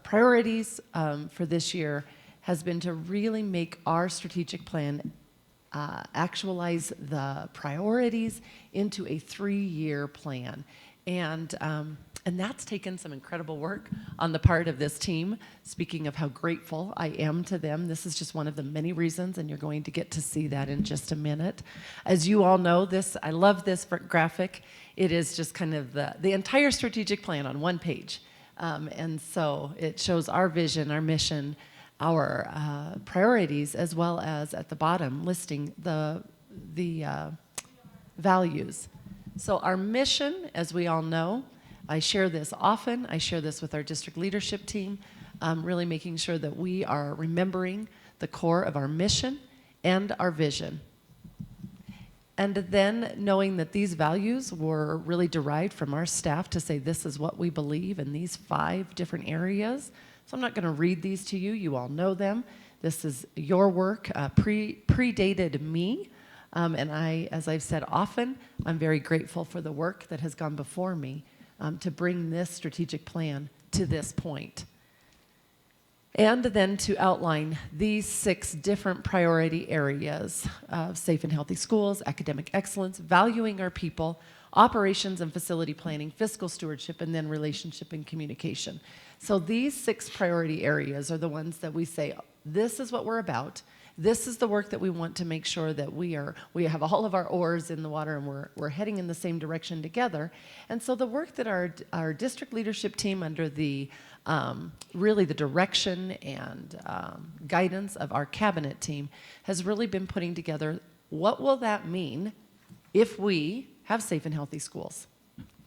priorities for this year has been to really make our strategic plan actualize the priorities into a 3-year plan. And that's taken some incredible work on the part of this team. Speaking of how grateful I am to them, this is just one of the many reasons, and you're going to get to see that in just a minute. As you all know, I love this graphic. It is just kind of the entire strategic plan on one page. And so it shows our vision, our mission, our priorities, as well as at the bottom listing the values. So our mission, as we all know, I share this often. I share this with our district leadership team, really making sure that we are remembering the core of our mission and our vision. And then knowing that these values were really derived from our staff to say this is what we believe in these 5 different areas. So I'm not going to read these to you. You all know them. This is your work, predated me. And as I've said often, I'm very grateful for the work that has gone before me to bring this strategic plan to this point. And then to outline these 6 different priority areas of safe and healthy schools, academic excellence, valuing our people, operations and facility planning, fiscal stewardship, and then relationship and communication. So these 6 priority areas are the ones that we say, this is what we're about. This is the work that we want to make sure that we have all of our oars in the water and we're heading in the same direction together. And so the work that our district leadership team under the really the direction and guidance of our cabinet team has really been putting together, what will that mean if we have safe and healthy schools?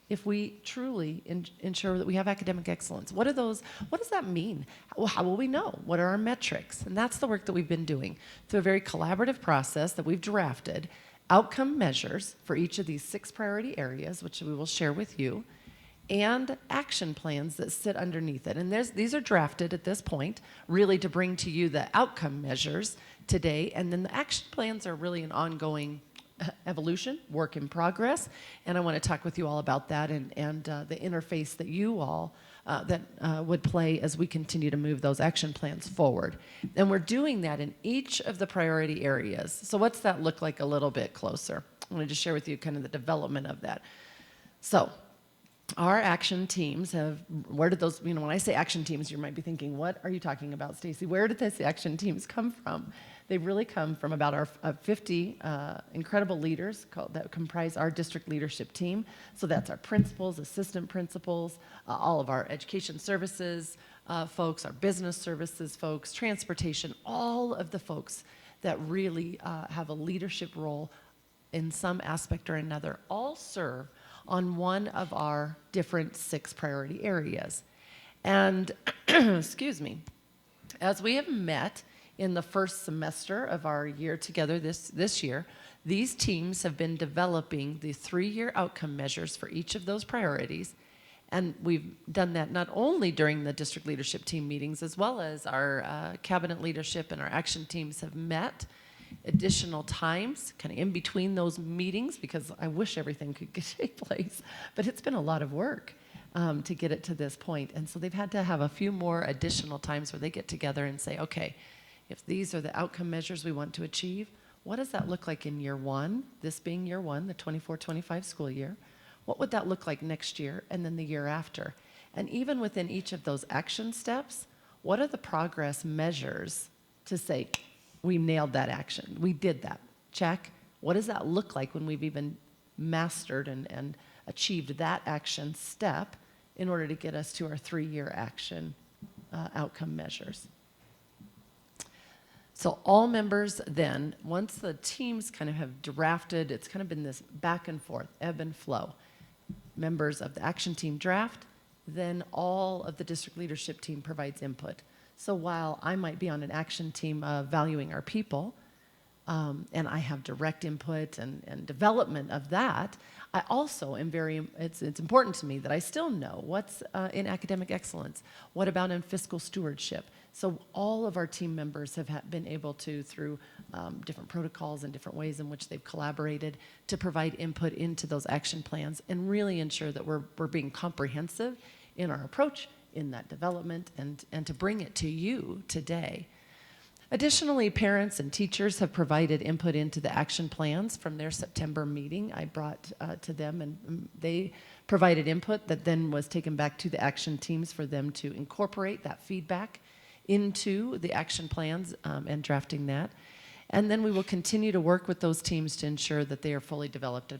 If we truly ensure that we have academic excellence, what does that mean? How will we know? What are our metrics? And that's the work that we've been doing through a very collaborative process that we've drafted, outcome measures for each of these 6 priority areas, which we will share with you, and action plans that sit underneath it. And these are drafted at this point, really to bring to you the outcome measures today, and then the action plans are really an ongoing evolution, work in progress, and I want to talk with you all about that and the interface that you all would play as we continue to move those action plans forward. And we're doing that in each of the priority areas. So what's that look like a little bit closer? I want to just share with you kind of the development of that. So our action teams where did those, when I say action teams, you might be thinking, what are you talking about, Stacy? Where did these action teams come from? They really come from about our 50 incredible leaders that comprise our district leadership team. So that's our principals, assistant principals, all of our education services folks, our business services folks, transportation, all of the folks that really have a leadership role in some aspect or another, all serve on one of our different 6 priority areas. And, excuse me, as we have met in the first semester of our year together this year, these teams have been developing the 3-year outcome measures for each of those priorities. And we've done that not only during the district leadership team meetings, as well as our cabinet leadership and our action teams have met additional times, kind of in between those meetings, because I wish everything could take place, but it's been a lot of work to get it to this point. And so they've had to have a few more additional times where they get together and say, okay, if these are the outcome measures we want to achieve, what does that look like in year 1, this being year 1, the 24-25 school year? What would that look like next year and then the year after? And even within each of those action steps, what are the progress measures to say, we nailed that action, we did that, check. What does that look like when we've even mastered and achieved that action step in order to get us to our 3-year action outcome measures? So all members then, once the teams kind of have drafted, it's kind of been this back and forth, ebb and flow. Members of the action team draft, then all of the district leadership team provides input. So while I might be on an action team of valuing our people, and I have direct input and development of that, I also am it's important to me that I still know what's in academic excellence, what about in fiscal stewardship. So all of our team members have been able to, through different protocols and different ways in which they've collaborated, to provide input into those action plans and really ensure that we're being comprehensive in our approach in that development and to bring it to you today. Additionally, parents and teachers have provided input into the action plans from their September meeting. I brought to them, and they provided input that then was taken back to the action teams for them to incorporate that feedback into the action plans and drafting that. And then we will continue to work with those teams to ensure that they are fully developed,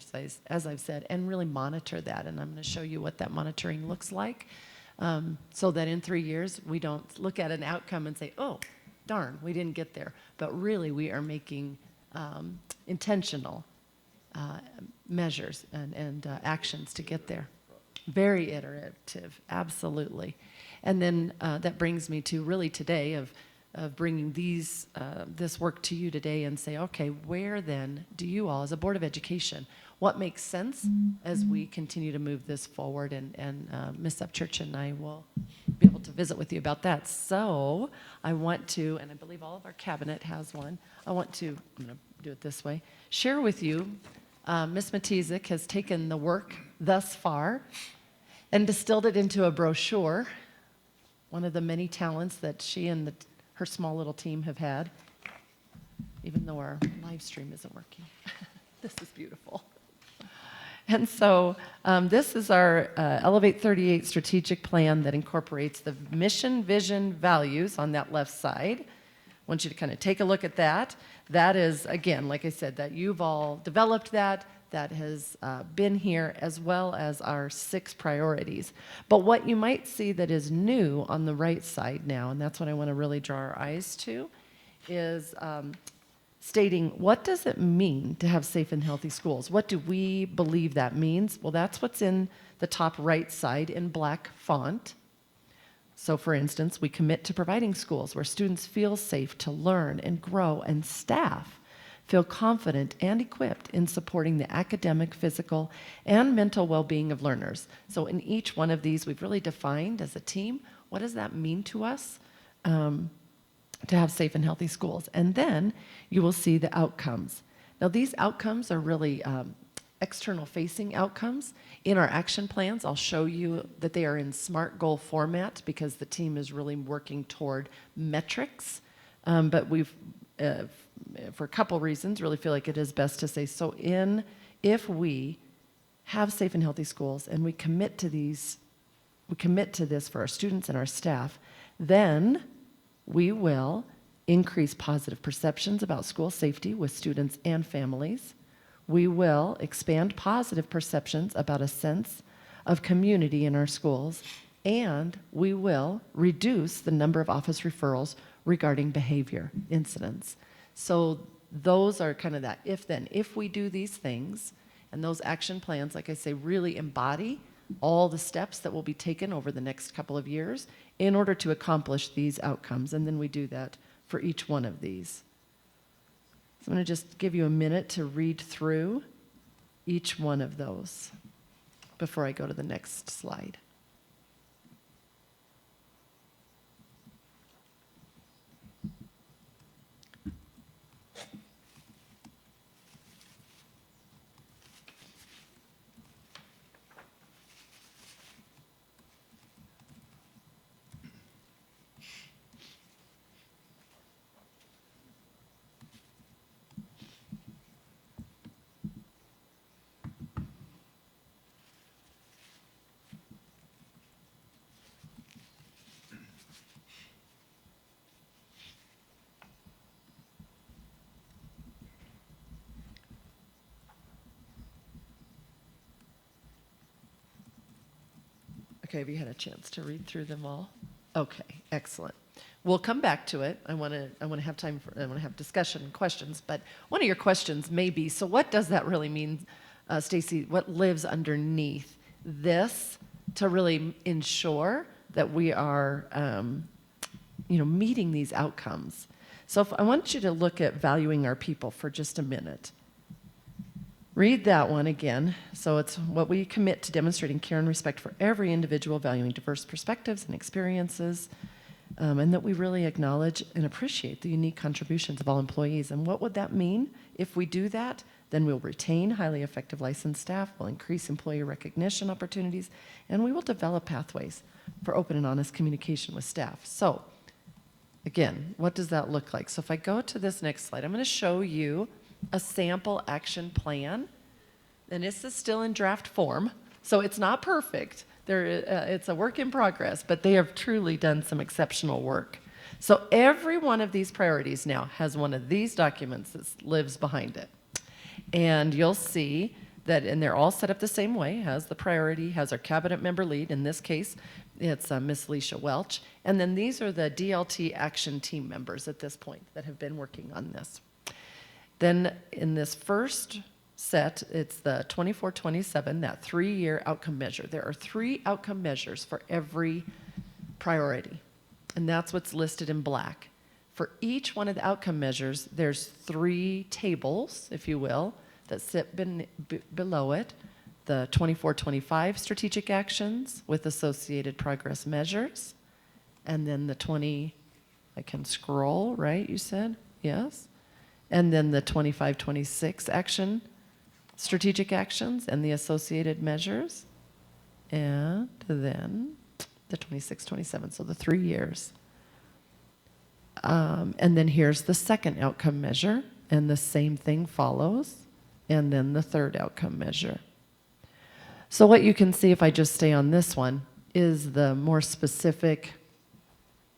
as I've said, and really monitor that. And I'm going to show you what that monitoring looks like so that in 3 years we don't look at an outcome and say, oh, darn, we didn't get there. But really we are making intentional measures and actions to get there. Very iterative, absolutely. And then that brings me to really today of bringing this work to you today and say, okay, where then do you all, as a Board of Education, what makes sense as we continue to move this forward? And Ms. Upchurch and I will be able to visit with you about that. So I want to, and I believe all of our cabinet has one, I'm going to do it this way, share with you, Ms. Matizik has taken the work thus far and distilled it into a brochure, one of the many talents that she and her small little team have had, even though our live stream isn't working. This is beautiful. And so this is our Elevate 38 strategic plan that incorporates the mission, vision, values on that left side. I want you to kind of take a look at that. That is, again, like I said, that you've all developed that has been here, as well as our 6 priorities. But what you might see that is new on the right side now, and that's what I want to really draw our eyes to, is stating, what does it mean to have safe and healthy schools? What do we believe that means? Well, that's what's in the top right side in black font. So for instance, we commit to providing schools where students feel safe to learn and grow, and staff feel confident and equipped in supporting the academic, physical, and mental well-being of learners. So in each one of these, we've really defined as a team, what does that mean to us to have safe and healthy schools? And then you will see the outcomes. Now these outcomes are really external-facing outcomes. In our action plans, I'll show you that they are in SMART goal format because the team is really working toward metrics. But we've, for a couple reasons, really feel like it is best to say, so if we have safe and healthy schools and we commit to this for our students and our staff, then we will increase positive perceptions about school safety with students and families. We will expand positive perceptions about a sense of community in our schools, and we will reduce the number of office referrals regarding behavior incidents. So those are kind of that if-then. If we do these things, and those action plans, like I say, really embody all the steps that will be taken over the next couple of years in order to accomplish these outcomes, and then we do that for each one of these. So I'm going to just give you a minute to read through each one of those before I go to the next slide. Okay, have you had a chance to read through them all? Okay, excellent. We'll come back to it. I want to have time for, I want to have discussion and questions, but one of your questions may be, so what does that really mean, Stacy? What lives underneath this to really ensure that we are, meeting these outcomes? So I want you to look at valuing our people for just a minute. Read that one again. So it's what we commit to demonstrating care and respect for every individual, valuing diverse perspectives and experiences, and that we really acknowledge and appreciate the unique contributions of all employees. And what would that mean? If we do that, then we'll retain highly effective licensed staff, we'll increase employee recognition opportunities, and we will develop pathways for open and honest communication with staff. So again, what does that look like? So if I go to this next slide, I'm going to show you a sample action plan. And this is still in draft form, so it's not perfect. It's a work in progress, but they have truly done some exceptional work. So every one of these priorities now has one of these documents that lives behind it. And you'll see that, and they're all set up the same way, has the priority, has our cabinet member lead. In this case, it's Miss Alicia Welch. And then these are the DLT action team members at this point that have been working on this. Then in this first set, it's the 24-27, that 3-year outcome measure. There are 3 outcome measures for every priority, and that's what's listed in black. For each one of the outcome measures, there's 3 tables, if you will, that sit below it. The 24-25 strategic actions with associated progress measures, and then the 20, I can scroll, right, you said? Yes. And then the 25-26 action, strategic actions and the associated measures, and then the 26-27, so the 3 years. And then here's the second outcome measure, and the same thing follows, and then the third outcome measure. So what you can see, if I just stay on this one, is the more specific,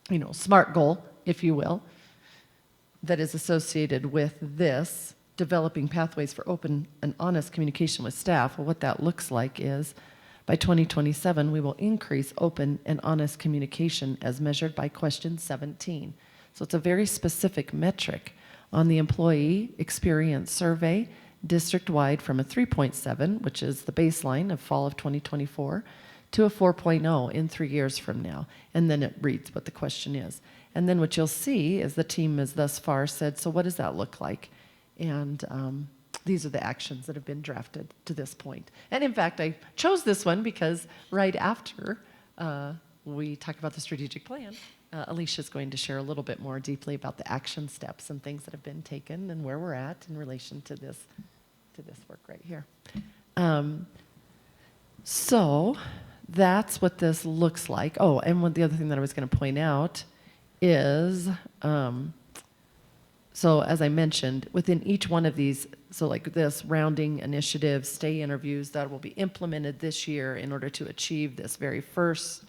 SMART goal, if you will, that is associated with this, developing pathways for open and honest communication with staff. Well, what that looks like is by 2027, we will increase open and honest communication as measured by question 17. So it's a very specific metric on the employee experience survey district-wide from a 3.7, which is the baseline of fall of 2024, to a 4.0 in 3 years from now. And then it reads what the question is. And then what you'll see is the team has thus far said, so what does that look like? And these are the actions that have been drafted to this point. And in fact, I chose this one because right after we talk about the strategic plan, Alicia's going to share a little bit more deeply about the action steps and things that have been taken and where we're at in relation to this work right here. So that's what this looks like. Oh, and the other thing that I was going to point out is, so as I mentioned, within each one of these, so like this rounding initiative, stay interviews, that will be implemented this year in order to achieve this very first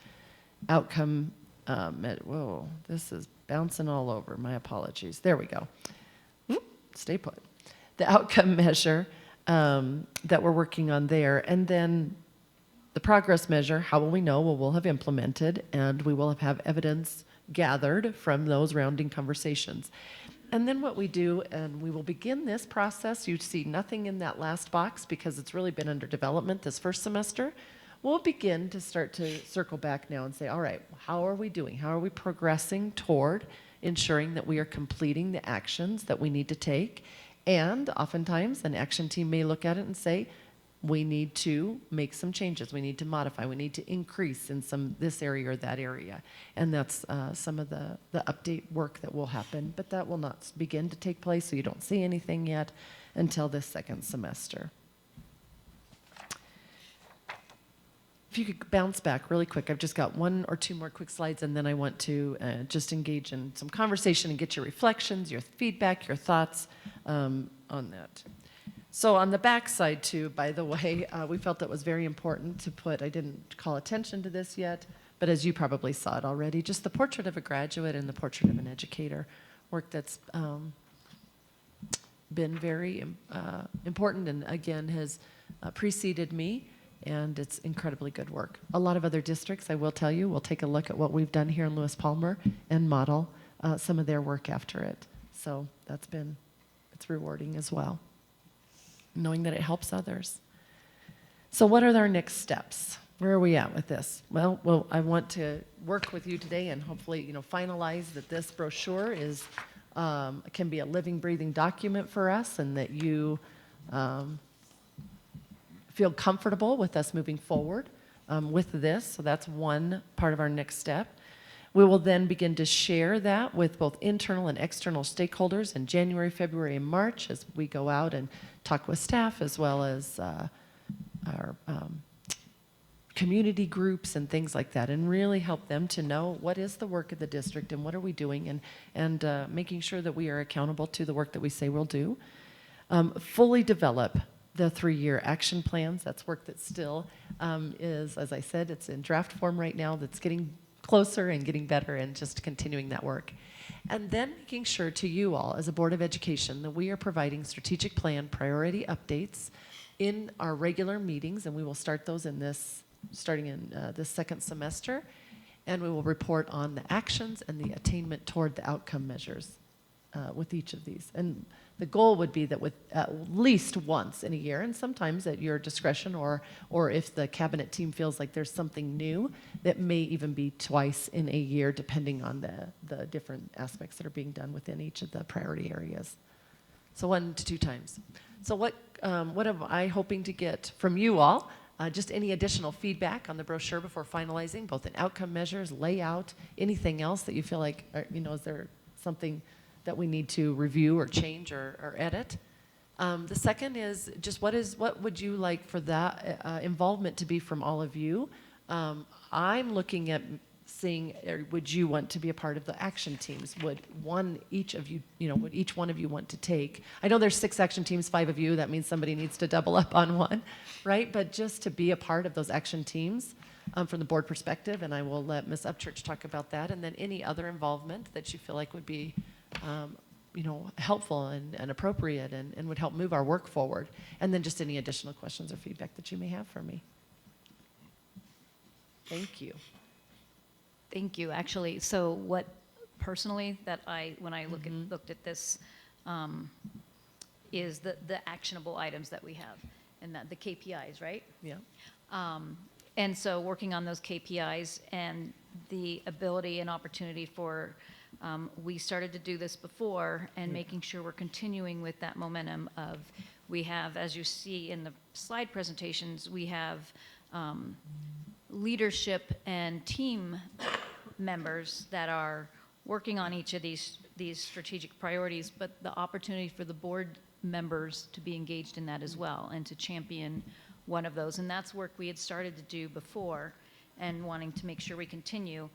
outcome. Whoa, this is bouncing all over. My apologies. There we go. Stay put. The outcome measure that we're working on there. And then the progress measure, how will we know? Well, we'll have implemented, and we will have evidence gathered from those rounding conversations. And then what we do, and we will begin this process, you see nothing in that last box because it's really been under development this first semester. We'll begin to start to circle back now and say, all right, how are we doing? How are we progressing toward ensuring that we are completing the actions that we need to take? And oftentimes an action team may look at it and say, we need to make some changes. We need to modify. We need to increase in this area or that area. And that's some of the update work that will happen. But that will not begin to take place, so you don't see anything yet until this second semester. If you could bounce back really quick. I've just got 1 or 2 more quick slides, and then I want to just engage in some conversation and get your reflections, your feedback, your thoughts on that. So on the back side, too, by the way, we felt it was very important to put, I didn't call attention to this yet, but as you probably saw it already, just the portrait of a graduate and the portrait of an educator, work that's been very important and, again, has preceded me, and it's incredibly good work. A lot of other districts, I will tell you, will take a look at what we've done here in Lewis-Palmer and model some of their work after it. So it's rewarding as well, knowing that it helps others. So what are our next steps? Where are we at with this? Well, I want to work with you today and hopefully, finalize that this brochure can be a living, breathing document for us, and that you feel comfortable with us moving forward with this. So that's one part of our next step. We will then begin to share that with both internal and external stakeholders in January, February, and March as we go out and talk with staff, as well as our community groups and things like that, and really help them to know what is the work of the district and what are we doing, and making sure that we are accountable to the work that we say we'll do. Fully develop the 3-year action plans. That's work that still is, as I said, it's in draft form right now. That's getting closer and getting better, and just continuing that work. And then making sure to you all as a Board of Education that we are providing strategic plan priority updates in our regular meetings, and we will start those starting in this second semester, and we will report on the actions and the attainment toward the outcome measures with each of these. And the goal would be that with at least once in a year, and sometimes at your discretion, or if the cabinet team feels like there's something new, that may even be twice in a year, depending on the different aspects that are being done within each of the priority areas. So 1 to 2 times. So what am I hoping to get from you all? Just any additional feedback on the brochure before finalizing, both in outcome measures, layout, anything else that you feel like, is there something that we need to review or change or edit? The second is just what would you like for that involvement to be from all of you? I'm looking at seeing, would you want to be a part of the action teams? Would each one of you want to take? I know there's 6 action teams, 5 of you. That means somebody needs to double up on one, right? But just to be a part of those action teams from the board perspective, and I will let Ms. Upchurch talk about that, and then any other involvement that you feel like would be helpful and appropriate and would help move our work forward. And then just any additional questions or feedback that you may have for me. Thank you. Thank you. Actually, so what personally that when I looked at this is the actionable items that we have, and that the KPIs, right? Yeah. And so working on those KPIs and the ability and opportunity for we started to do this before, and making sure we're continuing with that momentum of, we have, as you see in the slide presentations, we have leadership and team members that are working on each of these strategic priorities, but the opportunity for the board members to be engaged in that as well, and to champion one of those. And that's work we had started to do before, and wanting to make sure we continue,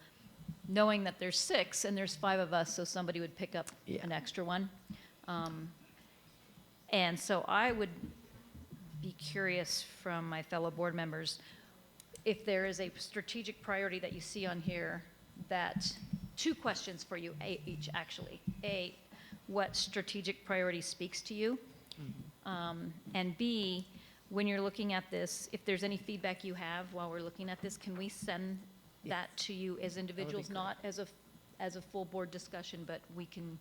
knowing that there's 6 and there's 5 of us, so somebody would pick up an extra one. And so I would be curious from my fellow board members, if there is a strategic priority that you see on here, that 2 questions for you each, actually. A, what strategic priority speaks to you? And B, when you're looking at this, if there's any feedback you have while we're looking at this, can we send that to you as individuals, not as a full board discussion, but we can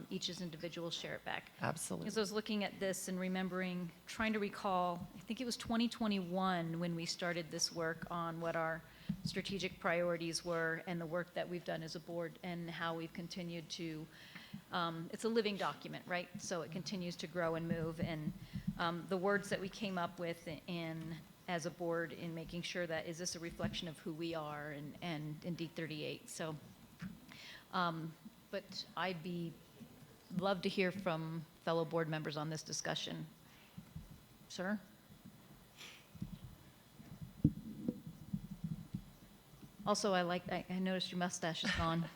each as individuals share it back? Absolutely. Because I was looking at this and remembering, trying to recall, I think it was 2021 when we started this work on what our strategic priorities were, and the work that we've done as a board, and how we've continued to, it's a living document, right? So it continues to grow and move, and the words that we came up with as a board in making sure that, is this a reflection of who we are, and in D38. So, but I'd love to hear from fellow board members on this discussion. Sir? Also, I noticed your mustache is gone.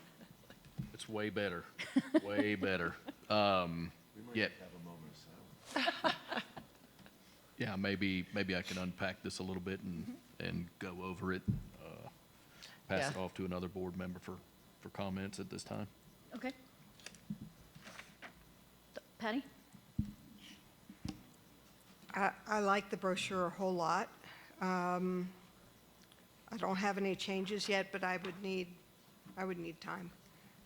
It's way better, way better. We might Yeah. have a moment of silence. Yeah, maybe I can unpack this a little bit and go over it, pass it off to another board member for comments at this time. Okay. Patty? I like the brochure a whole lot. I don't have any changes yet, but I would need time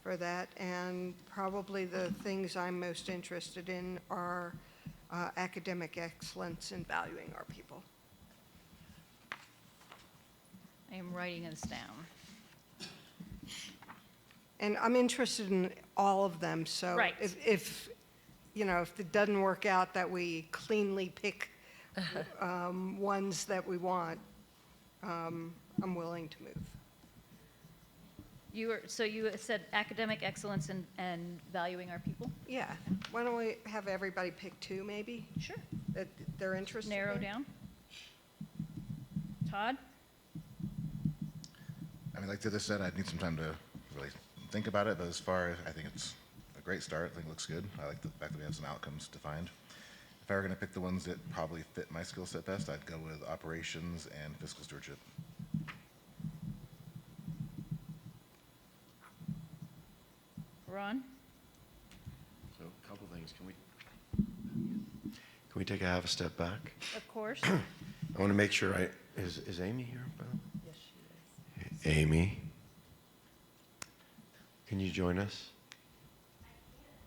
for that. And probably the things I'm most interested in are academic excellence and valuing our people. I am writing this down. And I'm interested in all of them, so Right. if it doesn't work out, that we cleanly pick ones that we want, I'm willing to move. So you said academic excellence and valuing our people? Yeah. Why don't we have everybody pick 2, maybe, Sure. that they're interested in? Narrow down. Todd? mean, like the other said, I'd need some time to really think about it, but as far as, I think it's a great start. I think it looks good. I like the fact that we have some outcomes defined. If I were going to pick the ones that probably fit my skill set best, I'd go with operations and fiscal stewardship. Ron? So a couple things. Can we take a half a step back? Of course. I want to make sure is Amy here? Yes, she is. Amy, can you join us?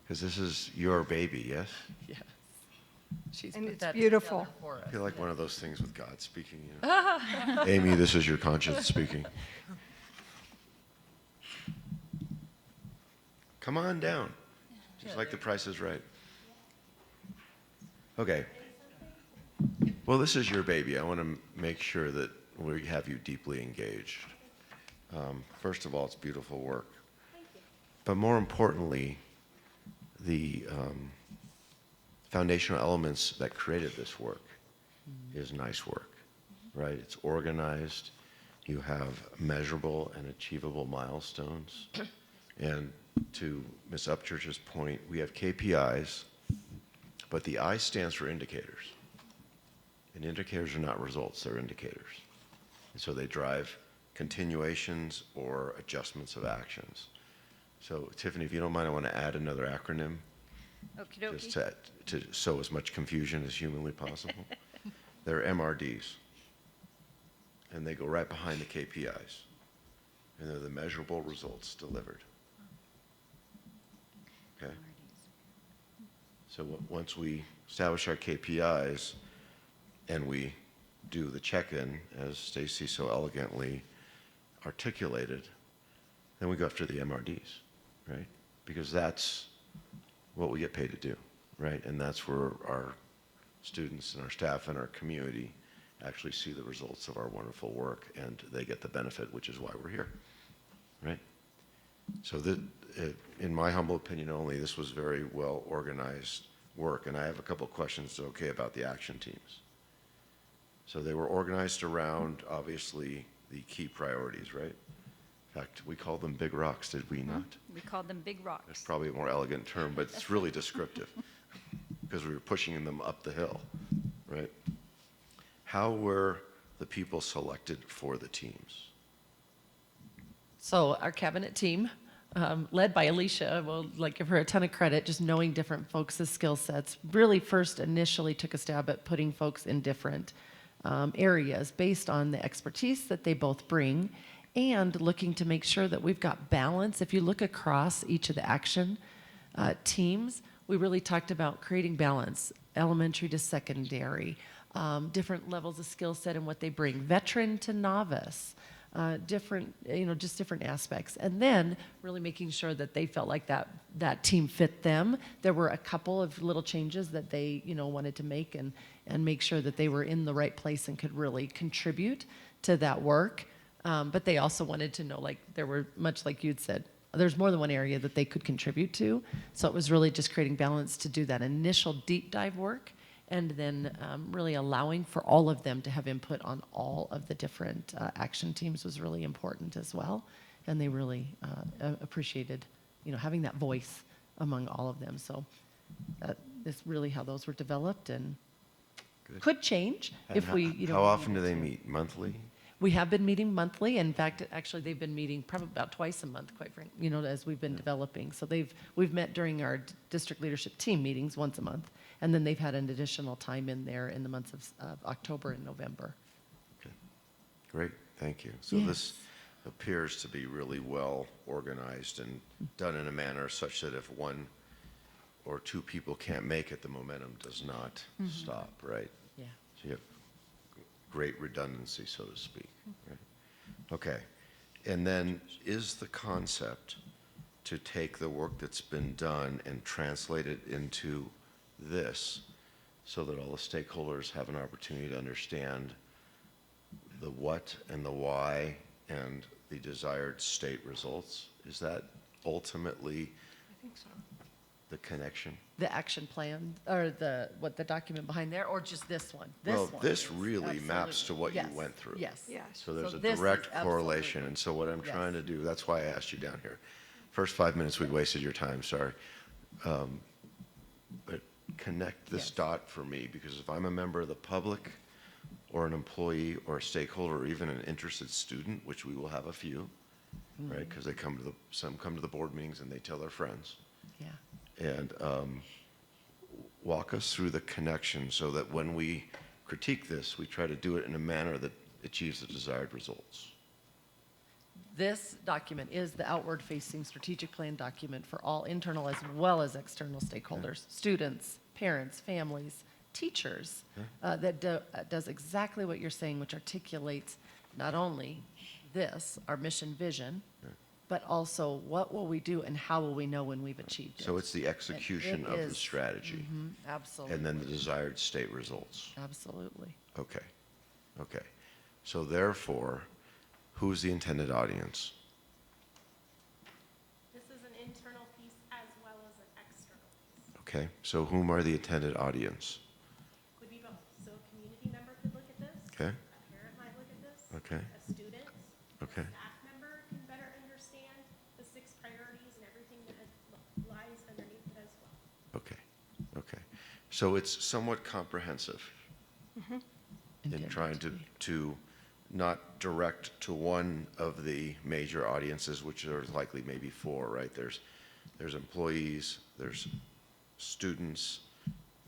Because this is your baby, yes? Yes. She's And put it's that beautiful. together for us. I feel like one of those things with God speaking. You know? Amy, this is your conscience speaking. Come on down. Just like The Price is Right. Okay. Well, this is your baby. I want to make sure that we have you deeply engaged. First of all, it's beautiful work. But more importantly, the foundational elements that created this work is nice work, right? It's organized. You have measurable and achievable milestones. And to Ms. Upchurch's point, we have KPIs, but the I stands for indicators. And indicators are not results, they're indicators. And so they drive continuations or adjustments of actions. So Tiffany, if you don't mind, I want to add another acronym Okey just dokey. to sow as much confusion as humanly possible. They're MRDs. And they go right behind the KPIs. And they're the measurable results delivered. Okay? So once we establish our KPIs and we do the check-in, as Stacy so elegantly articulated, then we go after the MRDs, right? Because that's what we get paid to do, right? And that's where our students and our staff and our community actually see the results of our wonderful work, and they get the benefit, which is why we're here, right? So in my humble opinion only, this was very well organized work, and I have a couple questions, okay, about the action teams. So they were organized around, obviously, the key priorities, right? In fact, we called them big rocks, did we not? We called them big That's rocks. probably a more elegant term, but it's really descriptive because we were pushing them up the hill, right? How were the people selected for the teams? So our cabinet team, led by Alicia, will give her a ton of credit, just knowing different folks' skill sets, really first initially took a stab at putting folks in different areas based on the expertise that they both bring and looking to make sure that we've got balance. If you look across each of the action teams, we really talked about creating balance, elementary to secondary, different levels of skill set and what they bring, veteran to novice, different, just different aspects. And then really making sure that they felt like that team fit them. There were a couple of little changes that they, wanted to make and make sure that they were in the right place and could really contribute to that work. But they also wanted to know, there were, much like you'd said, there's more than one area that they could contribute to. So it was really just creating balance to do that initial deep dive work and then really allowing for all of them to have input on all of the different action teams was really important as well. And they really appreciated, having that voice among all of them. So that's really how those were developed and Good. could change if we, How often do needed they to. meet? Monthly? We have been meeting monthly. In fact, actually, they've been meeting probably about twice a month, quite frankly, as we've been developing. So we've met during our district leadership team meetings once a month, and then they've had an additional time in there in the months of October and November. Okay. Great, thank you. So Yes. this appears to be really well organized and done in a manner such that if one or two people can't make it, the momentum does not stop, right? Yeah. So you have great redundancy, so to speak. Right? Okay. And then is the concept to take the work that's been done and translate it into this so that all the stakeholders have an opportunity to understand the what and the why and the desired state results? Is that ultimately I think so. The connection? The action plan, or the document behind there, or just this one? Well, one this is, really maps to what you Yes, went through. Yes. Yes. So there's a this is direct absolutely- correlation, and so what I'm trying to Yes. do, that's why I asked you down here. First 5 minutes, we wasted your time, sorry. But connect this Yes. dot for me, because if I'm a member of the public, or an employee, or a stakeholder, or even an interested student, which we will have a few, right? Because some come to the board meetings and they tell their friends. Yeah. And walk us through the connection so that when we critique this, we try to do it in a manner that achieves the desired results. This document is the outward-facing strategic plan document for all internal as well as external stakeholders, students, parents, families, teachers, that does exactly what you're saying, which articulates not only this, our mission vision, but also what will we do and how will we know when we've achieved it. So it's the execution it of the is. strategy, Absolutely. and then the desired state results. Absolutely. Okay, okay. So therefore, who's the intended audience? This is an internal piece as well as an external piece. Okay, so whom are the intended audience? Could be both. So a community member could look at this. Okay. A parent might look at this. Okay. A student. Okay. A staff member can better understand the 6 priorities and everything that lies underneath it as well. Okay, okay. So it's somewhat comprehensive in Intended trying to to be. not direct to one of the major audiences, which are likely maybe 4, right? There's employees, there's students,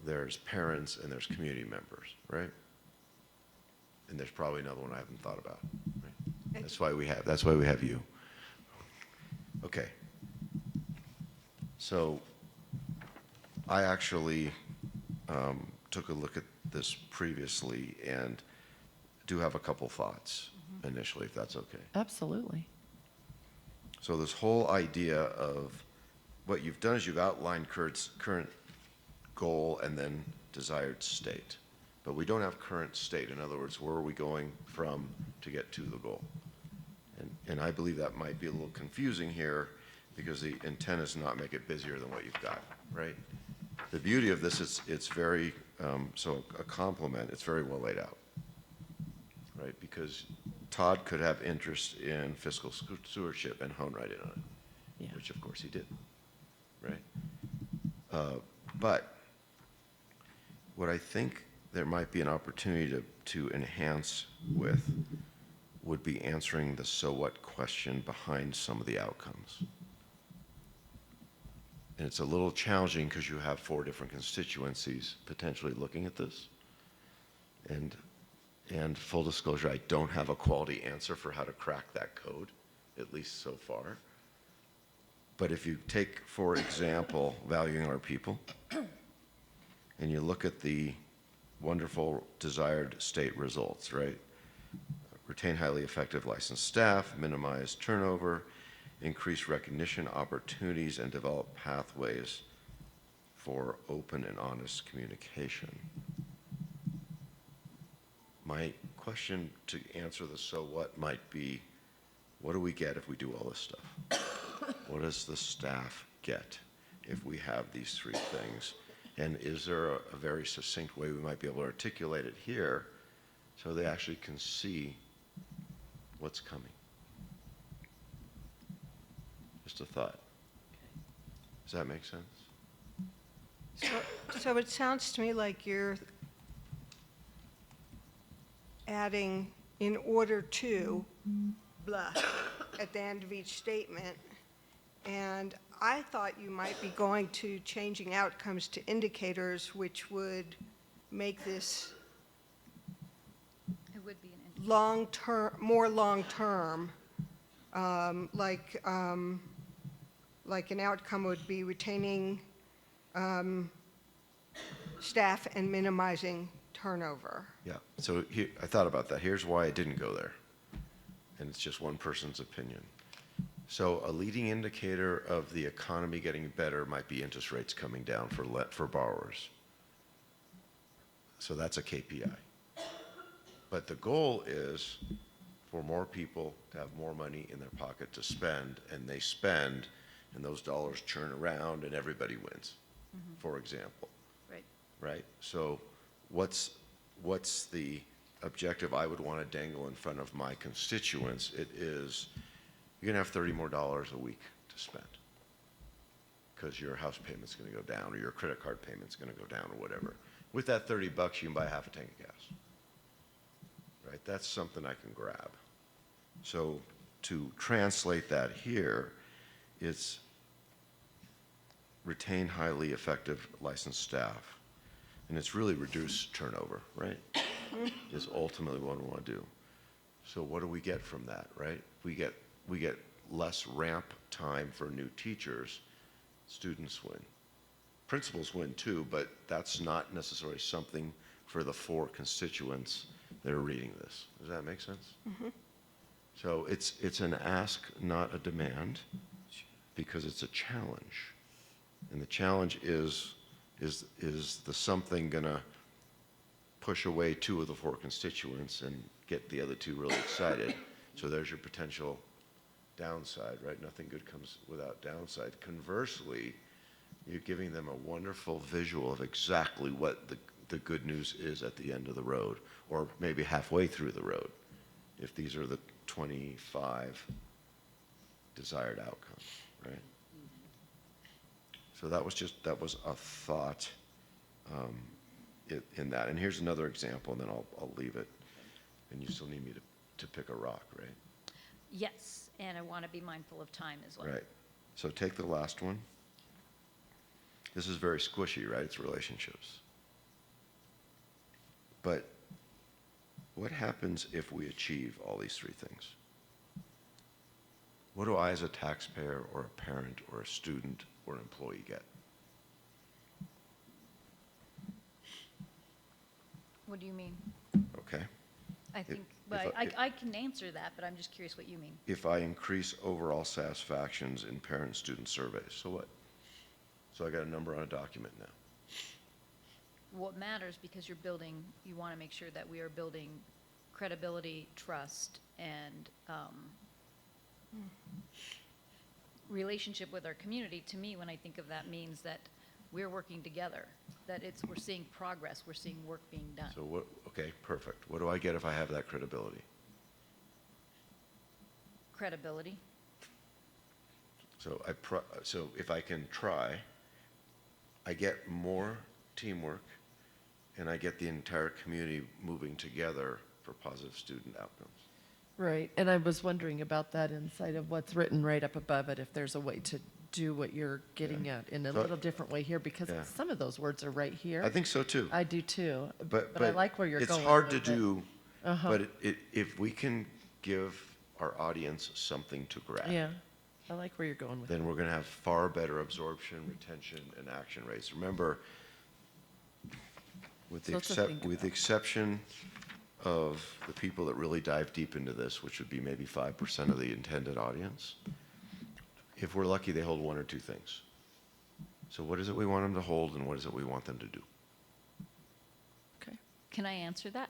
there's parents, and there's community members, right? And there's probably another one I haven't thought about. Right? That's why we have you. Okay. So I actually took a look at this previously and do have a couple thoughts initially, if that's okay. Absolutely. So this whole idea of what you've done is you've outlined current goal and then desired state. But we don't have current state. In other words, where are we going from to get to the goal? And I believe that might be a little confusing here because the intent is not make it busier than what you've got, right? The beauty of this is it's very, so a compliment, it's very well laid out, right? Because Todd could have interest in fiscal stewardship and hone right in on it, Yeah. which of course he did, right? But what I think there might be an opportunity to enhance with would be answering the so what question behind some of the outcomes. And it's a little challenging because you have 4 different constituencies potentially looking at this. And full disclosure, I don't have a quality answer for how to crack that code, at least so far. But if you take, for example, valuing our people, and you look at the wonderful desired state results, right? Retain highly effective licensed staff, minimize turnover, increase recognition opportunities, and develop pathways for open and honest communication. My question to answer the so what might be, what do we get if we do all this stuff? What does the staff get if we have these 3 things? And is there a very succinct way we might be able to articulate it here so they actually can see what's coming? Just a thought. Does that make sense? So it sounds to me like you're adding in order to blah at the end of each statement. And I thought you might be going to changing outcomes to indicators, which would make this It would be an interesting. long-term, more long-term, like an outcome would be retaining staff and minimizing turnover. Yeah. So here, I thought about that. Here's why I didn't go there. And it's just one person's opinion. So a leading indicator of the economy getting better might be interest rates coming down for borrowers. So that's a KPI. But the goal is for more people to have more money in their pocket to spend, and they spend and those dollars churn around and everybody wins, for example, Right. right? So what's the objective I would want to dangle in front of my constituents? It is, you're going to have $30 more a week to spend because your house payment's going to go down or your credit card payment's going to go down or whatever. With that $30, you can buy half a tank of gas, right? That's something I can grab. So to translate that here, it's retain highly effective licensed staff. And it's really reduce turnover, right? Is ultimately what we want to do. So what do we get from that, right? We get less ramp time for new teachers. Students win. Principals win too, but that's not necessarily something for the 4 constituents that are reading this. Does that make sense? So it's an ask, not a demand, because it's a challenge. And the challenge is the something gonna push away 2 of the 4 constituents and get the other 2 really excited? So there's your potential downside, right? Nothing good comes without downside. Conversely, you're giving them a wonderful visual of exactly what the good news is at the end of the road, or maybe halfway through the road, if these are the 25 desired outcomes, right? So that was a thought in that. And here's another example, and then I'll leave it. And you still need me to pick a rock, right? Yes, and I want to be mindful of time as well. Right. So take the last one. This is very squishy, right? It's relationships. But what happens if we achieve all these 3 things? What do I, as a taxpayer or a parent or a student or an employee, get? What do you mean? Okay? I think, if I can answer that, but I'm just curious what you mean. If I increase overall satisfactions in parent-student surveys, so what? So I got a number on a document now. What matters, because you're building, you want to make sure that we are building credibility, trust, and relationship with our community. To me, when I think of that, means that we're working together, that we're seeing progress, we're seeing work being done. So what, okay, perfect. What do I get if I have that credibility? Credibility. So so if I can try, I get more teamwork, and I get the entire community moving together for positive student outcomes. Right, and I was wondering about that inside of what's written right up above it, if there's a way to do what you're getting at in a So- little different way here, because Yeah. some of those words are right here. I think so too. I do too, But I like where you're going. It's hard to with it. do, Uh-huh. but if we can give our audience something to grab, Yeah, I like where you're going with it. then we're going to have far better absorption, retention, and action rates. Remember, with the, So it's a think with the exception of the people that really dive deep into this, which would be maybe 5% of the intended audience, if we're lucky, they hold 1 or 2 things. So what is it we want them to hold, and what is it we want them to do? Okay. Can I answer that?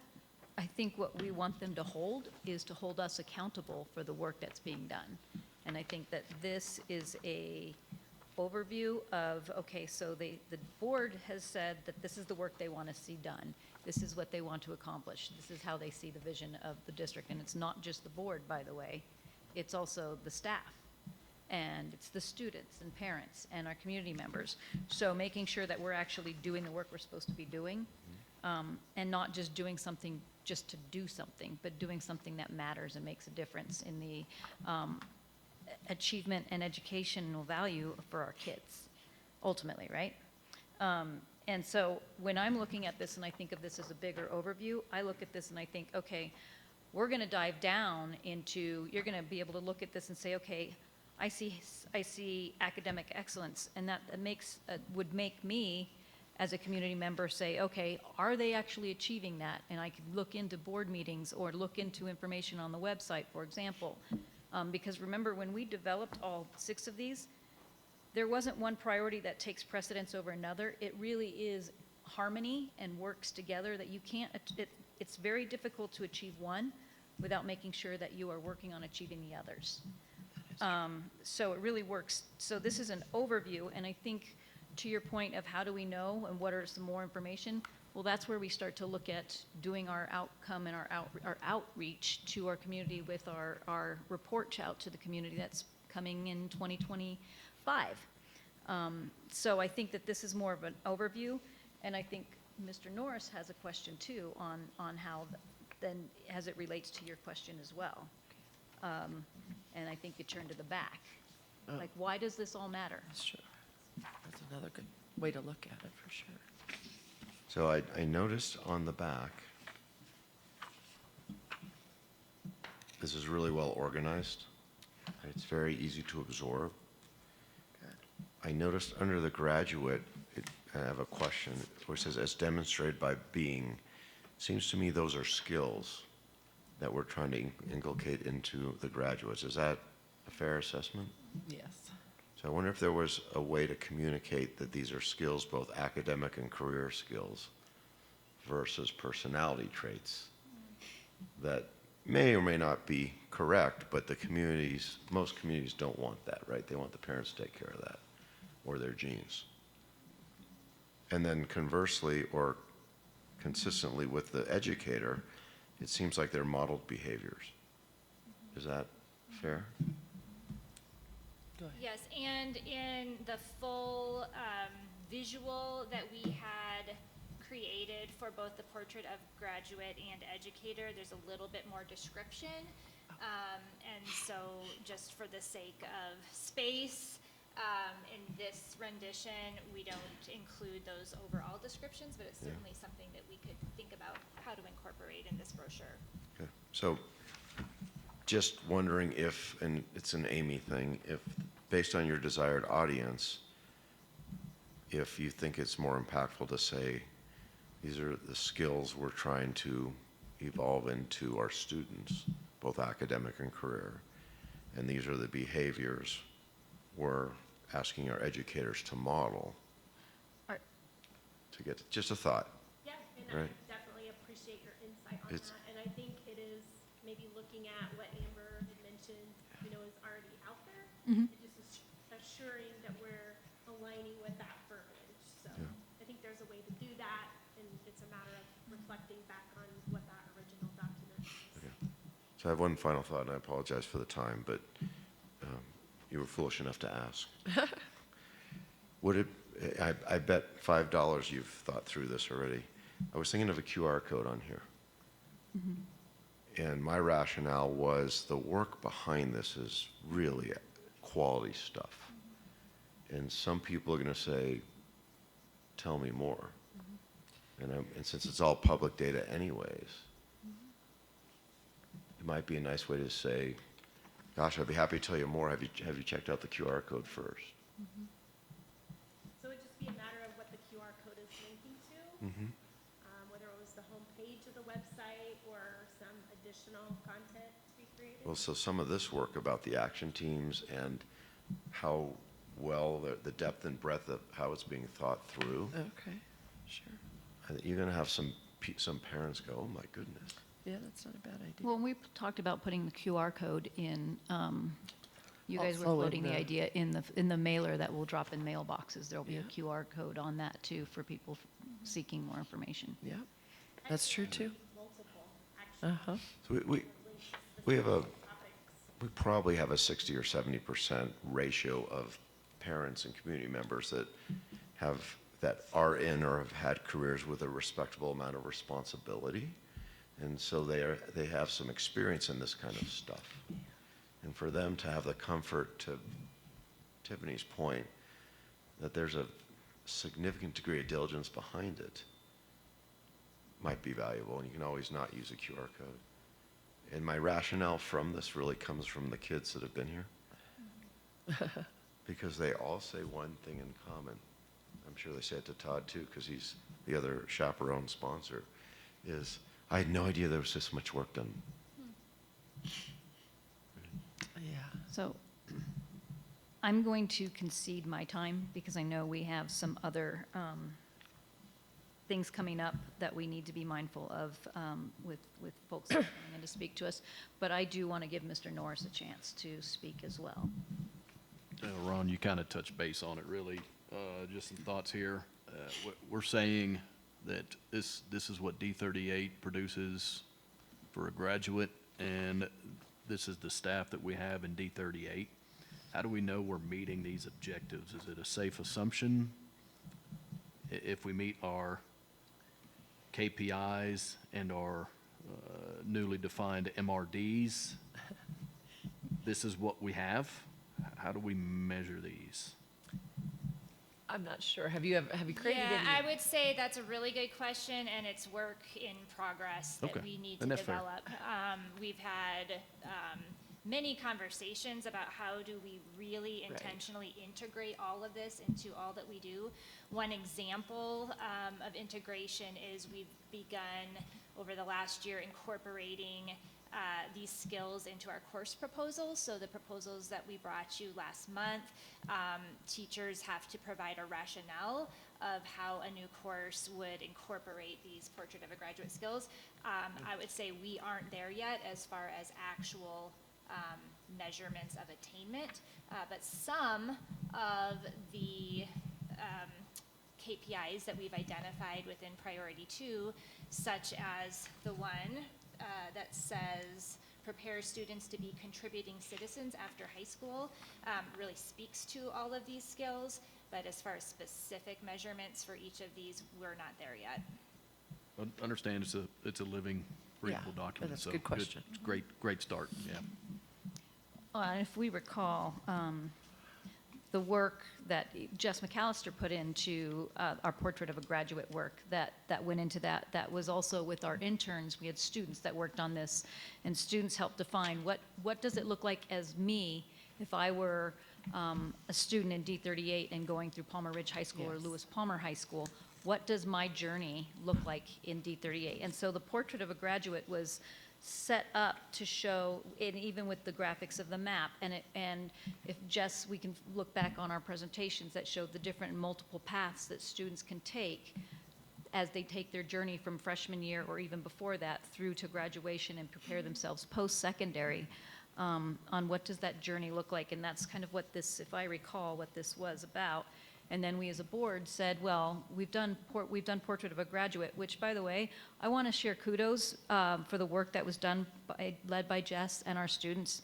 I think what we want them to hold is to hold us accountable for the work that's being done. And I think that this is a overview of, okay, so the board has said that this is the work they want to see done. This is what they want to accomplish. This is how they see the vision of the district. And it's not just the board, by the way. It's also the staff. And it's the students and parents and our community members. So making sure that we're actually doing the work we're supposed to be doing, and not just doing something just to do something, but doing something that matters and makes a difference in the achievement and educational value for our kids, ultimately, right? And so when I'm looking at this and I think of this as a bigger overview, I look at this and I think, okay, we're going to dive down into, you're going to be able to look at this and say, okay, I see academic excellence, and that would make me, as a community member, say, okay, are they actually achieving that? And I could look into board meetings or look into information on the website, for example. Because remember, when we developed all 6 of these, there wasn't one priority that takes precedence over another. It really is harmony and works together, that you can't, it's very difficult to achieve one without making sure that you are working on achieving the others. So it really works. So this is an overview, and I think to your point of how do we know and what are some more information, well, that's where we start to look at doing our outcome and our outreach to our community with our report out to the community that's coming in 2025. So I think that this is more of an overview, and I think Mr. Norris has a question too on how then as it relates to your question as well. And I think you turn to the back. Oh. Like, why does this all matter? That's true. That's another good way to look at it, for sure. So I noticed on the back, this is really well organized. It's very easy to absorb. I noticed under the graduate, I have a question where it says, as demonstrated by being. Seems to me those are skills that we're trying to inculcate into the graduates. Is that a fair assessment? Yes. So I wonder if there was a way to communicate that these are skills, both academic and career skills, versus personality traits that may or may not be correct, but most communities don't want that, right? They want the parents to take care of that, or their genes. And then conversely, or consistently with the educator, it seems like they're modeled behaviors. Is that fair? Go ahead. Yes, and in the full visual that we had created for both the portrait of graduate and educator, there's a little bit more description. And so just for the sake of space, in this rendition, we don't include those overall descriptions, but it's certainly something that we could think about how to incorporate in this brochure. Okay. So just wondering if, and it's an Amy thing, if based on your desired audience, if you think it's more impactful to say, these are the skills we're trying to evolve into our students, both academic and career, and these are the behaviors we're asking our educators to model. Are- To get, just a thought. Yeah, and Right. I definitely appreciate your insight on It's- that. And I think it is maybe looking at what Amber had mentioned, is already out there. Mhm. And just assuring that we're aligning with that verbiage. So Yeah. I think there's a way to do that, and it's a matter of reflecting back on what that original document is. Okay. So I have one final thought, and I apologize for the time, but you were foolish enough to ask. Would it, I bet $5 you've thought through this already. I was thinking of a QR code on here. And my rationale was the work behind this is really quality stuff. And some people are going to say, tell me more. And since it's all public data anyways, it might be a nice way to say, gosh, I'd be happy to tell you more. Have you checked out the QR code first? So it'd just be a matter of what the QR code is linking to, whether it was the homepage of the website or some additional content to be created. Well, so some of this work about the action teams and how well the depth and breadth of how it's being thought through, Okay, sure. you're going to have some parents go, oh my goodness. Yeah, that's not a bad idea. Well, we talked about putting the QR code in, you guys were Also in floating the the- idea in the mailer that will drop in mailboxes. There'll be a Yeah. QR code on that too for people seeking more information. Yeah, that's true too. Multiple action Uh-huh. So links, we have a, topics. we probably have a 60 or 70% ratio of parents and community members that are in or have had careers with a respectable amount of responsibility. And so they have some experience in this kind of stuff. And for them to have the comfort, to Tiffany's point, that there's a significant degree of diligence behind it might be valuable, and you can always not use a QR code. And my rationale from this really comes from the kids that have been here. Because they all say one thing in common. I'm sure they say it to Todd too, because he's the other chaperone sponsor, is I had no idea there was this much work done. Yeah. So I'm going to concede my time because I know we have some other things coming up that we need to be mindful of with folks coming in to speak to us. But I do want to give Mr. Norris a chance to speak as well. Ron, you kind of touched base on it, really. Just some thoughts here. We're saying that this is what D38 produces for a graduate, and this is the staff that we have in D38. How do we know we're meeting these objectives? Is it a safe assumption? If we meet our KPIs and our newly defined MRDs, this is what we have? How do we measure these? I'm not sure. Have you created Yeah, any? I would say that's a really good question, and it's work in progress that Okay, we need to then that's fair. develop. We've had many conversations about how do we really Right. intentionally integrate all of this into all that we do. One example of integration is we've begun over the last year incorporating these skills into our course proposals. So the proposals that we brought you last month, teachers have to provide a rationale of how a new course would incorporate these Portrait of a Graduate skills. I would say we aren't there yet as far as actual measurements of attainment, but some of the KPIs that we've identified within Priority 2, such as the one that says prepare students to be contributing citizens after high school, really speaks to all of these skills, but as far as specific measurements for each of these, we're not there yet. Understand it's a living, breathable Yeah, document. that's a so good question. Great start, yeah. If we recall, the work that Jess McAllister put into our Portrait of a Graduate work that went into that was also with our interns. We had students that worked on this, and students helped define what does it look like as me if I were a student in D38 and going through Palmer Ridge High School or Yes. Lewis Palmer High School. What does my journey look like in D38? And so the Portrait of a Graduate was set up to show, and even with the graphics of the map, and if Jess, we can look back on our presentations that showed the different multiple paths that students can take as they take their journey from freshman year or even before that through to graduation and prepare themselves post-secondary on what does that journey look like. And that's kind of what this, if I recall, what this was about. And then we as a board said, well, we've done Portrait of a Graduate, which, by the way, I want to share kudos for the work that was done led by Jess and our students.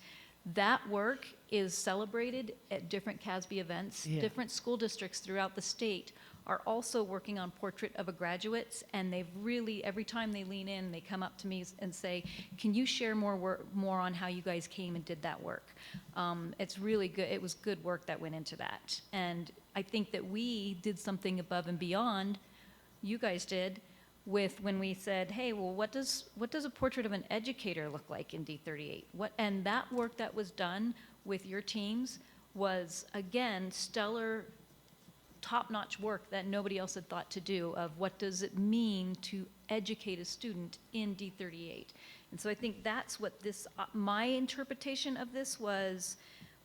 That work is celebrated at different CASB events. Yeah. Different school districts throughout the state are also working on Portrait of a Graduate, and they've really, every time they lean in, they come up to me and say, can you share more on how you guys came and did that work? It's really good. It was good work that went into that. And I think that we did something above and beyond, you guys did, with when we said, hey, well, what does a portrait of an educator look like in D38? And that work that was done with your teams was, again, stellar, top-notch work that nobody else had thought to do of what does it mean to educate a student in D38. And so I think that's what this, my interpretation of this was,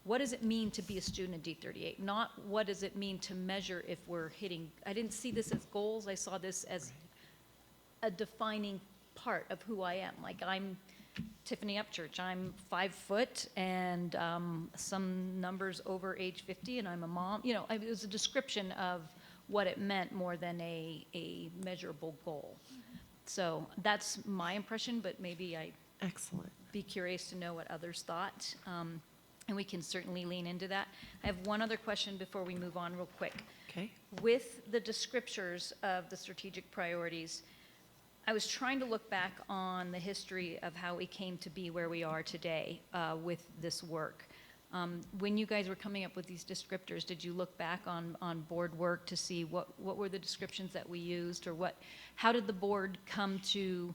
what does it mean to be a student in D38? Not what does it mean to measure if we're hitting, I didn't see this as goals, I saw this as a defining part of who I am. Like, I'm Tiffany Upchurch, I'm 5 foot and some numbers over age 50, and I'm a mom. You know, it was a description of what it meant more than a measurable goal. So that's my impression, but maybe I'd Excellent. be curious to know what others thought. And we can certainly lean into that. I have one other question before we move on real quick. Okay. With the descriptors of the strategic priorities, I was trying to look back on the history of how we came to be where we are today with this work. When you guys were coming up with these descriptors, did you look back on board work to see what were the descriptions that we used, or how did the board come to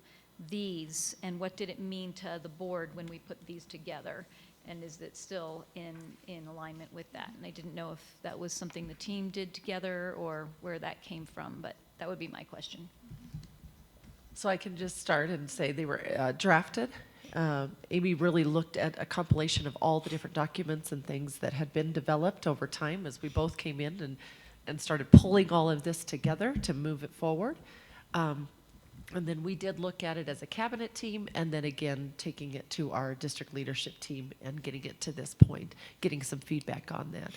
these, and what did it mean to the board when we put these together? And is it still in alignment with that? And I didn't know if that was something the team did together or where that came from, but that would be my question. So I can just start and say they were drafted. Amy really looked at a compilation of all the different documents and things that had been developed over time as we both came in and started pulling all of this together to move it forward. And then we did look at it as a cabinet team, and then again, taking it to our district leadership team and getting it to this point, getting some feedback on that.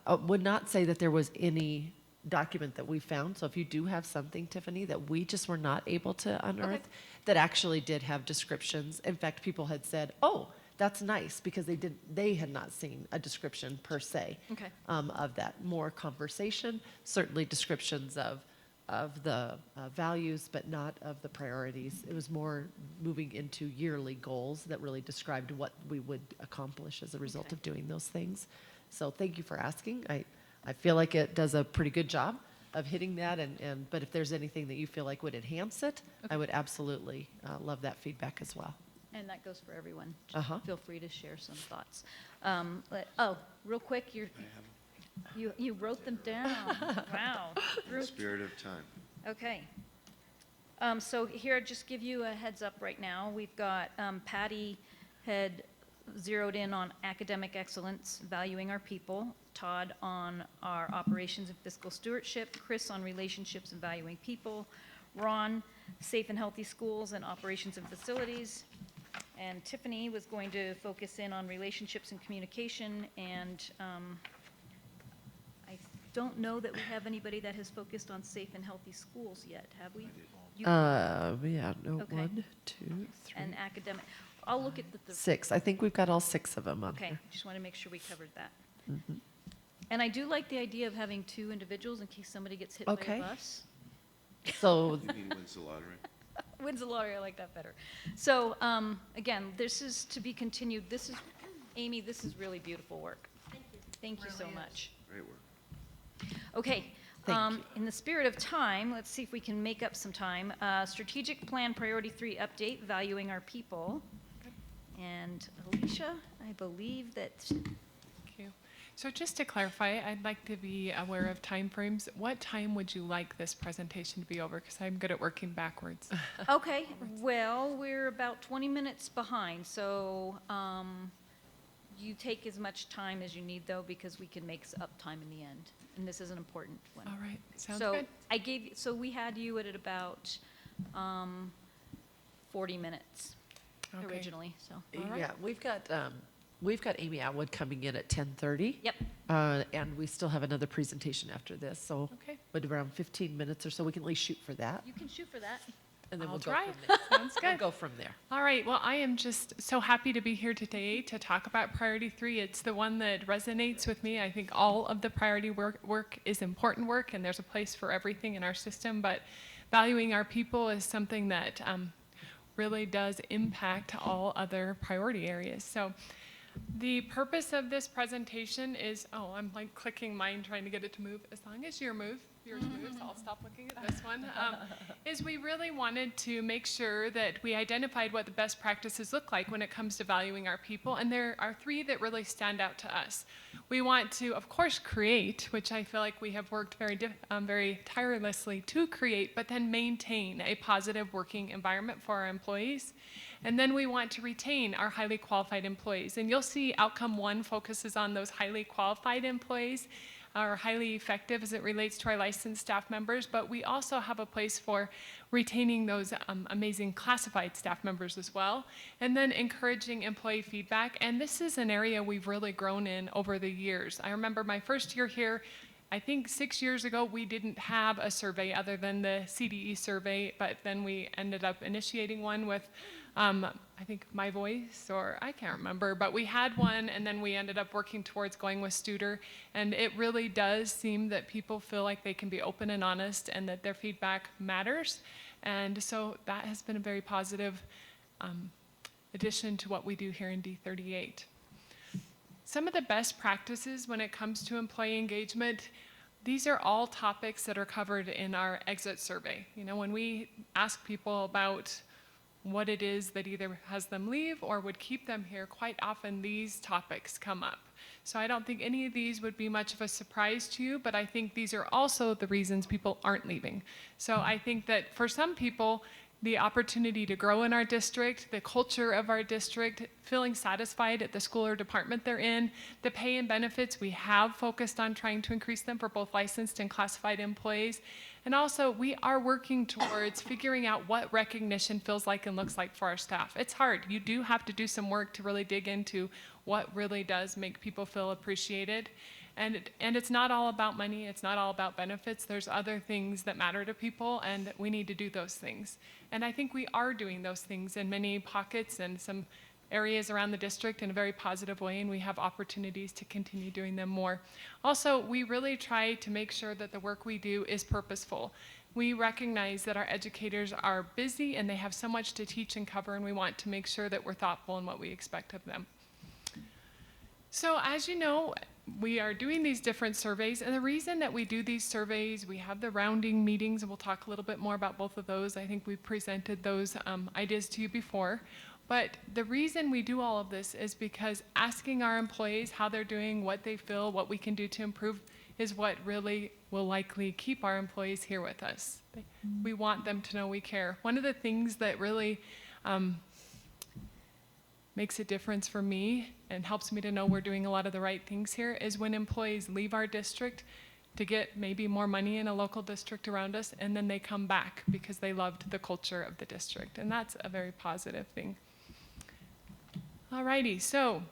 I would not say that there was any document that we found, so if you do have something, Tiffany, that we just were not able to unearth, that actually did have descriptions. In fact, people had said, oh, that's nice, because they had not seen a description per se Okay. of that. More conversation, certainly descriptions of the values, but not of the priorities. It was more moving into yearly goals that really described what we would accomplish as a result Okay. of doing those things. So thank you for asking. I feel like it does a pretty good job of hitting that, but if there's anything that you feel like would enhance it, I would absolutely love that feedback as well. And that goes for everyone. Just Uh-huh. feel free to share some thoughts. Real quick, you wrote them down. Wow. Spirit of time. Okay. So here, just give you a heads up right now. We've got Patty had zeroed in on academic excellence, valuing our people, Todd on our operations and fiscal stewardship, Chris on relationships and valuing people, Ron, safe and healthy schools and operations and facilities, and Tiffany was going to focus in on relationships and communication, and I don't know that we have anybody that has focused on safe and healthy schools yet, have we? You- Yeah, no, Okay. 1, 2, 3, And academic. I'll look at the 6. I think we've got all 6 of them on okay, here. just want to make sure we covered that. Mm-hmm. And I do like the idea of having 2 individuals in case somebody gets hit by Okay. a bus. So, You mean wins the lottery? Wins the lottery, I like that better. So, again, this is to be continued. This is, Amy, this is really beautiful work. Thank you so much. Great work. Okay. Thank you. In the spirit of time, let's see if we can make up some time. Strategic Plan Priority 3 update, valuing our people. And Alicia, I believe that, Thank you. So just to clarify, I'd like to be aware of timeframes. What time would you like this presentation to be over? Because I'm good at working backwards. okay, well, we're about 20 minutes behind, so you take as much time as you need, though, because we can make up time in the end. And this is an important one. All right, sounds So good. so we had you at about 40 minutes Okay. originally, so. all right. yeah, we've got Amy Atwood coming in at 10:30. Yep, And we still have another presentation after this, so Okay. with around 15 minutes or so, we can at least shoot for that, you can shoot for that. and then I'll we'll go try. from there. Sounds We'll good. go from there. All right, well, I am just so happy to be here today to talk about Priority 3. It's the one that resonates with me. I think all of the priority work is important work, and there's a place for everything in our system, but valuing our people is something that really does impact all other priority areas. So the purpose of this presentation is, I'm like clicking mine, trying to get it to move. As long as yours moves, I'll stop looking at this one. Is we really wanted to make sure that we identified what the best practices look like when it comes to valuing our people, and there are 3 that really stand out to us. We want to, of course, create, which I feel like we have worked very tirelessly to create, but then maintain a positive working environment for our employees. And then we want to retain our highly qualified employees. And you'll see outcome 1 focuses on those highly qualified employees, are highly effective as it relates to our licensed staff members, but we also have a place for retaining those amazing classified staff members as well, and then encouraging employee feedback. And this is an area we've really grown in over the years. I remember my first year here, I think 6 years ago, we didn't have a survey other than the CDE survey, but then we ended up initiating one with I think My Voice, or I can't remember, but we had one, and then we ended up working towards going with Studer, and it really does seem that people feel like they can be open and honest and that their feedback matters, and so that has been a very positive addition to what we do here in D38. Some of the best practices when it comes to employee engagement, these are all topics that are covered in our exit survey. You know, when we ask people about what it is that either has them leave or would keep them here, quite often these topics come up. So I don't think any of these would be much of a surprise to you, but I think these are also the reasons people aren't leaving. So I think that for some people, the opportunity to grow in our district, the culture of our district, feeling satisfied at the school or department they're in, the pay and benefits. We have focused on trying to increase them for both licensed and classified employees. And also, we are working towards figuring out what recognition feels like and looks like for our staff. It's hard. You do have to do some work to really dig into what really does make people feel appreciated. And it's not all about money. It's not all about benefits. There's other things that matter to people, and we need to do those things. And I think we are doing those things in many pockets and some areas around the district in a very positive way, and we have opportunities to continue doing them more. Also, we really try to make sure that the work we do is purposeful. We recognize that our educators are busy and they have so much to teach and cover, and we want to make sure that we're thoughtful in what we expect of them. So as you know, we are doing these different surveys, and the reason that we do these surveys, we have the rounding meetings, and we'll talk a little bit more about both of those. I think we presented those ideas to you before. But the reason we do all of this is because asking our employees how they're doing, what they feel, what we can do to improve is what really will likely keep our employees here with us. We want them to know we care. One of the things that really makes a difference for me and helps me to know we're doing a lot of the right things here is when employees leave our district to get maybe more money in a local district around us, and then they come back because they loved the culture of the district. And that's a very positive thing. Alrighty, so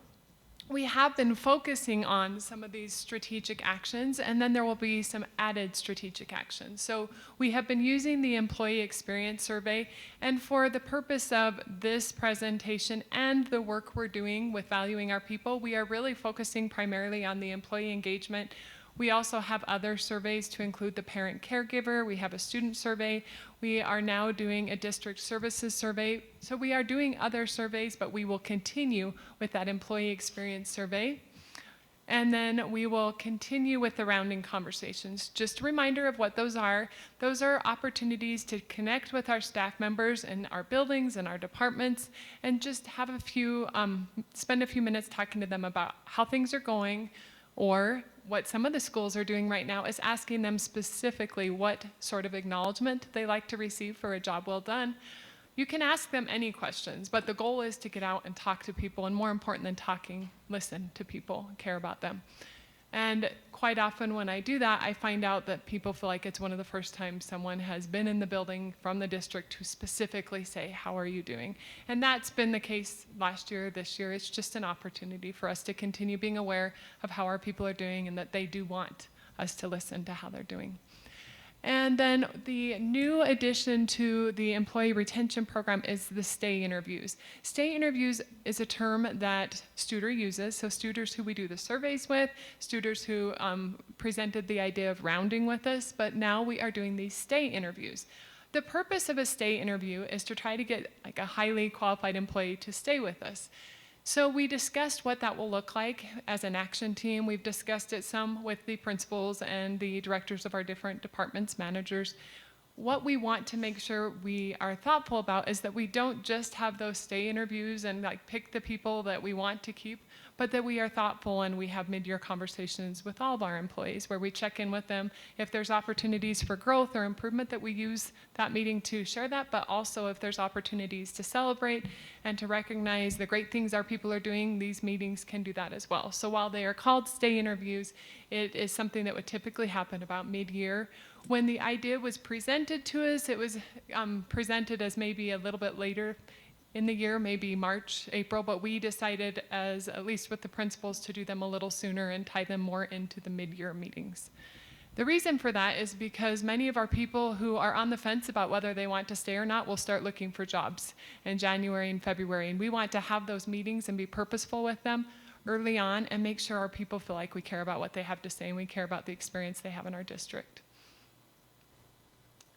we have been focusing on some of these strategic actions, and then there will be some added strategic actions. So we have been using the employee experience survey, and for the purpose of this presentation and the work we're doing with valuing our people, we are really focusing primarily on the employee engagement. We also have other surveys to include the parent caregiver. We have a student survey. We are now doing a district services survey. So we are doing other surveys, but we will continue with that employee experience survey. And then we will continue with the rounding conversations. Just a reminder of what those are. Those are opportunities to connect with our staff members in our buildings and our departments, and just have a few, spend a few minutes talking to them about how things are going, or what some of the schools are doing right now is asking them specifically what sort of acknowledgement they like to receive for a job well done. You can ask them any questions, but the goal is to get out and talk to people, and more important than talking, listen to people, care about them. And quite often when I do that, I find out that people feel like it's one of the first times someone has been in the building from the district to specifically say, how are you doing? And that's been the case last year, this year. It's just an opportunity for us to continue being aware of how our people are doing and that they do want us to listen to how they're doing. And then the new addition to the employee retention program is the stay interviews. Stay interviews is a term that Studer uses. So Studers who we do the surveys with, Studers who presented the idea of rounding with us, but now we are doing these stay interviews. The purpose of a stay interview is to try to get like a highly qualified employee to stay with us. So we discussed what that will look like as an action team. We've discussed it some with the principals and the directors of our different departments, managers. What we want to make sure we are thoughtful about is that we don't just have those stay interviews and like pick the people that we want to keep, but that we are thoughtful and we have mid-year conversations with all of our employees where we check in with them. If there's opportunities for growth or improvement, that we use that meeting to share that, but also if there's opportunities to celebrate and to recognize the great things our people are doing, these meetings can do that as well. So while they are called stay interviews, it is something that would typically happen about mid-year. When the idea was presented to us, it was presented as maybe a little bit later in the year, maybe March, April, but we decided, as at least with the principals, to do them a little sooner and tie them more into the mid-year meetings. The reason for that is because many of our people who are on the fence about whether they want to stay or not will start looking for jobs in January and February, and we want to have those meetings and be purposeful with them early on and make sure our people feel like we care about what they have to say and we care about the experience they have in our district.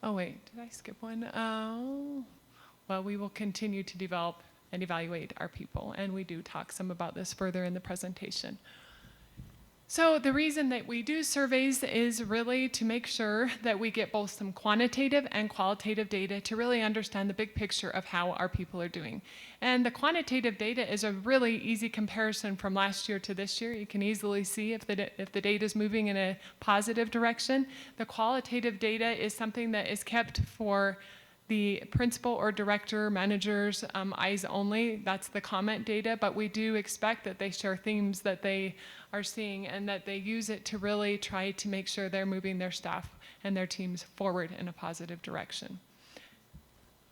Oh wait, did I skip one? Oh. Well, we will continue to develop and evaluate our people, and we do talk some about this further in the presentation. So the reason that we do surveys is really to make sure that we get both some quantitative and qualitative data to really understand the big picture of how our people are doing. And the quantitative data is a really easy comparison from last year to this year. You can easily see if the data is moving in a positive direction. The qualitative data is something that is kept for the principal or director, managers, eyes only. That's the comment data, but we do expect that they share themes that they are seeing and that they use it to really try to make sure they're moving their staff and their teams forward in a positive direction.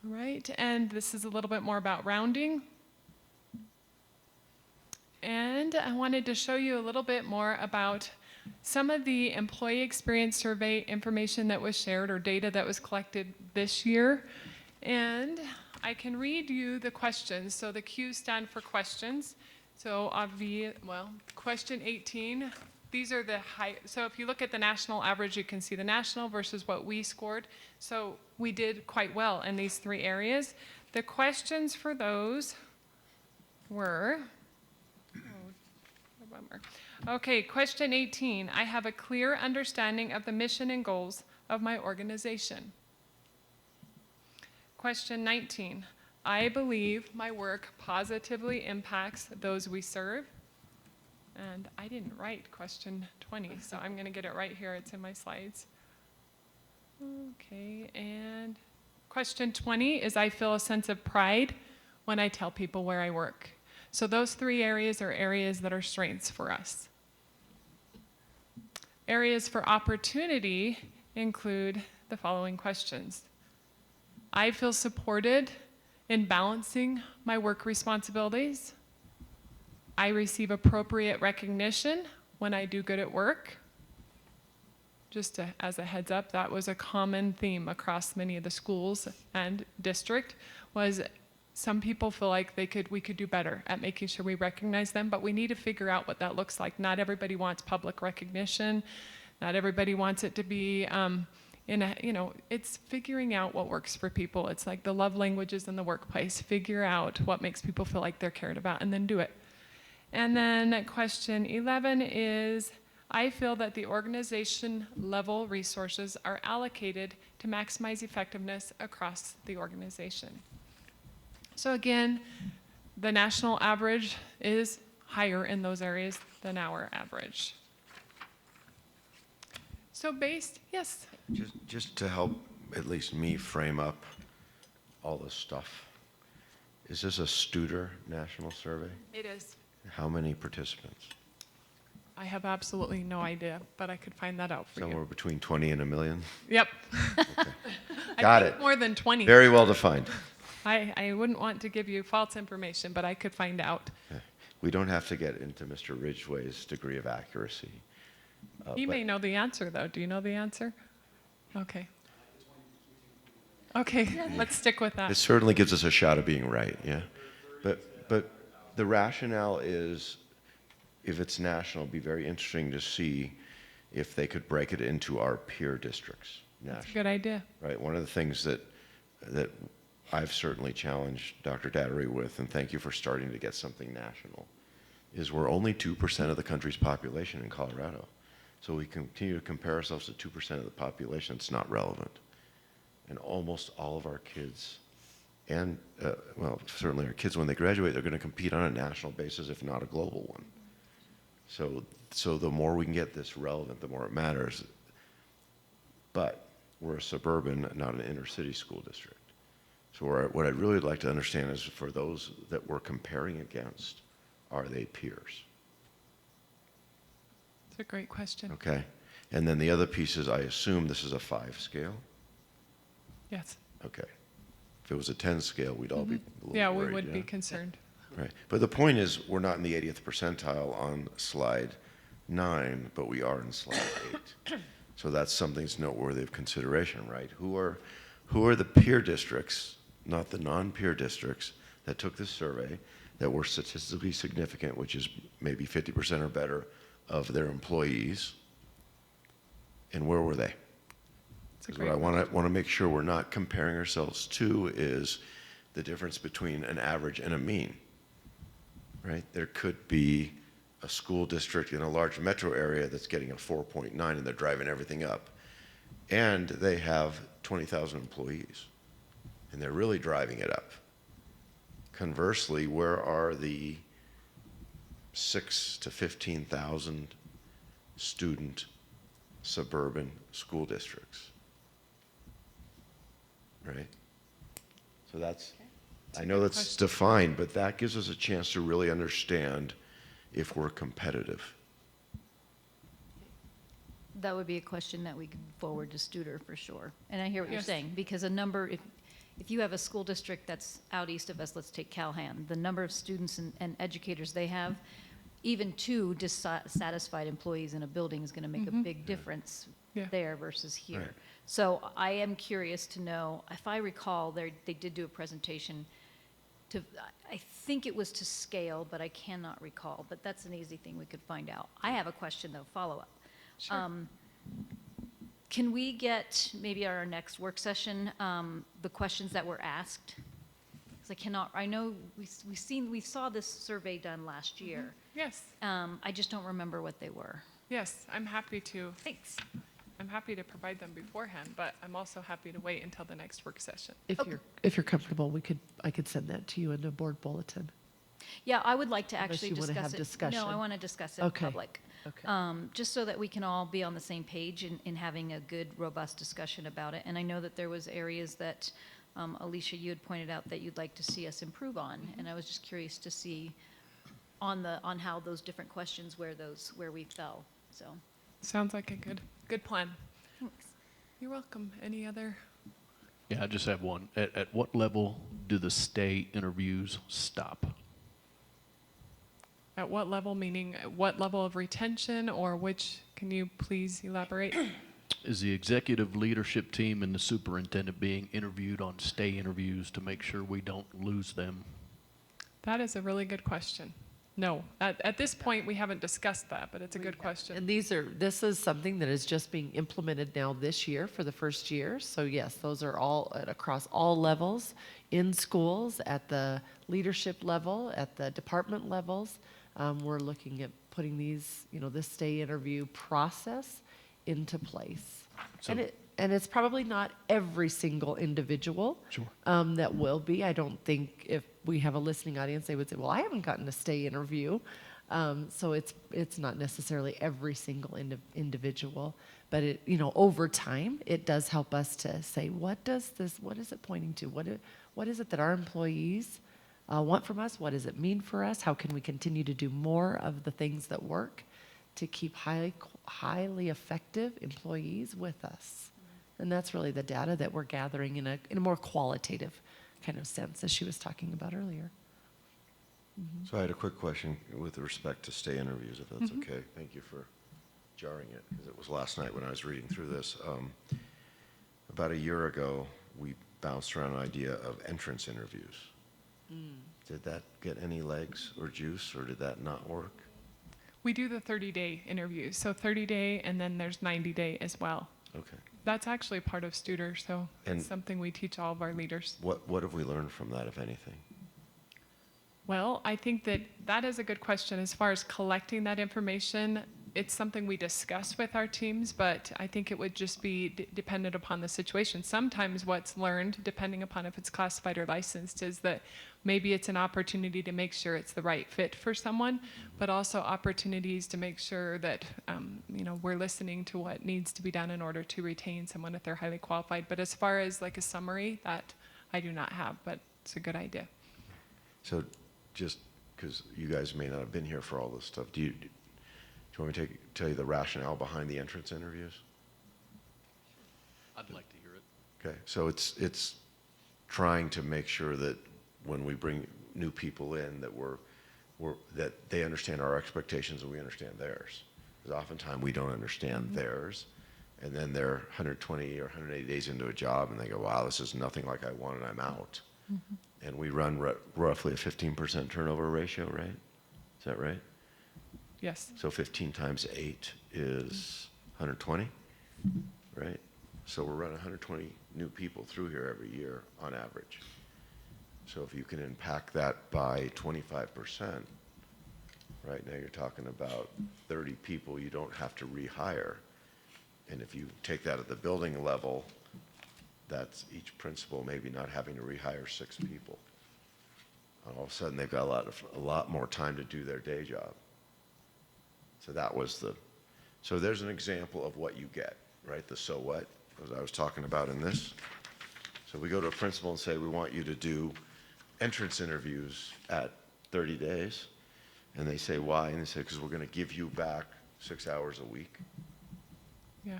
All right, and this is a little bit more about rounding. And I wanted to show you a little bit more about some of the employee experience survey information that was shared or data that was collected this year. And I can read you the questions. So the Q's stand for questions. So question 18, these are the high, so if you look at the national average, you can see the national versus what we scored. So we did quite well in these 3 areas. The questions for those were, okay, question 18. I have a clear understanding of the mission and goals of my organization. Question 19. I believe my work positively impacts those we serve. And I didn't write question 20, so I'm going to get it right here. It's in my slides. Okay, and question 20 is I feel a sense of pride when I tell people where I work. So those 3 areas are areas that are strengths for us. Areas for opportunity include the following questions. I feel supported in balancing my work responsibilities. I receive appropriate recognition when I do good at work. Just as a heads up, that was a common theme across many of the schools and district, was some people feel like we could do better at making sure we recognize them, but we need to figure out what that looks like. Not everybody wants public recognition. Not everybody wants it to be it's figuring out what works for people. It's like the love languages in the workplace. Figure out what makes people feel like they're cared about and then do it. And then question 11 is, I feel that the organization level resources are allocated to maximize effectiveness across the organization. So again, the national average is higher in those areas than our average. So yes? Just to help at least me frame up all this stuff, is this a Studer national survey? It is. How many participants? I have absolutely no idea, but I could find that out for Somewhere you. between 20 and 1 million? Yep. Okay. I Got think it. more than 20. Very well defined. I wouldn't want to give you false information, but I could find out. We don't have to get into Mr. Ridgway's degree of accuracy. He but- may know the answer, though. Do you know the answer? Okay. Okay, let's stick with that. It certainly gives us a shot of being right, yeah. But the rationale is, if it's national, it'd be very interesting to see if they could break it into our peer districts That's a nationally. good idea. Right, one of the things that I've certainly challenged Dr. Dattery with, and thank you for starting to get something national, is we're only 2% of the country's population in Colorado. So we continue to compare ourselves to 2% of the population. It's not relevant. And almost all of our kids, and certainly our kids, when they graduate, they're going to compete on a national basis, if not a global one. So the more we can get this relevant, the more it matters. But we're a suburban, not an inner city school district. So what I'd really like to understand is, for those that we're comparing against, are they peers? It's a great question. Okay. And then the other piece is, I assume this is a 5 scale? Yes. Okay. If it was a 10 scale, we'd all be a little Yeah, worried, we would yeah? be concerned. Right. But the point is, we're not in the 80th percentile on slide 9, but we are in slide 8. So that's something that's noteworthy of consideration, right? Who are the peer districts, not the non-peer districts, that took this survey, that were statistically significant, which is maybe 50% or better of their employees, and where were they? It's a Because great what I want to make sure we're not comparing ourselves to is the difference between an average and a mean, right? There could be a school district in a large metro area that's getting a 4.9 and they're driving everything up. And they have 20,000 employees and they're really driving it up. Conversely, where are the 6 to 15,000 student suburban school districts? Right? So that's, I know that's defined, but that gives us a chance to really understand if we're competitive. That would be a question that we could forward to Studer for sure. And I hear what you're Yes. saying, because if you have a school district that's out east of us, let's take Calhan, the number of students and educators they have, even two dissatisfied employees in a building is going to make a big difference Yeah. there versus here. Right. So I am curious to know, if I recall, they did do a presentation to, I think it was to scale, but I cannot recall. But that's an easy thing we could find out. I have a question though, follow-up. Sure. Can we get, maybe at our next work session, the questions that were asked? Because I know we saw this survey done last year. Yes, I just don't remember what they were. yes, I'm happy to. Thanks. I'm happy to provide them beforehand, but I'm also happy to wait until the next work session. If you're comfortable, I could send that to you in a board bulletin. Yeah, I would like to Unless actually you wanna discuss have it. discussion. No, I want to discuss it in Okay. public. Okay. Just so that we can all be on the same page in having a good, robust discussion about it. And I know that there was areas that, Alicia, you had pointed out that you'd like to see us improve on. And I was just curious to see on how those different questions, where we fell, so. Sounds like a good plan. Thanks. You're welcome. Any other? Yeah, I just have one. At what level do the stay interviews stop? At what level, meaning at what level of retention or which, can you please elaborate? Is the executive leadership team and the superintendent being interviewed on stay interviews to make sure we don't lose them? That is a really good question. No, at this point, we haven't discussed that, but it's a good question. And this is something that is just being implemented now this year for the first year. So yes, those are all across all levels, in schools, at the leadership level, at the department levels. We're looking at putting this stay interview process into place. So- And it's probably not every single individual Sure. that will be. I don't think if we have a listening audience, they would say, well, I haven't gotten a stay interview. So it's not necessarily every single individual, but over time, it does help us to say, what is it pointing to? What is it that our employees want from us? What does it mean for us? How can we continue to do more of the things that work to keep highly effective employees with us? And that's really the data that we're gathering in a more qualitative kind of sense, as she was talking about earlier. So I had a quick question with respect to stay interviews, if that's okay. Thank you for jarring it, because it was last night when I was reading through this. About a year ago, we bounced around an idea of entrance interviews. Did that get any legs or juice, or did that not work? We do the 30-day interviews, so 30-day and then there's 90-day as well. Okay. That's actually part of Studer, so And- it's something we teach all of our leaders. What have we learned from that, if anything? Well, I think that is a good question. As far as collecting that information, it's something we discuss with our teams, but I think it would just be dependent upon the situation. Sometimes what's learned, depending upon if it's classified or licensed, is that maybe it's an opportunity to make sure it's the right fit for someone, but also opportunities to make sure that we're listening to what needs to be done in order to retain someone if they're highly qualified. But as far as like a summary, that I do not have, but it's a good idea. So just because you guys may not have been here for all this stuff, do you want me to tell you the rationale behind the entrance interviews? I'd like to hear it. Okay, so it's trying to make sure that when we bring new people in, that they understand our expectations and we understand theirs. Because oftentimes we don't understand theirs, and then they're 120 or 180 days into a job, and they go, "Wow, this is nothing like I wanted. I'm out." And we run roughly a 15% turnover ratio, right? Is that right? Yes. So 15 times 8 is 120, right? So we're running 120 new people through here every year on average. So if you can impact that by 25%, right now you're talking about 30 people you don't have to rehire. And if you take that at the building level, that's each principal maybe not having to rehire 6 people. All of a sudden, they've got a lot more time to do their day job. So there's an example of what you get, right? The so what, as I was talking about in this. So we go to a principal and say, we want you to do entrance interviews at 30 days. And they say, why? And they say, because we're going to give you back 6 hours a week. Yeah.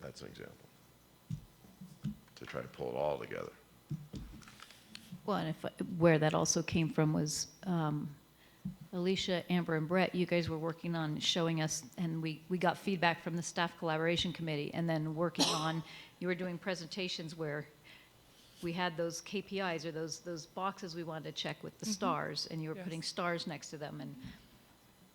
That's an example. To try to pull it all together. Well, and where that also came from was Alicia, Amber, and Brett, you guys were working on showing us, and we got feedback from the staff collaboration committee, and then working on, you were doing presentations where we had those KPIs or those boxes we wanted to check with the stars, and you were Yes. putting stars next to them, and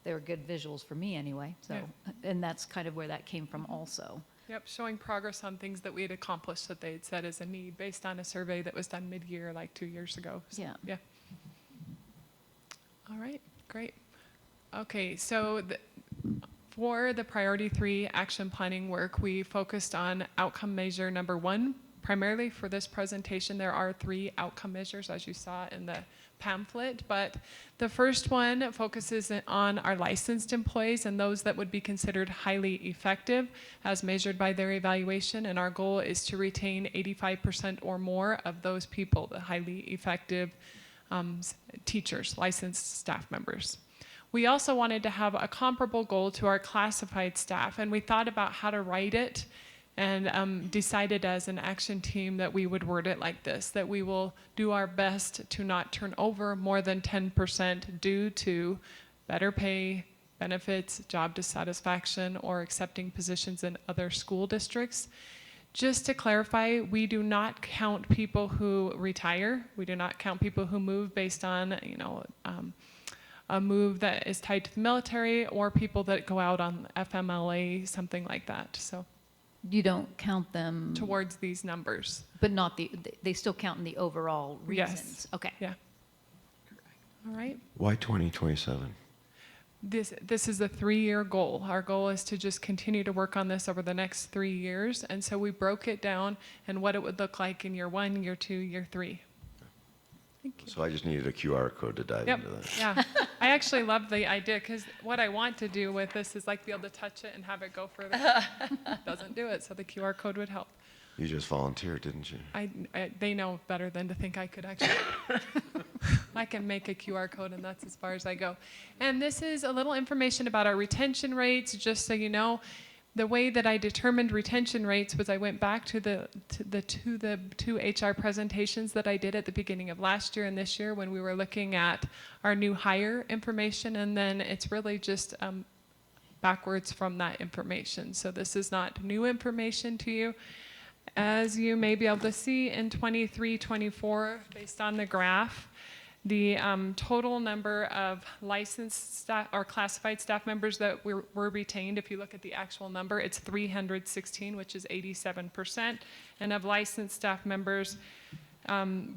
they were good visuals for me anyway. So, Yeah. and that's kind of where that came from also. Yep, showing progress on things that we had accomplished that they had said as a need based on a survey that was done mid-year, like 2 years ago. So, Yeah. Yeah. All right, great. Okay, so for the priority 3 action planning work, we focused on outcome measure number 1. Primarily for this presentation, there are 3 outcome measures, as you saw in the pamphlet, but the first one focuses on our licensed employees and those that would be considered highly effective as measured by their evaluation, and our goal is to retain 85% or more of those people, the highly effective teachers, licensed staff members. We also wanted to have a comparable goal to our classified staff, and we thought about how to write it and decided as an action team that we would word it like this, that we will do our best to not turn over more than 10% due to better pay, benefits, job dissatisfaction, or accepting positions in other school districts. Just to clarify, we do not count people who retire. We do not count people who move based on, a move that is tied to the military, or people that go out on FMLA, something like that. So You don't count them, towards these numbers. but not they still count in the overall Yes. reasons. Okay. Yeah. All right. Why 2027? This is a 3-year goal. Our goal is to just continue to work on this over the next 3 years. And so we broke it down and what it would look like in year 1, year 2, year 3. Thank you. So I just needed a QR code to dive Yep. into that. Yeah. I actually love the idea because what I want to do with this is like be able to touch it and have it go further. Doesn't do it, so the QR code would help. You just volunteered, didn't you? They know better than to think I could actually. I can make a QR code, and that's as far as I go. And this is a little information about our retention rates, just so you know. The way that I determined retention rates was I went back to the two HR presentations that I did at the beginning of last year and this year when we were looking at our new hire information, and then it's really just backwards from that information. So this is not new information to you. As you may be able to see in 23-24, based on the graph, the total number of licensed staff or classified staff members that were retained, if you look at the actual number, it's 316, which is 87%. And of licensed staff members,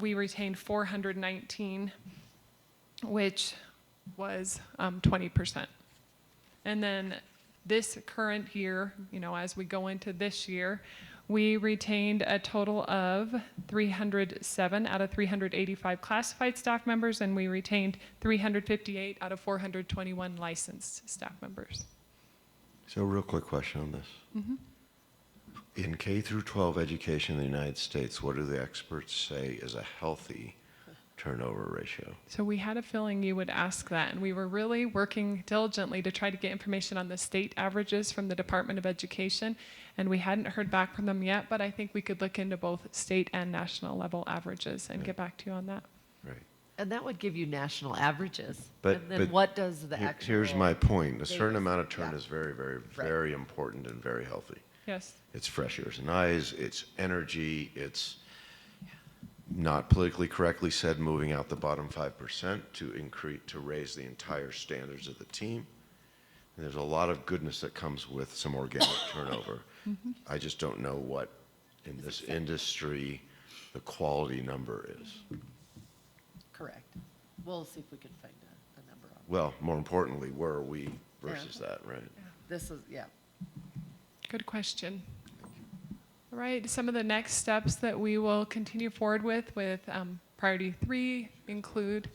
we retained 419, which was 20%. And then this current year, as we go into this year, we retained a total of 307 out of 385 classified staff members, and we retained 358 out of 421 licensed staff members. So real quick question on this. Mm-hmm. In K through 12 education in the United States, what do the experts say is a healthy turnover ratio? So we had a feeling you would ask that, and we were really working diligently to try to get information on the state averages from the Department of Education, and we hadn't heard back from them yet, but I think we could look into both state and national level averages and get back to you on that. Right. And that would give you national averages. But- And then but what does the actual? Here's my point. A certain Davis, amount of turn yeah. is very, very, very important and very healthy. Yes. It's fresh ears and eyes, it's energy, it's not politically correctly said, moving out the bottom 5% to raise the entire standards of the team. And there's a lot of goodness that comes with some organic turnover. I just don't know what, in this industry, the quality number is. Correct. We'll see if we can find a number on Well, more importantly, where are we versus that, right? this. Is, yeah. Good question. All right, some of the next steps that we will continue forward with priority 3 include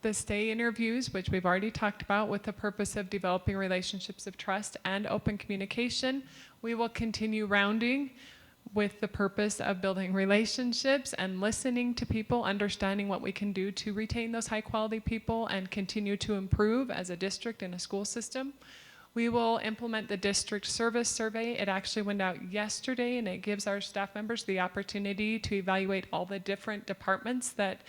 the stay interviews, which we've already talked about, with the purpose of developing relationships of trust and open communication. We will continue rounding with the purpose of building relationships and listening to people, understanding what we can do to retain those high quality people and continue to improve as a district and a school system. We will implement the district service survey. It actually went out yesterday, and it gives our staff members the opportunity to evaluate all the different departments that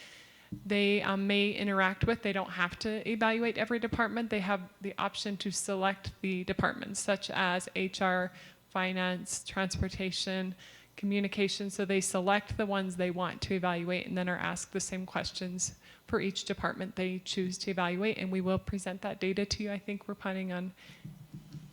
they may interact with. They don't have to evaluate every department. They have the option to select the departments, such as HR, finance, transportation, communication. So they select the ones they want to evaluate and then are asked the same questions for each department they choose to evaluate. And we will present that data to you. I think we're planning on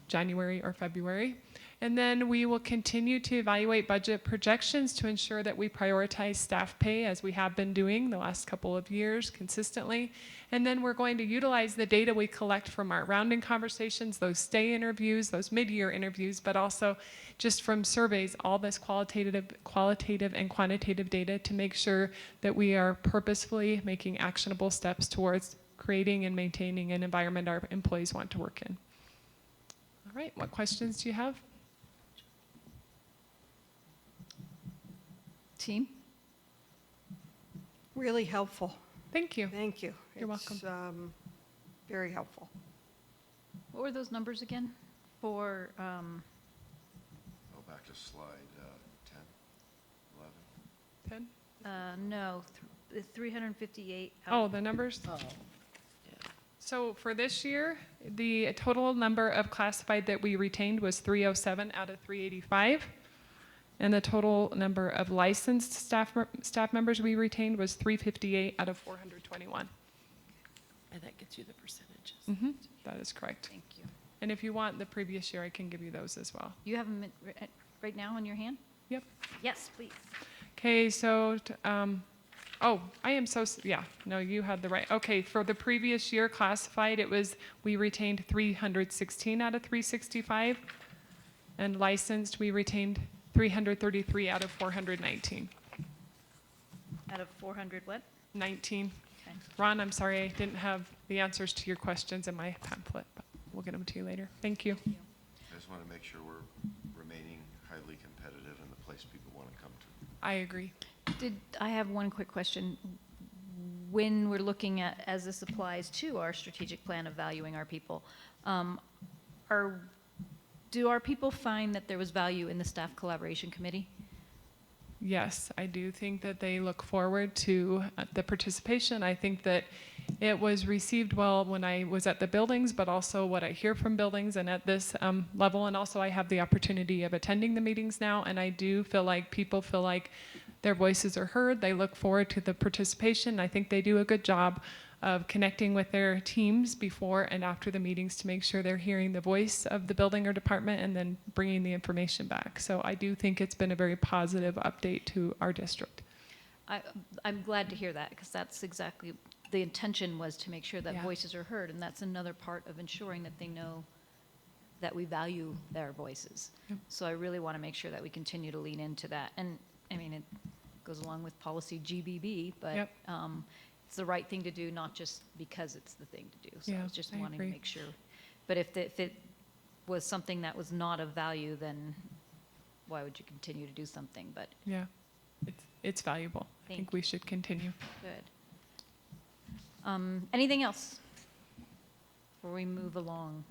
January or February. And then we will continue to evaluate budget projections to ensure that we prioritize staff pay as we have been doing the last couple of years consistently. And then we're going to utilize the data we collect from our rounding conversations, those stay interviews, those mid-year interviews, but also just from surveys, all this qualitative and quantitative data to make sure that we are purposefully making actionable steps towards creating and maintaining an environment our employees want to work in. All right, what questions do you have? Team? Really helpful. Thank you. Thank you. You're It's, very helpful. What were those numbers again for, Go back to slide 10, 11. 10? no, the 358. Oh, the numbers? Oh, So for this year, the total number of classified that we retained was 307 out of 385. And the total number of licensed staff members we retained was 358 out of 421. and that gets you the percentages. That is correct. Thank you. And if you want the previous year, I can give you those as well. You have them right now in your hand? Yep. Yes, please. Okay, so, oh, I am so, yeah, no, you had the right. Okay, for the previous year classified, it was, we retained 316 out of 365. And licensed, we retained 333 out of 419. Out of 400 what? 19. Okay. Ron, I'm sorry, I didn't have the answers to your questions in my pamphlet, but we'll get them to you later. Thank you. I just want to make sure we're remaining highly competitive in the place people want to come to. I agree. I have one quick question. When we're looking at, as this applies to our strategic plan of valuing our people, do our people find that there was value in the staff collaboration committee? Yes, I do think that they look forward to the participation. I think that it was received well when I was at the buildings, but also what I hear from buildings and at this level. And also I have the opportunity of attending the meetings now, and I do feel like people feel like their voices are heard. They look forward to the participation. I think they do a good job of connecting with their teams before and after the meetings to make sure they're hearing the voice of the building or department and then bringing the information back. So I do think it's been a very positive update to our district. I'm glad to hear that, because that's exactly, the intention was to make sure that Yeah. voices are heard, and that's another part of ensuring that they know that we value their voices. Yep. So I really want to make sure that we continue to lean into that. And, I mean, it goes along with policy GBB, but Yep. it's the right thing to do, not just because it's the thing to do. So I Yeah, was just I wanting to agree. make sure. But if it was something that was not of value, then why would you continue to do something? But Yeah, it's valuable. I Thank think we should continue. good. Anything else before we move along?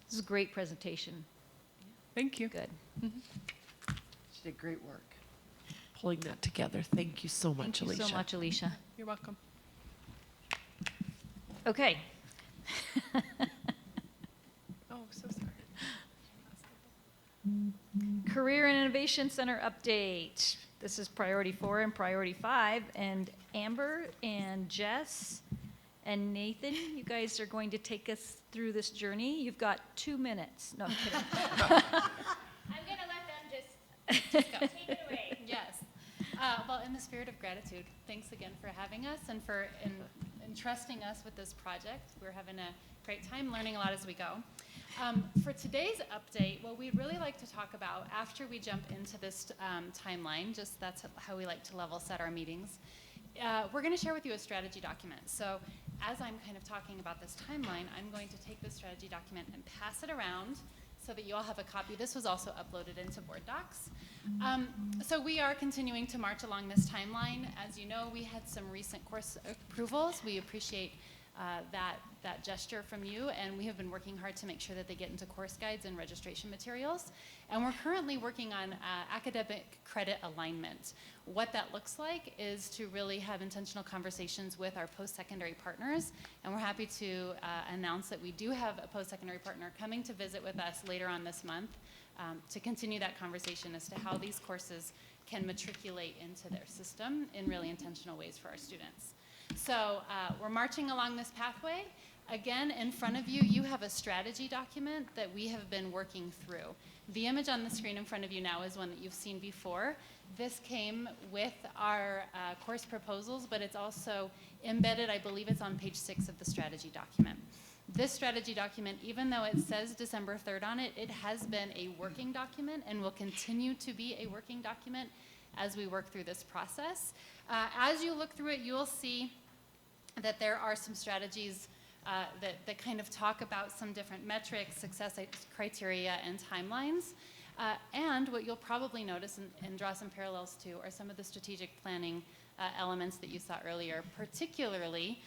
This is a great presentation. Thank you. Good. She did great work pulling that together. Thank you so much, Thank you Alicia. so much, Alicia. You're welcome. Okay. Oh, so sorry. Career and Innovation Center update. This is priority 4 and priority 5. And Amber and Jess and Nathan, you guys are going to take us through this journey. You've got 2 minutes. No, I'm kidding. I'm gonna let them just go. Take it away. Yes. Well, in the spirit of gratitude, thanks again for having us and for entrusting us with this project. We're having a great time learning a lot as we go. For today's update, what we'd really like to talk about after we jump into this timeline, just that's how we like to level set our meetings, we're going to share with you a strategy document. So as I'm kind of talking about this timeline, I'm going to take this strategy document and pass it around so that you all have a copy. This was also uploaded into Board Docs. So we are continuing to march along this timeline. As you know, we had some recent course approvals. We appreciate that gesture from you, and we have been working hard to make sure that they get into course guides and registration materials. And we're currently working on academic credit alignment. What that looks like is to really have intentional conversations with our post-secondary partners, and we're happy to announce that we do have a post-secondary partner coming to visit with us later on this month to continue that conversation as to how these courses can matriculate into their system in really intentional ways for our students. So we're marching along this pathway. Again, in front of you, you have a strategy document that we have been working through. The image on the screen in front of you now is one that you've seen before. This came with our course proposals, but it's also embedded, I believe it's on page 6 of the strategy document. This strategy document, even though it says December 3rd on it, it has been a working document and will continue to be a working document as we work through this process. As you look through it, you'll see that there are some strategies that kind of talk about some different metrics, success criteria, and timelines. And what you'll probably notice and draw some parallels to are some of the strategic planning elements that you saw earlier, particularly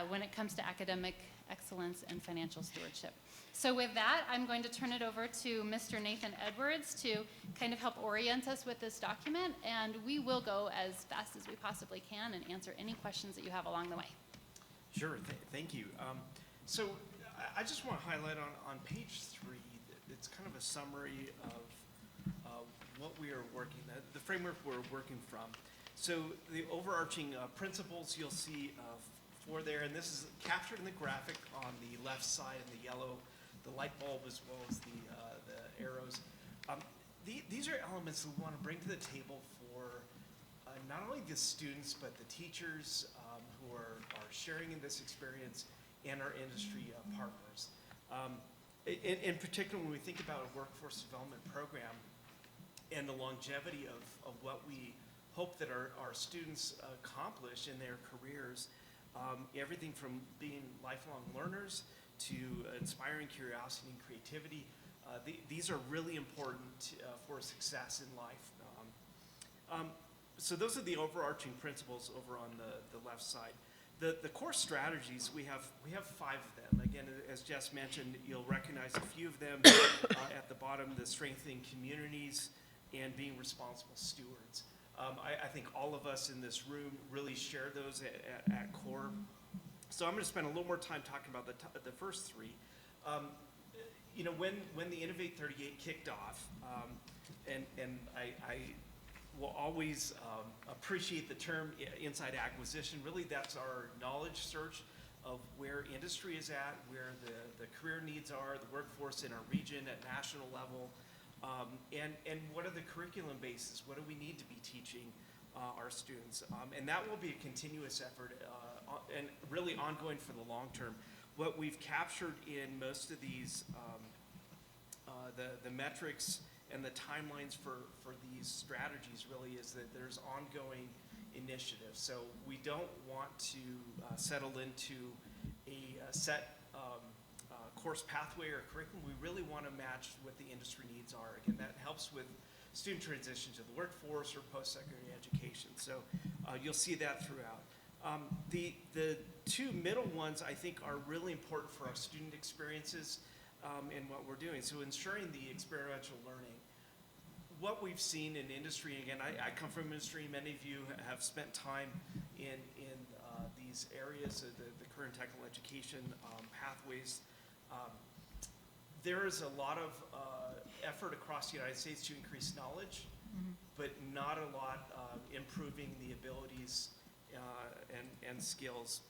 when it comes to academic excellence and financial stewardship. So with that, I'm going to turn it over to Mr. Nathan Edwards to kind of help orient us with this document, and we will go as fast as we possibly can and answer any questions that you have along the way. Sure, thank you. So I just want to highlight on page 3, it's kind of a summary of what we are working, the framework we're working from. So the overarching principles you'll see for there, and this is captured in the graphic on the left side in the yellow, the light bulb as well as the arrows. These are elements we want to bring to the table for not only the students, but the teachers who are sharing in this experience and our industry partners. In particular, when we think about a workforce development program and the longevity of what we hope that our students accomplish in their careers, everything from being lifelong learners to inspiring curiosity and creativity, these are really important for success in life. So those are the overarching principles over on the left side. The core strategies, we have 5 of them. Again, as Jess mentioned, you'll recognize a few of them at the bottom, the strengthening communities and being responsible stewards. I think all of us in this room really share those at core. So I'm going to spend a little more time talking about the first 3. You know, when the Innovate 38 kicked off, and I will always appreciate the term inside acquisition. Really, that's our knowledge search of where industry is at, where the career needs are, the workforce in our region at national level, and what are the curriculum bases? What do we need to be teaching our students? And that will be a continuous effort and really ongoing for the long term. What we've captured in most of these, the metrics and the timelines for these strategies really is that there's ongoing initiatives. So we don't want to settle into a set course pathway or curriculum. We really want to match what the industry needs are. Again, that helps with student transition to the workforce or post-secondary education. So you'll see that throughout. The 2 middle ones I think are really important for our student experiences and what we're doing. So ensuring the experiential learning. What we've seen in industry, again, I come from industry, many of you have spent time in these areas, the career and technical education pathways. There is a lot of effort across the United States to increase knowledge, but not a lot improving the abilities and skills.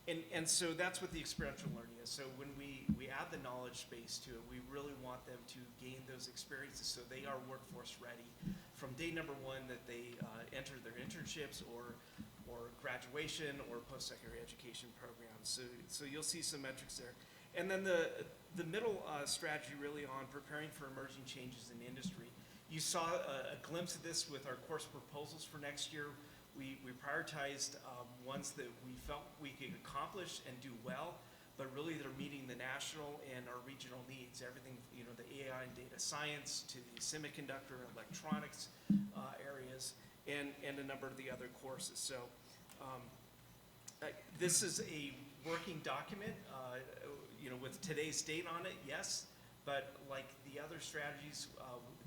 And so that's what the experiential learning is. So when we add the knowledge base to it, we really want them to gain those experiences so they are workforce ready from day number 1 that they enter their internships or graduation or post-secondary education programs. So you'll see some metrics there. And then the middle strategy really on preparing for emerging changes in industry. You saw a glimpse of this with our course proposals for next year. We prioritized ones that we felt we could accomplish and do well, but really they're meeting the national and our regional needs. Everything, the AI and data science to the semiconductor and electronics areas, and a number of the other courses. So this is a working document, with today's date on it, yes, but like the other strategies,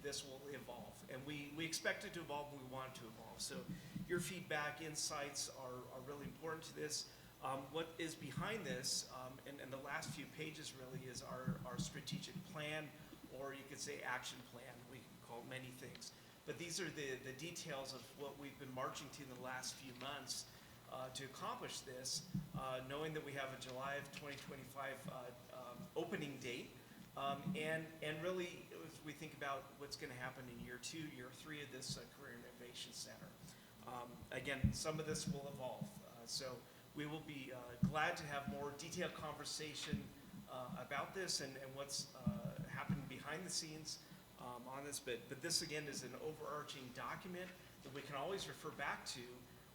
this will evolve. And we expect it to evolve, we want it to evolve. So your feedback, insights are really important to this. What is behind this, and the last few pages really, is our strategic plan, or you could say action plan. We can call it many things. But these are the details of what we've been marching to in the last few months to accomplish this, knowing that we have a July of 2025 opening date. And really, as we think about what's going to happen in year 2, year 3 of this Career Innovation Center. Again, some of this will evolve. So we will be glad to have more detailed conversation about this and what's happening behind the scenes on this. But this, again, is an overarching document that we can always refer back to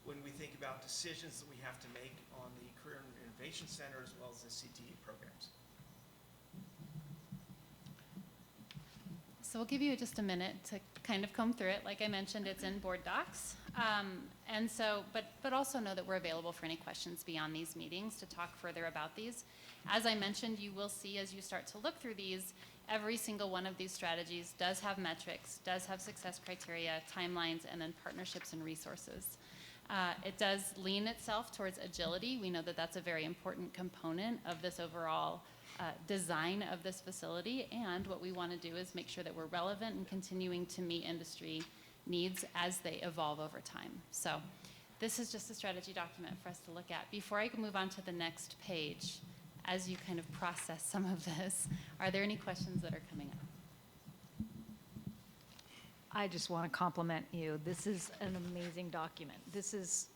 when we think about decisions that we have to make on the Career Innovation Center as well as the CTE programs. So we'll give you just a minute to kind of comb through it. Like I mentioned, it's in board docs. And so, but also know that we're available for any questions beyond these meetings to talk further about these. As I mentioned, you will see as you start to look through these, every single one of these strategies does have metrics, does have success criteria, timelines, and then partnerships and resources. It does lean itself towards agility. We know that that's a very important component of this overall design of this facility, and what we want to do is make sure that we're relevant and continuing to meet industry needs as they evolve over time. So this is just a strategy document for us to look at. Before I move on to the next page, as you kind of process some of this, are there any questions that are coming up? I just want to compliment you. This is an amazing document. This is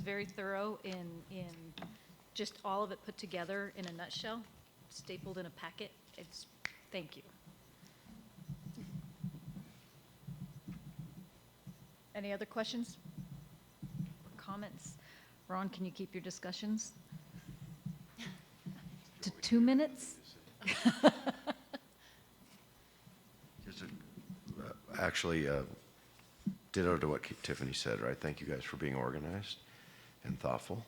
very thorough in just all of it put together in a nutshell, stapled in a packet. Thank you. Any other questions or comments? Ron, can you keep your discussions to 2 minutes? Actually, ditto to what Tiffany said, right? Thank you guys for being organized and thoughtful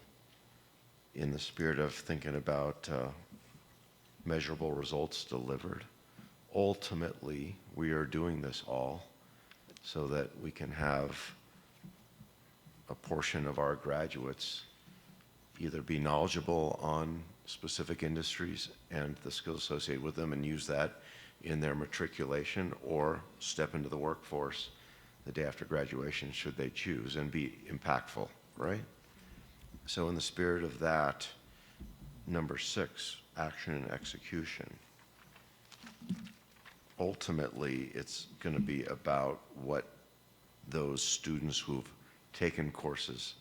in the spirit of thinking about measurable results delivered. Ultimately, we are doing this all so that we can have a portion of our graduates either be knowledgeable on specific industries and the skills associated with them and use that in their matriculation, or step into the workforce the day after graduation should they choose and be impactful, right? So in the spirit of that, number 6, action and execution. Ultimately, it's going to be about what those students who've taken courses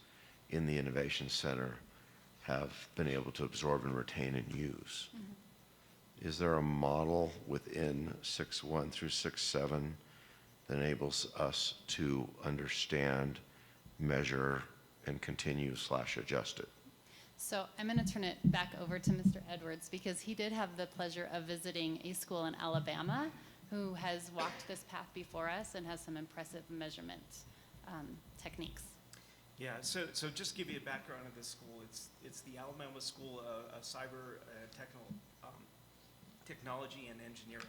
in the Innovation Center have been able to absorb and retain and use. Mm-hmm. Is there a model within 6.1 through 6.7 that enables us to understand, measure, and continue/adjust it? So I'm going to turn it back over to Mr. Edwards, because he did have the pleasure of visiting a school in Alabama who has walked this path before us and has some impressive measurement techniques. Yeah, so just to give you a background of this school, it's the Alabama School of Cyber Technology and Engineering.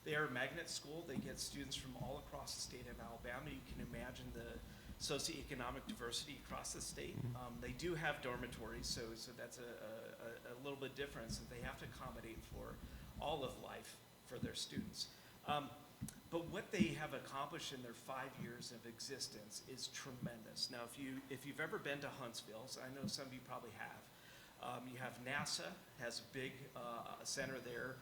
They are a magnet school. They get students from all across the state of Alabama. You can imagine the socioeconomic diversity across the state. They do have dormitories, so that's a little bit different, so they have to accommodate for all of life for their students. But what they have accomplished in their 5 years of existence is tremendous. Now, if you've ever been to Huntsville, so I know some of you probably have, you have NASA has a big center there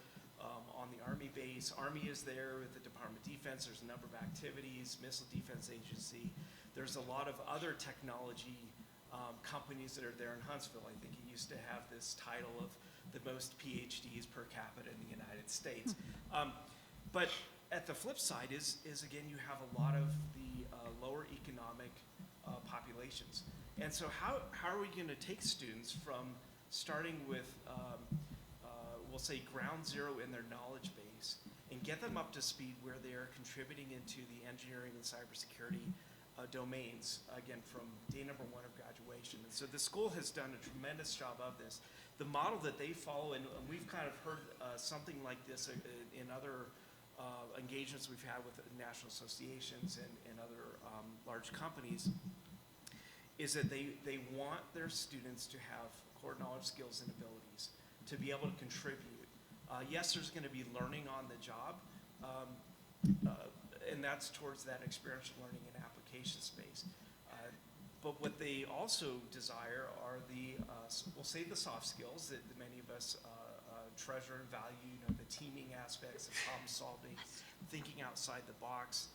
on the Army base. Army is there with the Department of Defense. There's a number of activities, Missile Defense Agency. There's a lot of other technology companies that are there in Huntsville. I think it used to have this title of the most PhDs per capita in the United States. But at the flip side is again, you have a lot of the lower economic populations. And so how are we going to take students from starting with we'll say ground zero in their knowledge base and get them up to speed where they are contributing into the engineering and cybersecurity domains, again, from day number one of graduation. And so the school has done a tremendous job of this. The model that they follow, and we've kind of heard something like this in other engagements we've had with national associations and other large companies, is that they want their students to have core knowledge, skills, and abilities to be able to contribute. Yes, there's going to be learning on the job, and that's towards that experiential learning and application space. But what they also desire are we'll say the soft skills that many of us treasure and value, the teaming aspects of problem solving, thinking outside the box,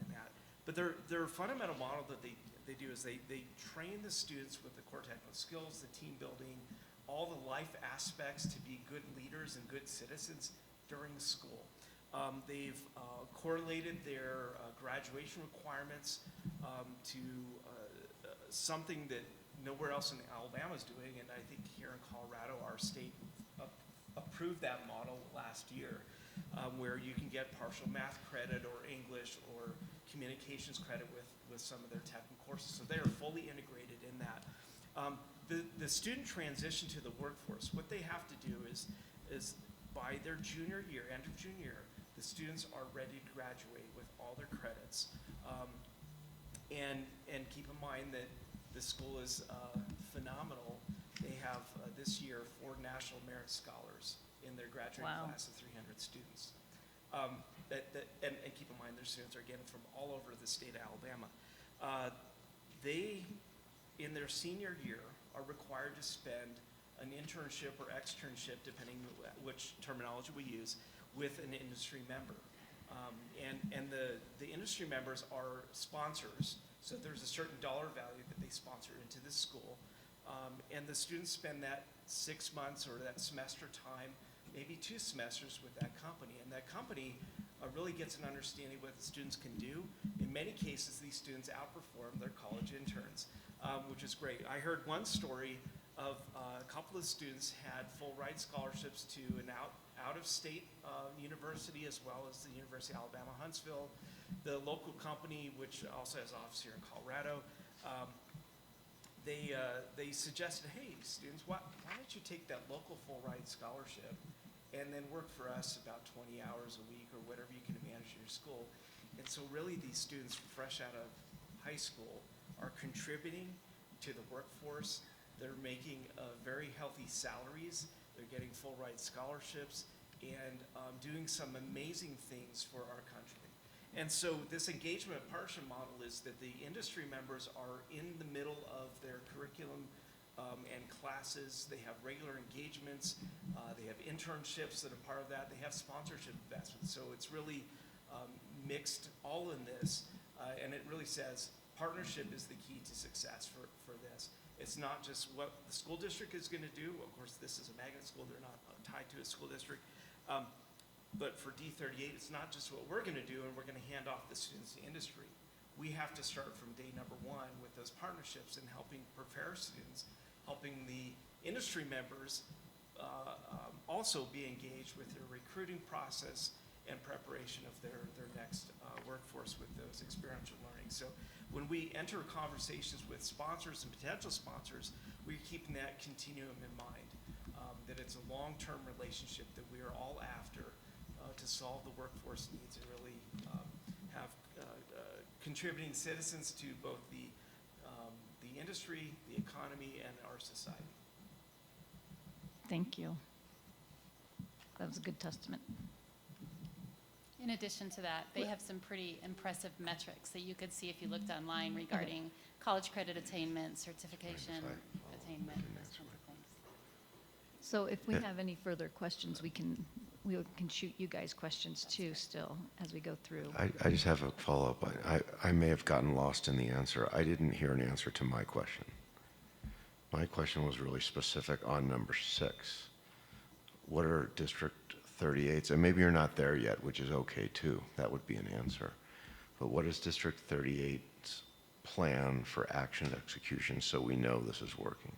and that. But their fundamental model that they do is they train the students with the core technical skills, the team building, all the life aspects to be good leaders and good citizens during school. They've correlated their graduation requirements to something that nowhere else in Alabama is doing, and I think here in Colorado, our state approved that model last year, where you can get partial math credit or English or communications credit with some of their technical courses. So they are fully integrated in that. The student transition to the workforce, what they have to do is by their junior year, end of junior year, the students are ready to graduate with all their credits. And keep in mind that the school is phenomenal. They have this year 4 National Merit Scholars in their graduating Wow. class of 300 students. And keep in mind their students are getting from all over the state of Alabama. They, in their senior year, are required to spend an internship or externship, depending which terminology we use, with an industry member. And the industry members are sponsors, so there's a certain dollar value that they sponsor into this school. And the students spend that 6 months or that semester time, maybe 2 semesters with that company. And that company really gets an understanding of what the students can do. In many cases, these students outperform their college interns, which is great. I heard one story of a couple of students had full ride scholarships to an out-of-state university, as well as the University of Alabama, Huntsville. The local company, which also has an office here in Colorado, they suggested, hey, students, why don't you take that local full ride scholarship and then work for us about 20 hours a week or whatever you can manage in your school. And so really these students fresh out of high school are contributing to the workforce. They're making very healthy salaries. They're getting full ride scholarships and doing some amazing things for our country. And so this engagement partnership model is that the industry members are in the middle of their curriculum and classes. They have regular engagements. They have internships that are part of that. They have sponsorship investments. So it's really mixed all in this. And it really says partnership is the key to success for this. It's not just what the school district is going to do. Of course, this is a magnet school. They're not tied to a school district. But for D38, it's not just what we're going to do and we're going to hand off the students to industry. We have to start from day number one with those partnerships and helping prepare students, helping the industry members also be engaged with their recruiting process and preparation of their next workforce with those experiential learning. So when we enter conversations with sponsors and potential sponsors, we're keeping that continuum in mind, that it's a long-term relationship that we are all after to solve the workforce needs and really have contributing citizens to both the industry, the economy, and our society. Thank you. That was a good testament. In addition to that, they have some pretty impressive metrics that you could see if you looked online regarding college credit attainment, certification attainment, those kinds of things. So if we have any further questions, we can shoot you guys questions too still as we go through. I just have a follow-up. I may have gotten lost in the answer. I didn't hear an answer to my question. My question was really specific on number 6. What are District 38's? And maybe you're not there yet, which is okay too. That would be an answer. But what is District 38's plan for action execution so we know this is working?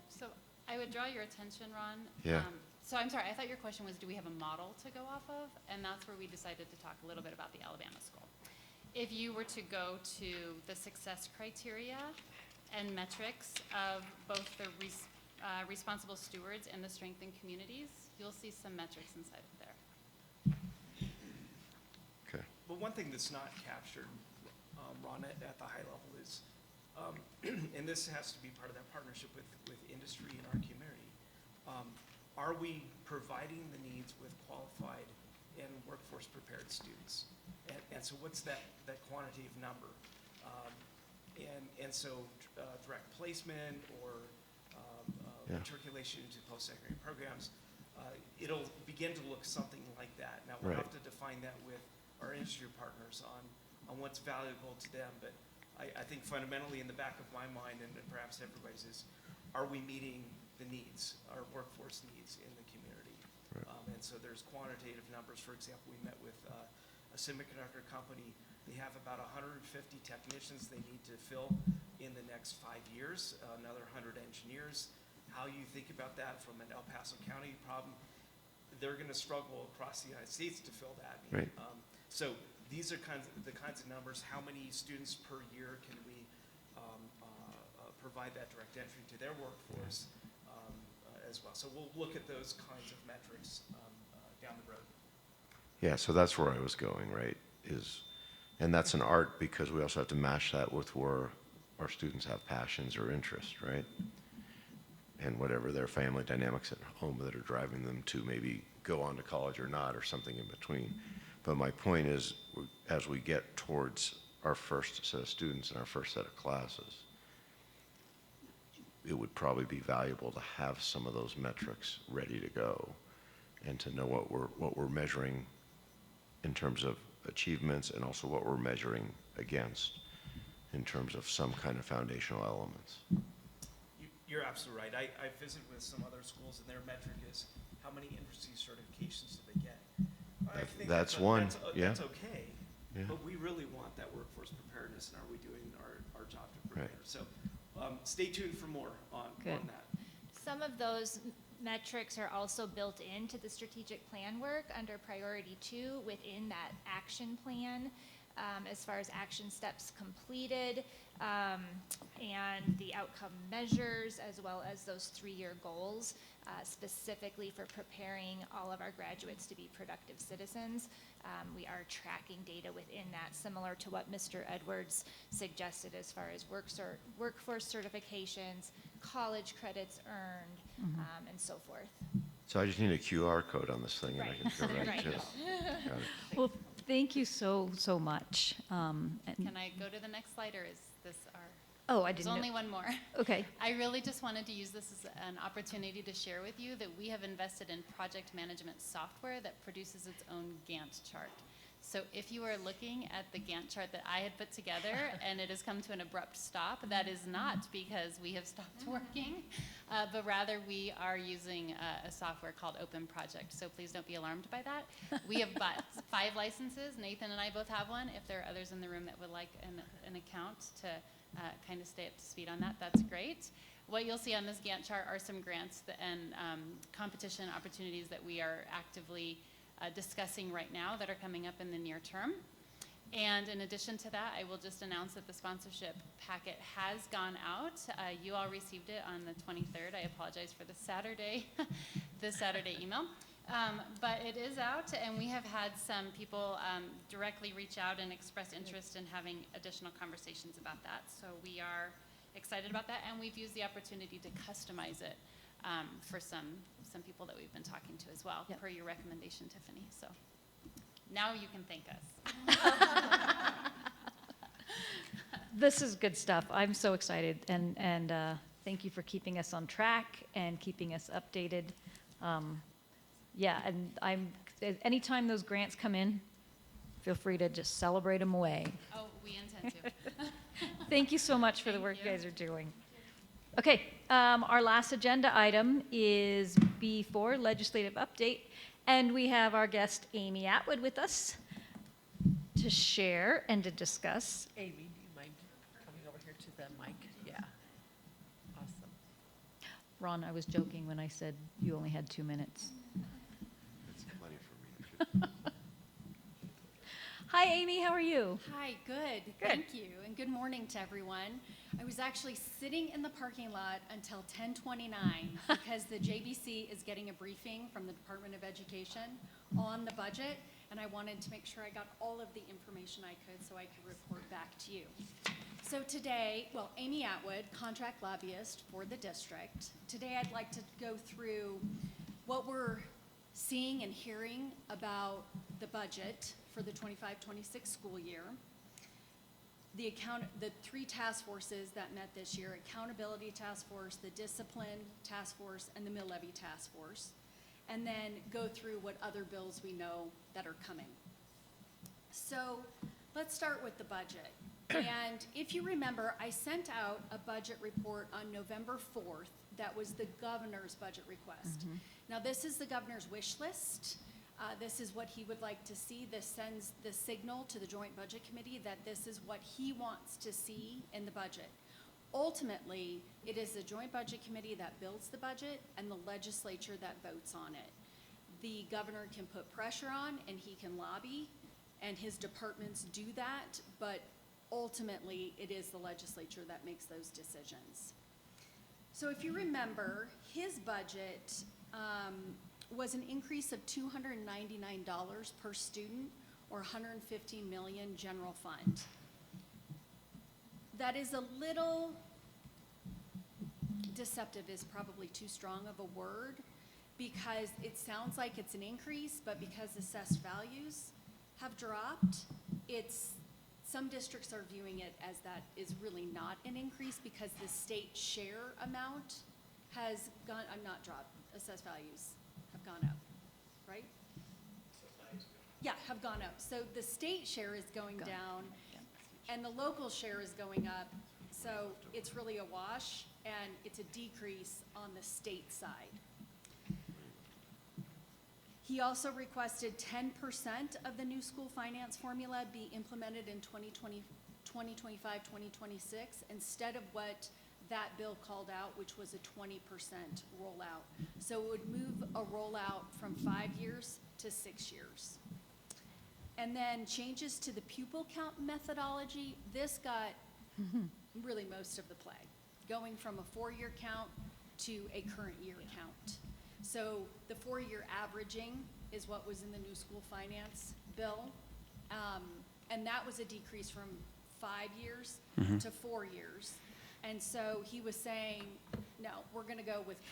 So I would draw your attention, Ron. Yeah. So I'm sorry, I thought your question was, do we have a model to go off of? And that's where we decided to talk a little bit about the Alabama school. If you were to go to the success criteria and metrics of both the responsible stewards and the strengthened communities, you'll see some metrics inside of there. Okay. But one thing that's not captured, Ron, at the high level is, and this has to be part of that partnership with industry and our community, are we providing the needs with qualified and workforce prepared students? And so what's that quantitative number? And so direct placement or Yeah. matriculation into post-secondary programs, it'll begin to look something like that. Now, we'll Right. have to define that with our industry partners on what's valuable to them, but I think fundamentally in the back of my mind, and perhaps everybody's, is, are we meeting the needs, our workforce needs in the community? Right. And so there's quantitative numbers. For example, we met with a semiconductor company. They have about 150 technicians they need to fill in the next 5 years, another 100 engineers. How you think about that from an El Paso County problem, they're going to struggle across the United States to fill that need. Right. So these are the kinds of numbers. How many students per year can we provide that direct entry to their workforce as well? So we'll look at those kinds of metrics down the road. Yeah, so that's where I was going, right? And that's an art because we also have to match that with where our students have passions or interests, right? And whatever their family dynamics at home that are driving them to maybe go on to college or not, or something in between. But my point is, as we get towards our first set of students and our first set of classes, it would probably be valuable to have some of those metrics ready to go and to know what we're measuring in terms of achievements and also what we're measuring against in terms of some kind of foundational elements. You're absolutely right. I visited with some other schools, and their metric is how many industry certifications do they get. I think That's one, yeah. That's okay, Yeah. but we really want that workforce preparedness, and are we doing our job to prepare? Right. So stay tuned for more on Good. that. Some of those metrics are also built into the strategic plan work under priority 2 within that action plan, as far as action steps completed, and the outcome measures, as well as those 3-year goals, specifically for preparing all of our graduates to be productive citizens. We are tracking data within that, similar to what Mr. Edwards suggested as far as workforce certifications, college credits earned, and so forth. So I just need a QR code on this thing and I can go right Right. to it. Got it. Well, thank you so much. Can I go to the next slide, or is this our? Oh, I There's didn't only know. one more. Okay. I really just wanted to use this as an opportunity to share with you that we have invested in project management software that produces its own Gantt chart. So if you are looking at the Gantt chart that I had put together and it has come to an abrupt stop, that is not because we have stopped working, but rather we are using a software called Open Project. So please don't be alarmed by that. We have bought 5 licenses. Nathan and I both have one. If there are others in the room that would like an account to kind of stay up to speed on that, that's great. What you'll see on this Gantt chart are some grants and competition opportunities that we are actively discussing right now that are coming up in the near term. And in addition to that, I will just announce that the sponsorship packet has gone out. You all received it on the 23rd. I apologize for the Saturday email. But it is out, and we have had some people directly reach out and express interest in having additional conversations about that. So we are excited about that, and we've used the opportunity to customize it for some people that we've been talking to as well, Yep. per your recommendation, Tiffany. So now you can thank us. This is good stuff. I'm so excited, and thank you for keeping us on track and keeping us updated. Yeah, and anytime those grants come in, feel free to just celebrate them away. Oh, we intend to. Thank you so much for the Thank work you you. guys are doing. Okay, our last agenda item is B4, legislative update, and we have our guest Amy Atwood with us to share and to discuss. Amy, do you mind coming over here to the mic? Yeah. Awesome. Ron, I was joking when I said you only had 2 minutes. It's plenty for me. Hi, Amy, how are you? Hi, good. Thank you, and good morning to everyone. I was actually sitting in the parking lot until 10:29 because the JBC is getting a briefing from the Department of Education on the budget, and I wanted to make sure I got all of the information I could so I could report back to you. So today, well, Amy Atwood, contract lobbyist for the district. Today I'd like to go through what we're seeing and hearing about the budget for the 25-26 school year. The 3 task forces that met this year: Accountability Task Force, the Discipline Task Force, and the Mill Levy Task Force. And then go through what other bills we know that are coming. So let's start with the budget. And if you remember, I sent out a budget report on November 4th that was the governor's budget request. Now, this is the governor's wish list. This is what he would like to see. This sends the signal to the Joint Budget Committee that this is what he wants to see in the budget. Ultimately, it is the Joint Budget Committee that builds the budget and the legislature that votes on it. The governor can put pressure on and he can lobby, and his departments do that, but ultimately it is the legislature that makes those decisions. So if you remember, his budget was an increase of $299 per student, or $115 million general fund. That is a little deceptive, is probably too strong of a word, because it sounds like it's an increase, but because assessed values have dropped, some districts are viewing it as that is really not an increase because the state share amount has gone, not dropped, assessed values have gone up, right? Yeah, have gone up. So the state share is going down and the local share is going up. So it's really a wash, and it's a decrease on the state side. He also requested 10% of the new school finance formula be implemented in 2025, 2026, instead of what that bill called out, which was a 20% rollout. So it would move a rollout from 5 years to 6 years. And then changes to the pupil count methodology. This got really most of the play, going from a 4-year count to a current year count. So the 4-year averaging is what was in the new school finance bill. And that was a decrease from 5 years to 4 years. And so he was saying, no, we're gonna go with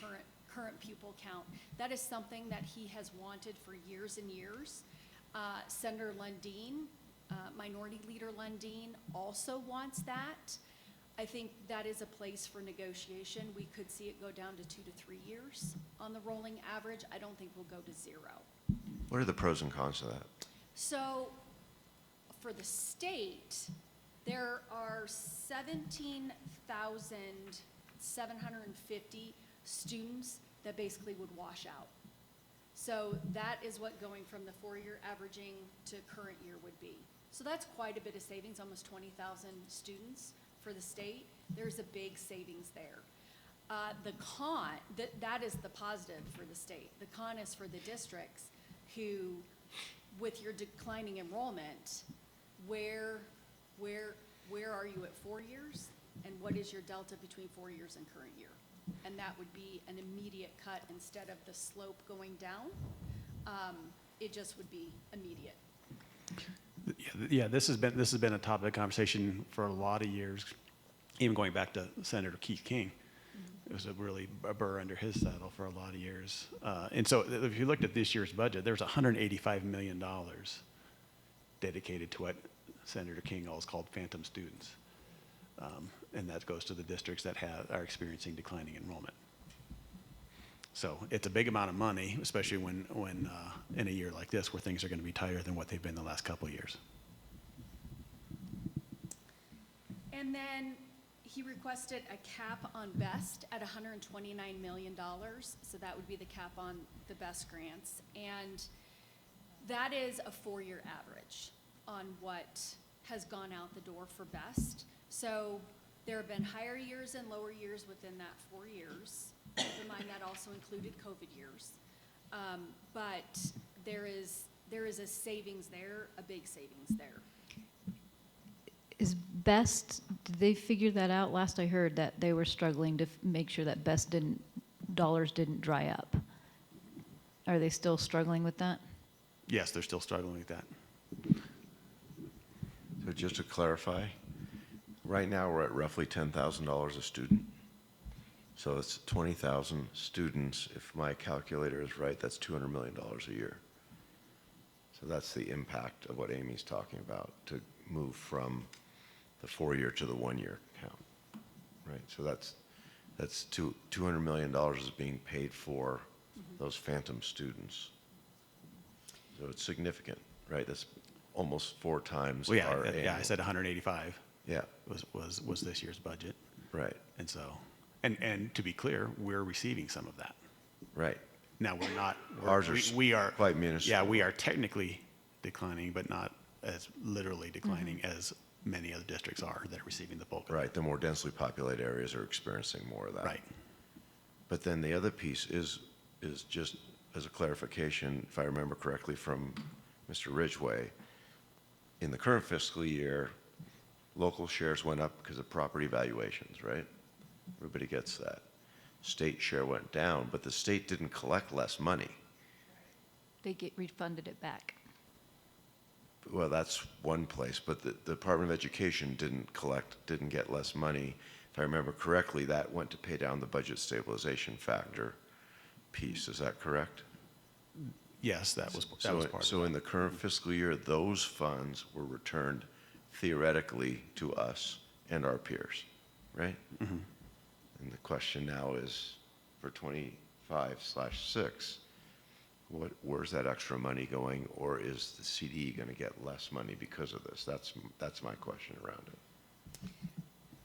current pupil count. That is something that he has wanted for years and years. Senator Lundeen, Minority Leader Lundeen also wants that. I think that is a place for negotiation. We could see it go down to 2 to 3 years on the rolling average. I don't think we'll go to 0. What are the pros and cons of that? So for the state, there are 17,750 students that basically would wash out. So that is what going from the 4-year averaging to current year would be. So that's quite a bit of savings, almost 20,000 students for the state. There's a big savings there. The con, that is the positive for the state. The con is for the districts who, with your declining enrollment, where are you at 4 years? And what is your delta between 4 years and current year? And that would be an immediate cut instead of the slope going down. It just would be immediate. Yeah, this has been a topic of conversation for a lot of years, even going back to Senator Keith King. It was a burr under his saddle for a lot of years. And so if you looked at this year's budget, there's $185 million dedicated to what Senator King always called phantom students. And that goes to the districts that are experiencing declining enrollment. So it's a big amount of money, especially when in a year like this where things are going to be tighter than what they've been the last couple of years. And then he requested a cap on BEST at $129 million. So that would be the cap on the BEST grants. And that is a 4-year average on what has gone out the door for BEST. So there have been higher years and lower years within that 4 years. Keep in mind that also included COVID years. But there is a savings there, a big savings there. Is Best, did they figure that out? Last I heard that they were struggling to make sure that dollars didn't dry up. Are they still struggling with that? Yes, they're still struggling with that. So just to clarify, right now we're at roughly $10,000 a student. So it's 20,000 students. If my calculator is right, that's $200 million a year. So that's the impact of what Amy's talking about, to move from the 4-year to the 1-year count, right? So that's $200 million is being paid for those phantom students. So it's significant, right? That's almost 4 times Well, our yeah, annual. I said 185 Yeah, was this year's budget. right, And so, and to be clear, we're receiving some of that. right. Now, we're not. Ours are we are quite minuscule. Yeah, we are technically declining, but not as literally declining as many other districts are that are receiving the bulk of it. Right, the more densely populated areas are experiencing more of that. Right. But then the other piece is just as a clarification, if I remember correctly from Mr. Ridgway, in the current fiscal year, local shares went up because of property valuations, right? Everybody gets that. State share went down, but the state didn't collect less money. They get refunded it back. Well, that's one place, but the Department of Education didn't get less money. If I remember correctly, that went to pay down the budget stabilization factor piece. Is that correct? Yes, that was part of it. So in the current fiscal year, those funds were returned theoretically to us and our peers, right? Mm-hmm. And the question now is, for 25/6, where's that extra money going, or is the CD going to get less money because of this? That's my question around it.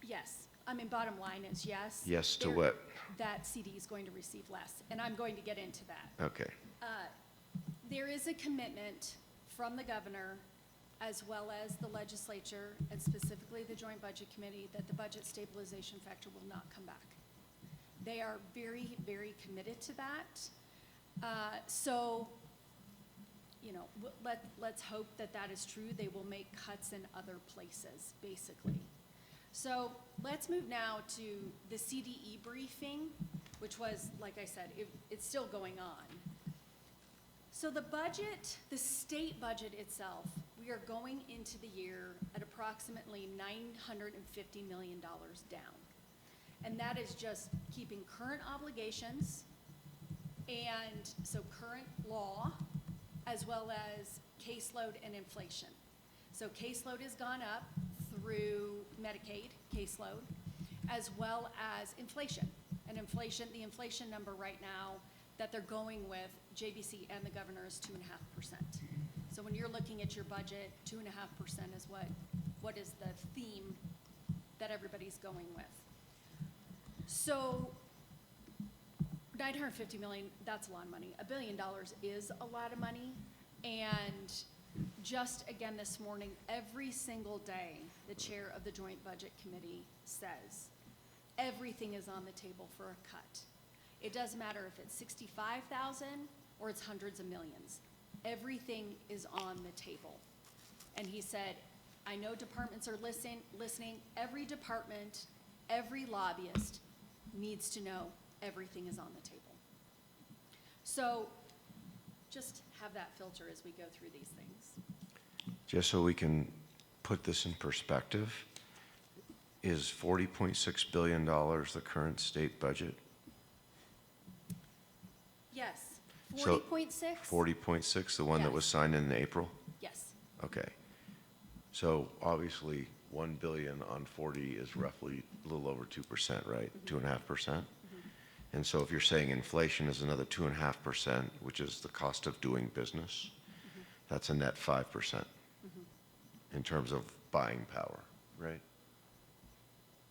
Yes, I mean, bottom line is yes. Yes to There- what? That CD is going to receive less, and I'm going to get into that. Okay, There is a commitment from the governor, as well as the legislature, and specifically the Joint Budget Committee, that the budget stabilization factor will not come back. They are very, very committed to that. So, you know, let's hope that that is true. They will make cuts in other places, basically. So let's move now to the CDE briefing, which was, like I said, it's still going on. So the budget, the state budget itself, we are going into the year at approximately $950 million down. And that is just keeping current obligations and so current law, as well as caseload and inflation. So caseload has gone up through Medicaid caseload, as well as inflation. And inflation, the inflation number right now that they're going with, JBC and the governor, is 2.5%. So when you're looking at your budget, 2.5% is what is the theme that everybody's going with. So 950 million, that's a lot of money. $1 billion is a lot of money. And just again this morning, every single day, the chair of the Joint Budget Committee says, everything is on the table for a cut. It doesn't matter if it's 65,000 or it's hundreds of millions. Everything is on the table. And he said, I know departments are listening. Every department, every lobbyist needs to know everything is on the table. So just have that filter as we go through these things. just so we can put this in perspective, is $40.6 billion the current state budget? Yes, So 40.6? 40.6, the one that was Yes. signed in April? Yes, Okay. So obviously, 1 billion on 40 is roughly a little over 2%, right? 2.5%? And so if you're saying inflation is another 2.5%, which is the cost of doing business, that's a net 5% in terms of buying power, right?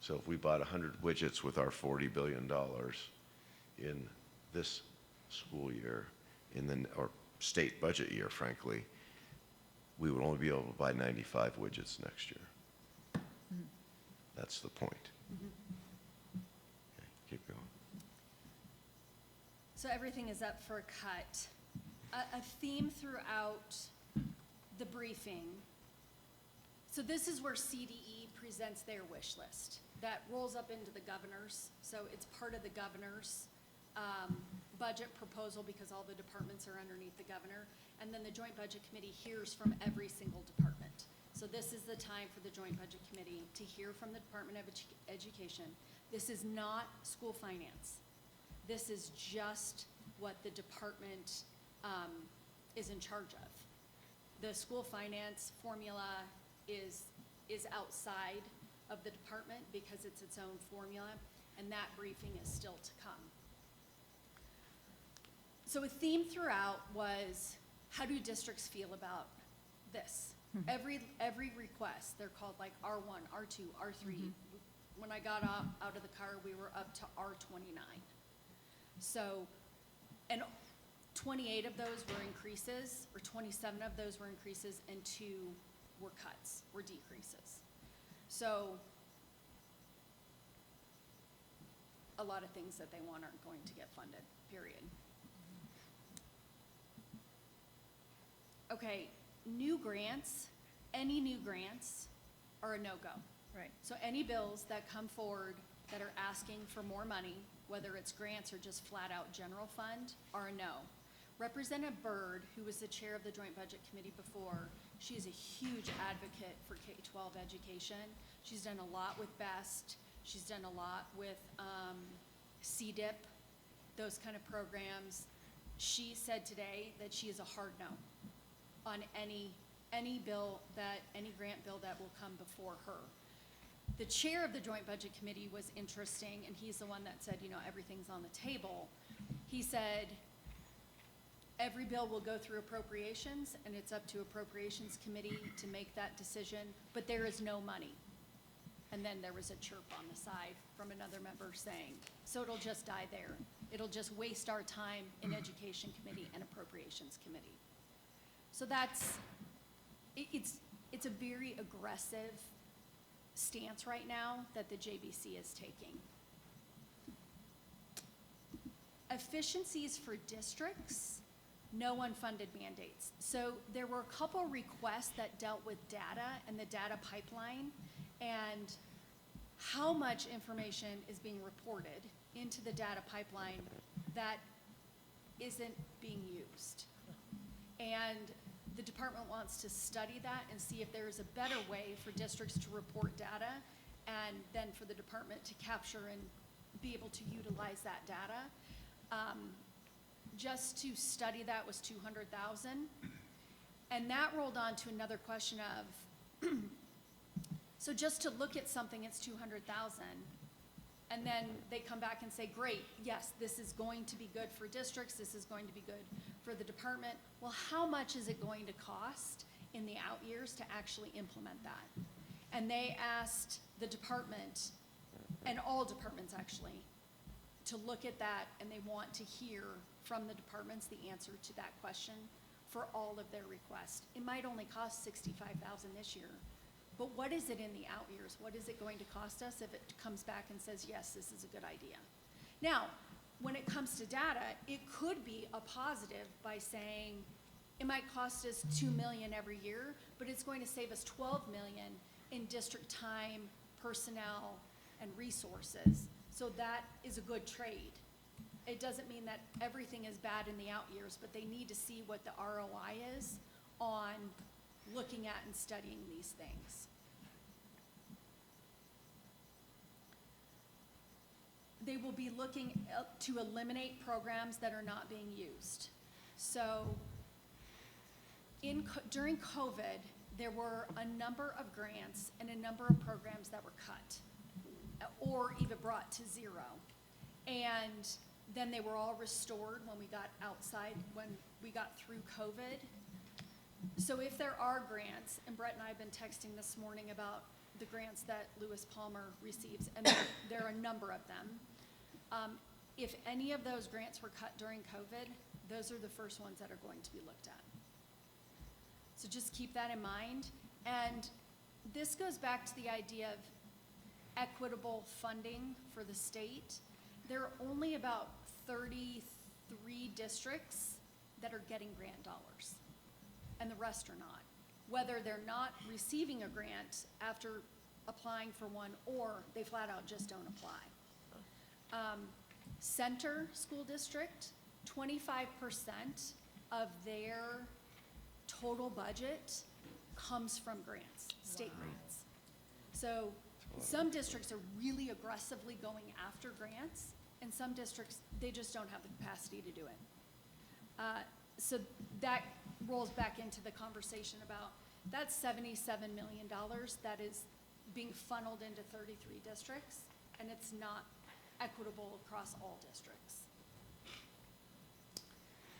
So if we bought 100 widgets with our $40 billion in this school year, or state budget year, frankly, we would only be able to buy 95 widgets next year. That's the point. Okay, keep going. So everything is up for a cut. A theme throughout the briefing. So this is where CDE presents their wish list. That rolls up into the governor's. So it's part of the governor's budget proposal because all the departments are underneath the governor. And then the Joint Budget Committee hears from every single department. So this is the time for the Joint Budget Committee to hear from the Department of Education. This is not school finance. This is just what the department is in charge of. The school finance formula is outside of the department because it's its own formula, and that briefing is still to come. So a theme throughout was, how do districts feel about this? Every request, they're called like R1, R2, R3. When I got out of the car, we were up to R29. So, and 28 of those were increases, or 27 of those were increases, and 2 were cuts, were decreases. So, a lot of things that they want aren't going to get funded, period. Okay, new grants, any new grants are a no-go. Right. So any bills that come forward that are asking for more money, whether it's grants or just flat out general fund, are a no. Representative Byrd, who was the chair of the Joint Budget Committee before, she is a huge advocate for K-12 education. She's done a lot with BEST. She's done a lot with CDIP, those kind of programs. She said today that she is a hard no on any bill that, any grant bill that will come before her. The chair of the Joint Budget Committee was interesting, and he's the one that said, you know, everything's on the table. He said, every bill will go through appropriations, and it's up to Appropriations Committee to make that decision, but there is no money. And then there was a chirp on the side from another member saying, so it'll just die there. It'll just waste our time in Education Committee and Appropriations Committee. So that's, it's a very aggressive stance right now that the JBC is taking. Efficiencies for districts, no unfunded mandates. So there were a couple requests that dealt with data and the data pipeline and how much information is being reported into the data pipeline that isn't being used. And the department wants to study that and see if there is a better way for districts to report data and then for the department to capture and be able to utilize that data. Just to study that was $200,000. And that rolled on to another question of, so just to look at something, it's $200,000. And then they come back and say, great, yes, this is going to be good for districts, this is going to be good for the department. Well, how much is it going to cost in the out years to actually implement that? And they asked the department, and all departments actually, to look at that, and they want to hear from the departments the answer to that question for all of their requests. It might only cost $65,000 this year, but what is it in the out years? What is it going to cost us if it comes back and says, yes, this is a good idea? Now, when it comes to data, it could be a positive by saying it might cost us $2 million every year, but it's going to save us $12 million in district time, personnel, and resources. So that is a good trade. It doesn't mean that everything is bad in the out years, but they need to see what the ROI is on looking at and studying these things. They will be looking to eliminate programs that are not being used. So during COVID, there were a number of grants and a number of programs that were cut or even brought to zero. And then they were all restored when we got outside, when we got through COVID. So if there are grants, and Brett and I have been texting this morning about the grants that Lewis Palmer receives, and there are a number of them. If any of those grants were cut during COVID, those are the first ones that are going to be looked at. So just keep that in mind. And this goes back to the idea of equitable funding for the state. There are only about 30 3 districts that are getting grant dollars, and the rest are not. Whether they're not receiving a grant after applying for one, or they flat out just don't apply. Center School District, 25% of their total budget comes from grants, state grants. So some districts are really aggressively going after grants, and some districts, they just don't have the capacity to do it. So that rolls back into the conversation about that's $77 million that is being funneled into 33 districts, and it's not equitable across all districts.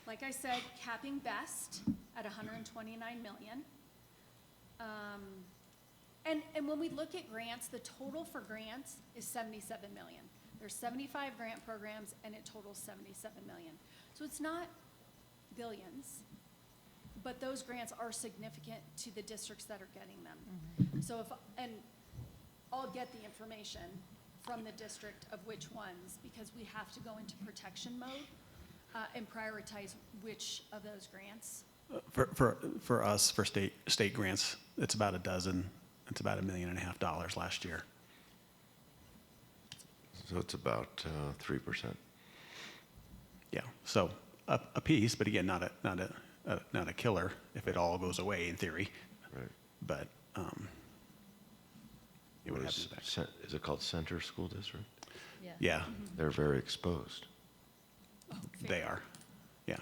Like I said, capping best at 129 million. And when we look at grants, the total for grants is 77 million. There's 75 grant programs, and it totals 77 million. So it's not billions, but those grants are significant to the districts that are getting them. So and I'll get the information from the district of which ones, because we have to go into protection mode and prioritize which of those grants. For us, for state grants, it's about a dozen. It's about $1.5 million last year. So it's about 3%. Yeah, so a piece, but again, not a killer if it all goes away in theory. Right. But it would have Is to back. is it called Center School District? Yeah, They're very exposed. they are. Yeah.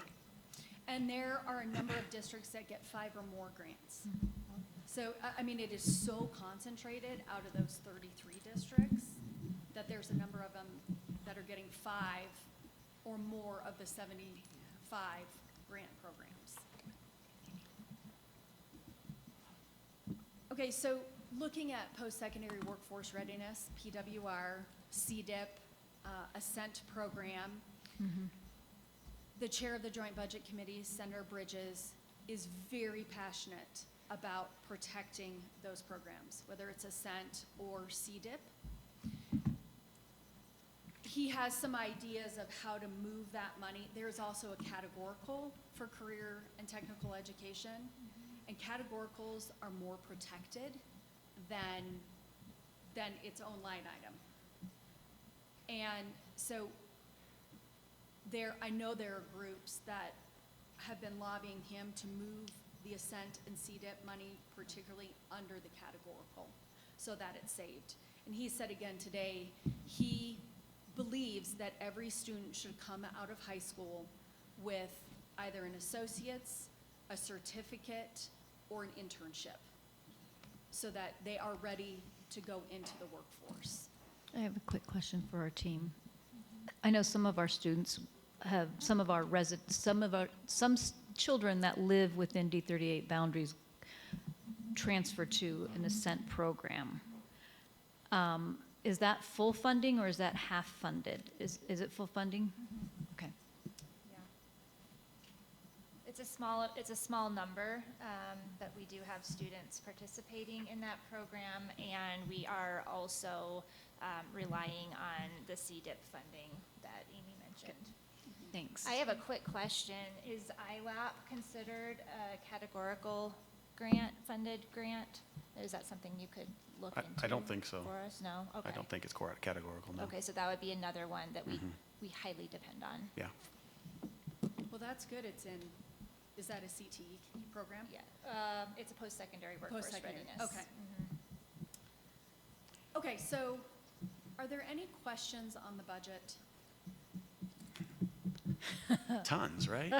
And there are a number of districts that get 5 or more grants. So, I mean, it is so concentrated out of those 33 districts that there's a number of them that are getting 5 or more of the 75 grant programs. Okay, so looking at post-secondary workforce readiness, PWR, CDIP, Ascent program, the chair of the Joint Budget Committee, Senator Bridges, is very passionate about protecting those programs, whether it's Ascent or CDIP. He has some ideas of how to move that money. There's also a categorical for career and technical education, and categoricals are more protected than its own line item. And so I know there are groups that have been lobbying him to move the Ascent and CDIP money, particularly under the categorical, so that it's saved. And he said again today, he believes that every student should come out of high school with either an associate's, a certificate, or an internship, so that they are ready to go into the workforce. I have a quick question for our team. I know some of our students have, some children that live within D38 boundaries transfer to an Ascent program. Is that full funding or is that half funded? Is it full funding? Okay. Yeah. It's a small number, but we do have students participating in that program, and we are also relying on the CDIP funding that Amy mentioned. Thanks. I have a quick question. Is ILAP considered a categorical funded grant? Is that something you could look into? I don't think so. For us? No? Okay. I don't think it's categorical, no. Okay, so that would be another one that we highly depend on. Yeah. Well, that's good. Is that a CTE program? Yeah. It's a post-secondary workforce Post-secondary, readiness. okay. Okay, so are there any questions on the budget? Tons, right?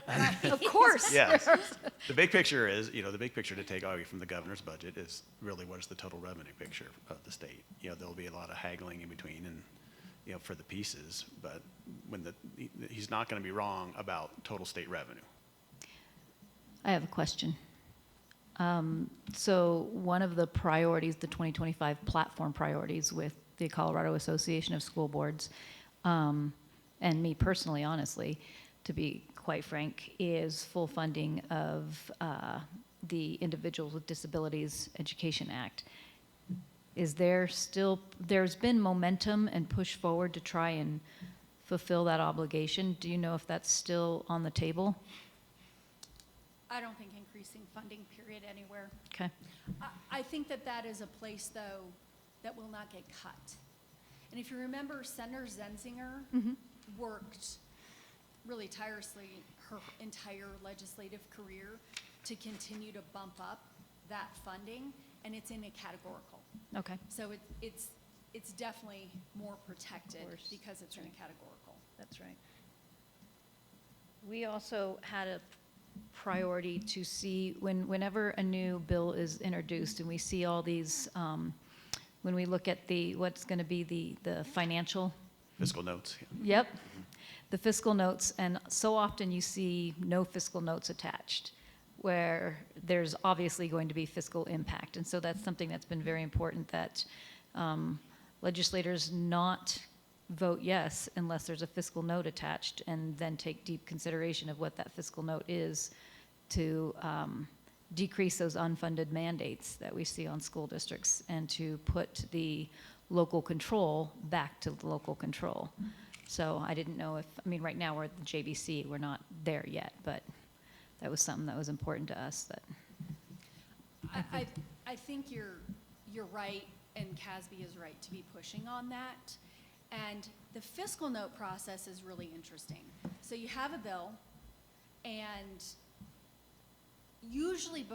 Of course. Yes. The big picture is, the big picture to take away from the governor's budget is really what is the total revenue picture of the state. There'll be a lot of haggling in between and, for the pieces, but he's not going to be wrong about total state revenue. I have a question. So one of the priorities, the 2025 platform priorities with the Colorado Association of School Boards, and me personally, honestly, to be quite frank, is full funding of the Individuals with Disabilities Education Act. Is there still, there's been momentum and push forward to try and fulfill that obligation. Do you know if that's still on the table? I don't think increasing funding period anywhere. Okay. I think that that is a place, though, that will not get cut. And if you remember, Senator Zenzinger worked really tirelessly her entire legislative career to continue to bump up that funding, and it's in a categorical. Okay. So it's definitely more protected course. because it's in a categorical. That's right. We also had a priority to see whenever a new bill is introduced and we see all these, when we look at what's going to be the financial. Fiscal notes. Yeah. Yep. The fiscal notes, and so often you see no fiscal notes attached, where there's obviously going to be fiscal impact. And so that's something that's been very important, that legislators not vote yes unless there's a fiscal note attached, and then take deep consideration of what that fiscal note is to decrease those unfunded mandates that we see on school districts, and to put the local control back to the local control. So I didn't know right now we're at the JBC, we're not there yet, but that was something that was important to us. That I think you're right, and CASB is right to be pushing on that. And the fiscal note process is really interesting. So you have a bill, and usually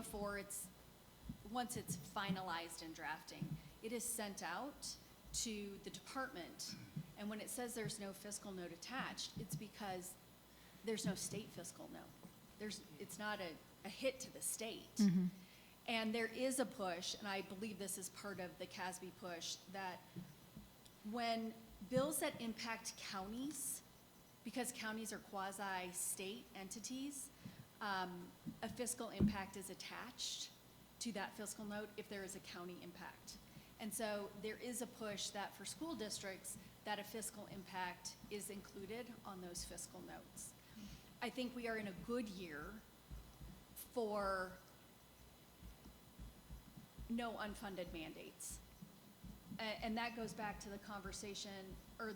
once it's finalized in drafting, it is sent out to the department. And when it says there's no fiscal note attached, it's because there's no state fiscal note. It's not a hit to the state. And there is a push, and I believe this is part of the CASB push, that when bills that impact counties, because counties are quasi-state entities, a fiscal impact is attached to that fiscal note if there is a county impact. And so there is a push that for school districts, that a fiscal impact is included on those fiscal notes. I think we are in a good year for no unfunded mandates. And that goes back to the conversation, or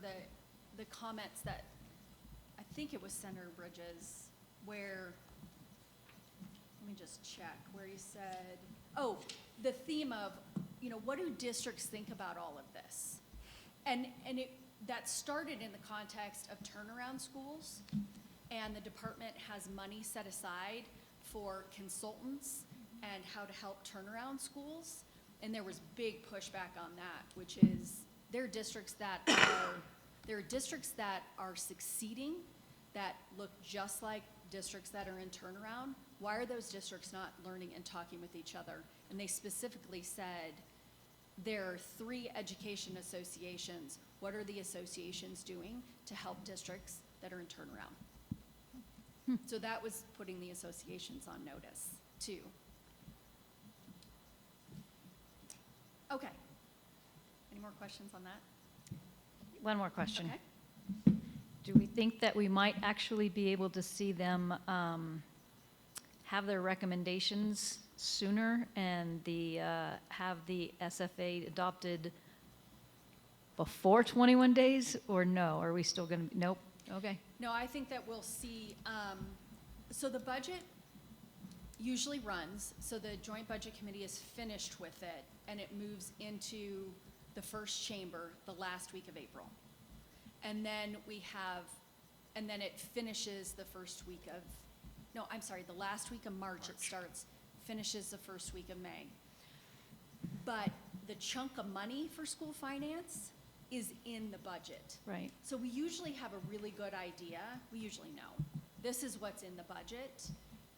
the comments that, I think it was Senator Bridges, where, let me just check, where he said, the theme of, what do districts think about all of this? And that started in the context of turnaround schools, and the department has money set aside for consultants and how to help turnaround schools. And there was big pushback on that, which is there are districts that are succeeding that look just like districts that are in turnaround. Why are those districts not learning and talking with each other? And they specifically said there are 3 education associations. What are the associations doing to help districts that are in turnaround? So that was putting the associations on notice, too. Okay. Any more questions on that? one more question. Okay. Do we think that we might actually be able to see them have their recommendations sooner and have the SFA adopted before 21 days, or no? Are we still going to, nope, okay. No, I think that we'll see, so the budget usually runs, so the Joint Budget Committee is finished with it, and it moves into the first chamber the last week of April. And then and then it finishes the first week of, the last week of March it starts, finishes the first week of May. But the chunk of money for school finance is in the budget. Right. So we usually have a really good idea. We usually know this is what's in the budget.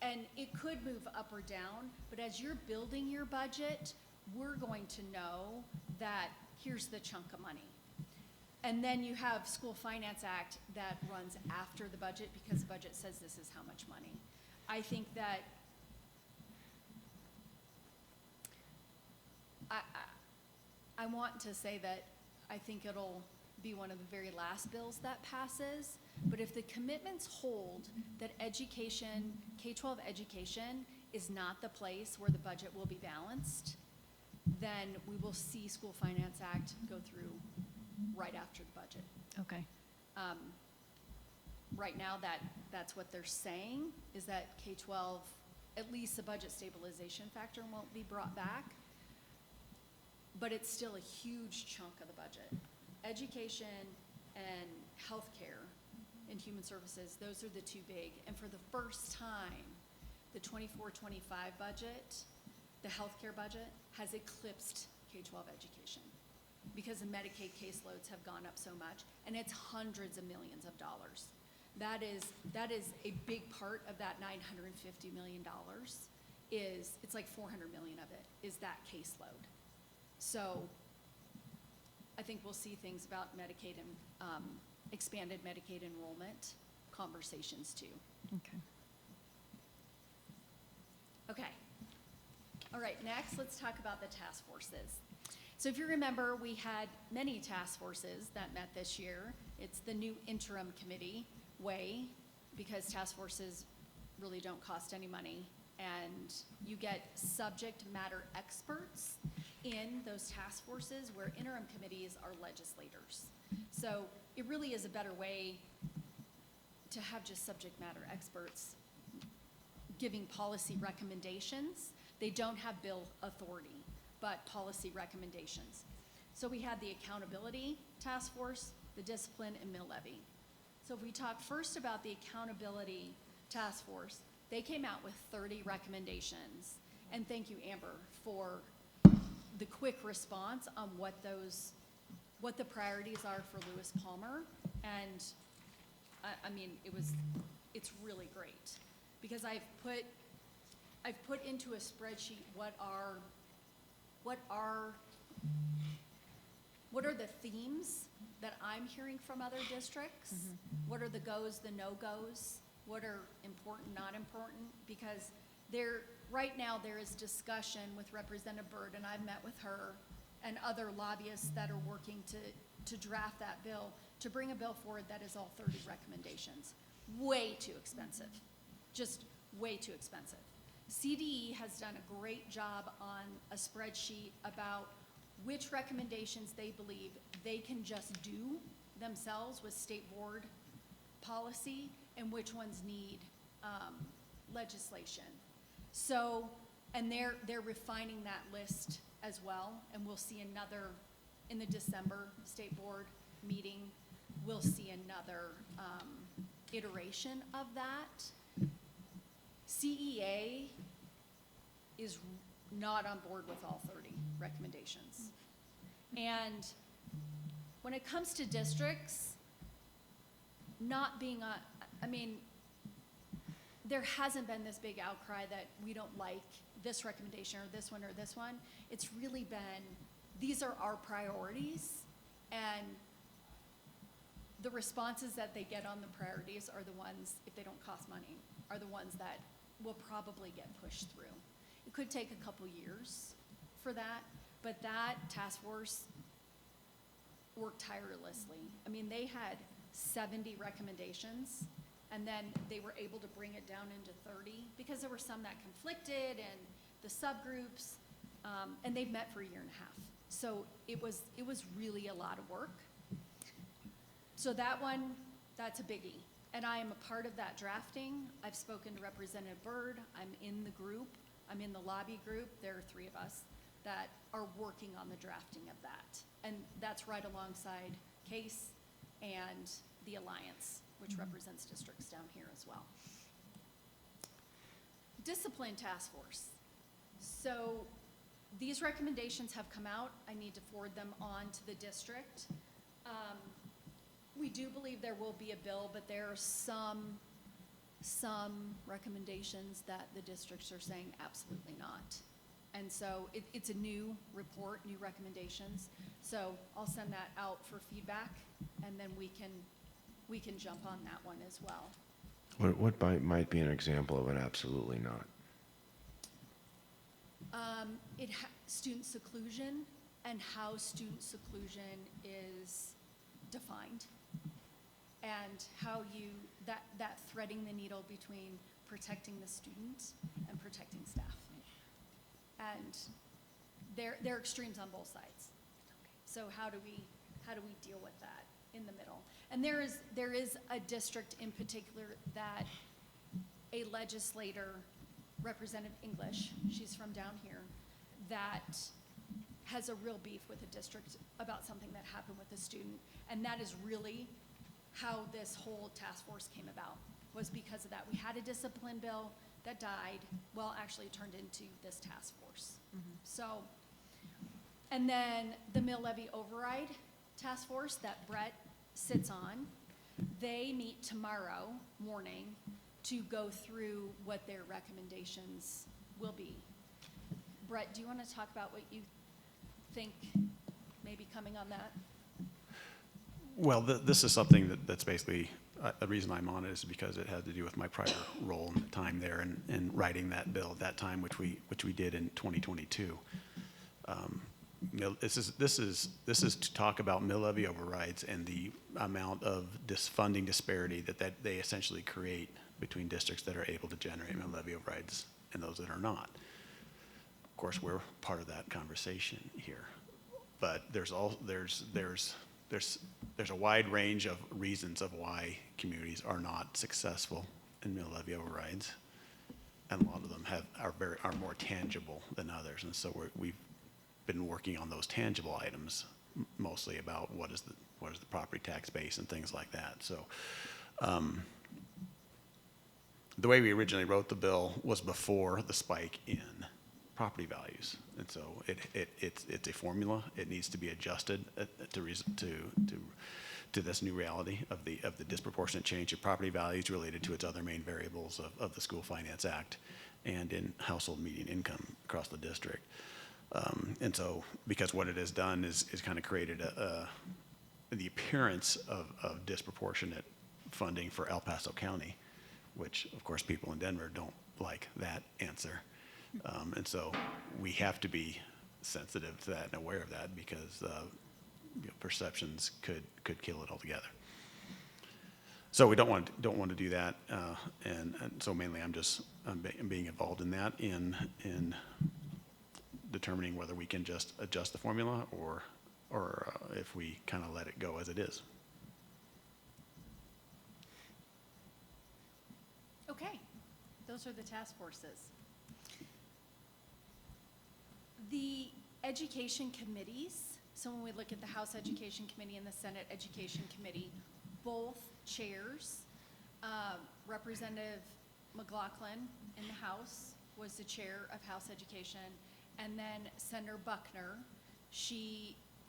And it could move up or down, but as you're building your budget, we're going to know that here's the chunk of money. And then you have School Finance Act that runs after the budget because the budget says this is how much money. I think that I want to say that I think it'll be one of the very last bills that passes, but if the commitments hold that education, K-12 education is not the place where the budget will be balanced, then we will see School Finance Act go through right after the budget. Okay. right now that's what they're saying, is that K-12, at least the budget stabilization factor won't be brought back. But it's still a huge chunk of the budget. Education and healthcare and human services, those are the two big. And for the first time, the 24-25 budget, the healthcare budget, has eclipsed K-12 education because the Medicaid caseloads have gone up so much, and it's hundreds of millions of dollars. That is a big part of that $950 million. It's like $400 million of it is that caseload. So I think we'll see things about Medicaid and expanded Medicaid enrollment conversations too. Okay. Okay. All right, next let's talk about the task forces. So if you remember, we had many task forces that met this year. It's the new interim committee way, because task forces really don't cost any money, and you get subject matter experts in those task forces, where interim committees are legislators. So it really is a better way to have just subject matter experts giving policy recommendations. They don't have bill authority, but policy recommendations. So we had the accountability task force, the discipline, and mill levy. So if we talk first about the accountability task force, they came out with 30 recommendations. And thank you, Amber, for the quick response on what the priorities are for Lewis Palmer. And I mean, it's really great, because I've put into a spreadsheet what are the themes that I'm hearing from other districts? What are the goes, the no-goes? What are important, not important? Because right now there is discussion with Representative Byrd, and I've met with her and other lobbyists that are working to draft that bill, to bring a bill forward that is all 30 recommendations. Way too expensive, just way too expensive. CDE has done a great job on a spreadsheet about which recommendations they believe they can just do themselves with state board policy, and which ones need legislation. So, and they're refining that list as well, and we'll see another, in the December state board meeting, we'll see another iteration of that. CEA is not on board with all 30 recommendations. And when it comes to districts, not being I mean, there hasn't been this big outcry that we don't like this recommendation or this one or this one. It's really been, these are our priorities, and the responses that they get on the priorities are the ones, if they don't cost money, are the ones that will probably get pushed through. It could take a couple years for that, but that task force worked tirelessly. I mean, they had 70 recommendations, and then they were able to bring it down into 30, because there were some that conflicted, and the subgroups, and they've met for a year and a half. So it was really a lot of work. So that one, that's a biggie. And I am a part of that drafting. I've spoken to Representative Byrd. I'm in the group. I'm in the lobby group. There are 3 of us that are working on the drafting of that. And that's right alongside CASE and the Alliance, which represents districts down here as well. Discipline task force. So these recommendations have come out. I need to forward them on to the district. We do believe there will be a bill, but there are some recommendations that the districts are saying absolutely not. And so it's a new report, new recommendations. So I'll send that out for feedback, and then we can jump on that one as well. What might be an example of an absolutely not? Student seclusion, and how student seclusion is defined, and how that threading the needle between protecting the student and protecting staff. And there are extremes on both sides. So how do we deal with that in the middle? And there is a district in particular that a legislator, Representative English, she's from down here, that has a real beef with the district about something that happened with a student. And that is really how this whole task force came about, was because of that. We had a discipline bill that died, well, actually turned into this task force. So, and then the mill levy override task force that Brett sits on, they meet tomorrow morning to go through what their recommendations will be. Brett, do you want to talk about what you think may be coming on that? Well, this is something that's basically, the reason I'm on it is because it had to do with my prior role and time there in writing that bill at that time, which we did in 2022. This is to talk about mill levy overrides and the amount of funding disparity that they essentially create between districts that are able to generate mill levy overrides and those that are not. Of course, we're part of that conversation here, but there's a wide range of reasons of why communities are not successful in mill levy overrides, and a lot of them are more tangible than others. And so we've been working on those tangible items, mostly about what is the property tax base and things like that. So the way we originally wrote the bill was before the spike in property values, and so it's a formula. It needs to be adjusted to this new reality of the disproportionate change in property values related to its other main variables of the School Finance Act and in household median income across the district. And so, because what it has done is kind of created the appearance of disproportionate funding for El Paso County, which of course people in Denver don't like that answer. And so we have to be sensitive to that and aware of that, because perceptions could kill it altogether. So we don't want to do that, and so mainly I'm being involved in that in determining whether we can just adjust the formula or if we kind of let it go as it is. Okay, those are the task forces. The education committees, so when we look at the House Education Committee and the Senate Education Committee, both chairs, Representative McLaughlin in the House was the chair of House Education, and then Senator Buckner.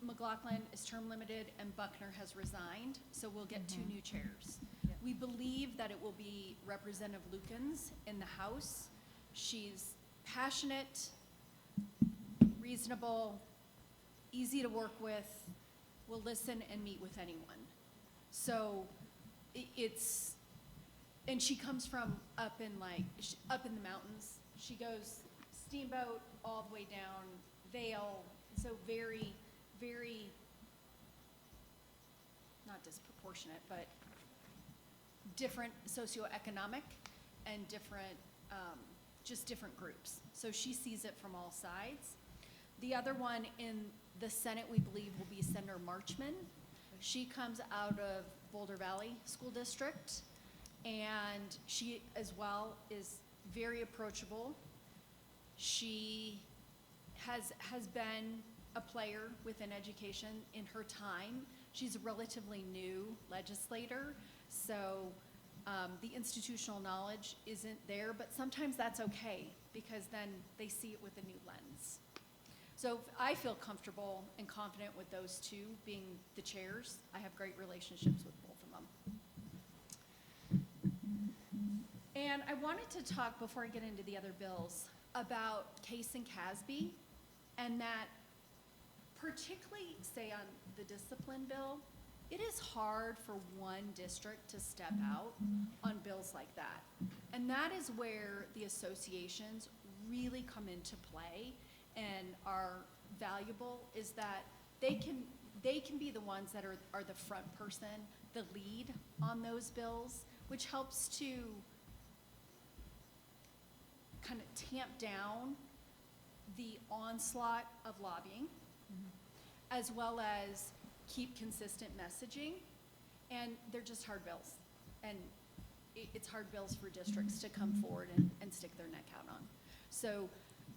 McLaughlin is term limited and Buckner has resigned, so we'll get two new chairs. Yep. We believe that it will be Representative Lukens in the House. She's passionate, reasonable, easy to work with, will listen and meet with anyone. So and she comes from up in the mountains. She goes Steamboat all the way down Vale, so very, very, not disproportionate, but different socioeconomic and different, just different groups. So she sees it from all sides. The other one in the Senate, we believe, will be Senator Marchman. She comes out of Boulder Valley School District, and she as well is very approachable. She has been a player within education in her time. She's a relatively new legislator, so the institutional knowledge isn't there, but sometimes that's okay, because then they see it with a new lens. So I feel comfortable and confident with those two being the chairs. I have great relationships with both of them. And I wanted to talk, before I get into the other bills, about Case and Casby, and that particularly, say, on the discipline bill, it is hard for one district to step out on bills like that. And that is where the associations really come into play and are valuable, is that they can be the ones that are the front person, the lead on those bills, which helps to kind of tamp down the onslaught of lobbying, as well as keep consistent messaging And they're just hard bills. And it's hard bills for districts to come forward and stick their neck out on. So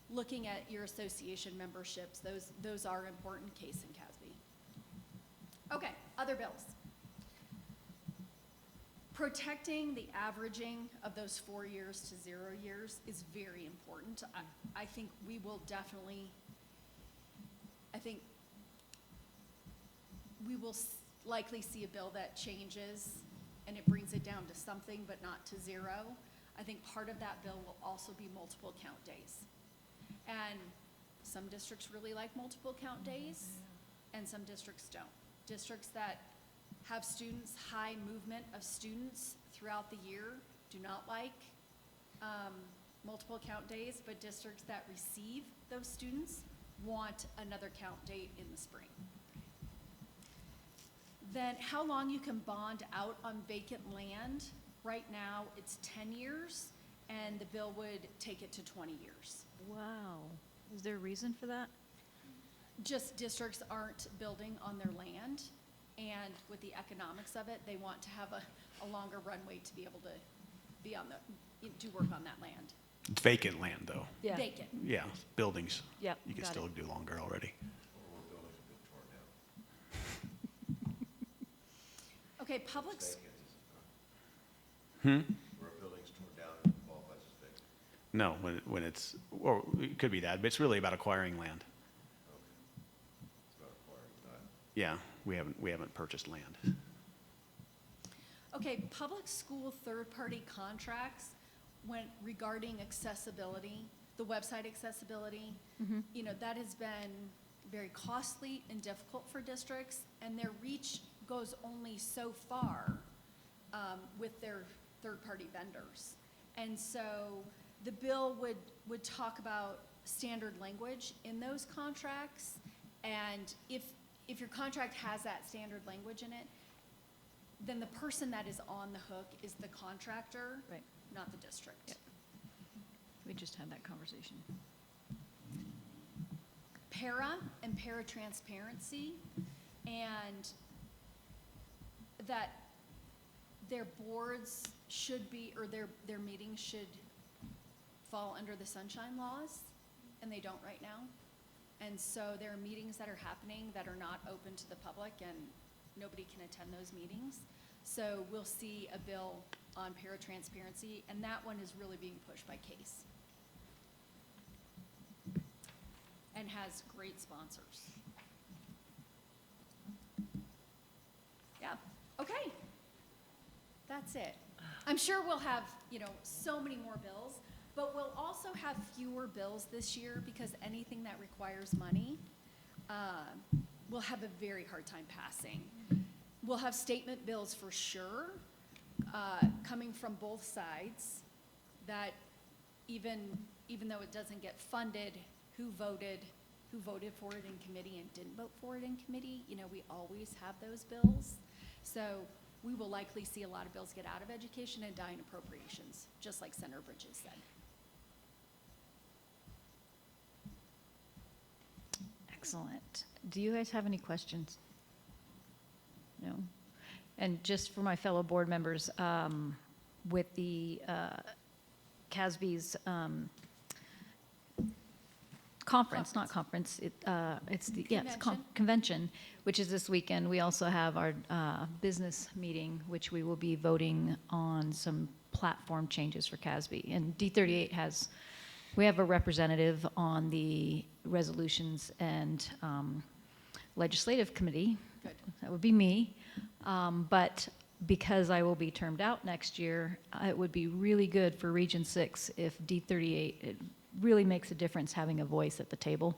looking at your association memberships, those are important case in CASB. Okay, other bills. Protecting the averaging of those 4 years to 0 years is very important. I think we will definitely, we will likely see a bill that changes and it brings it down to something but not to 0. I think part of that bill will also be multiple count days. And some districts really like multiple count days and some districts don't. Districts that have students, high movement of students throughout the year do not like multiple count days, but districts that receive those students want another count date in the spring. Then how long you can bond out on vacant land. Right now, it's 10 years, and the bill would take it to 20 years. Wow. Is there a reason for that? Just districts aren't building on their land, and with the economics of it, they want to have a longer runway to be able to be on do work on that land. It's vacant land, though. Yeah. Vacant. Yeah, buildings. Yep, You can got still it. do longer already. Okay, public, Where a building's torn down and qualifies as vacant. No, when it's, or it could be that, but it's really about acquiring land. It's not acquiring, not. Yeah, we haven't purchased land. okay, public school third-party contracts when regarding accessibility, the website accessibility, you know, that has been very costly and difficult for districts, and their reach goes only so far with their third-party vendors. And so the bill would talk about standard language in those contracts, and if your contract has that standard language in it, then the person that is on the hook is the contractor, Right. not the district. Yep. We just had that conversation. Para and paratransparency, and that their boards should be, or their meetings should fall under the sunshine laws, and they don't right now. And so there are meetings that are happening that are not open to the public, and nobody can attend those meetings. So we'll see a bill on paratransparency, and that one is really being pushed by CASE. And has great sponsors. Yeah, okay. That's it. I'm sure we'll have, you know, so many more bills, but we'll also have fewer bills this year because anything that requires money, we'll have a very hard time passing. We'll have statement bills for sure, coming from both sides, that even though it doesn't get funded, who voted for it in committee and didn't vote for it in committee, you know, we always have those bills. So we will likely see a lot of bills get out of education and die in appropriations, just like Senator Bridges said. Excellent. Do you guys have any questions? No? And just for my fellow board members, with the CASB's conference, not conference, it's the, yeah, it's convention, which is this weekend. We also have our business meeting, which we will be voting on some platform changes for CASB. And D38 has, we have a representative on the resolutions and legislative committee. Good. That would be me. But because I will be termed out next year, it would be really good for Region 6 if D38, it really makes a difference having a voice at the table.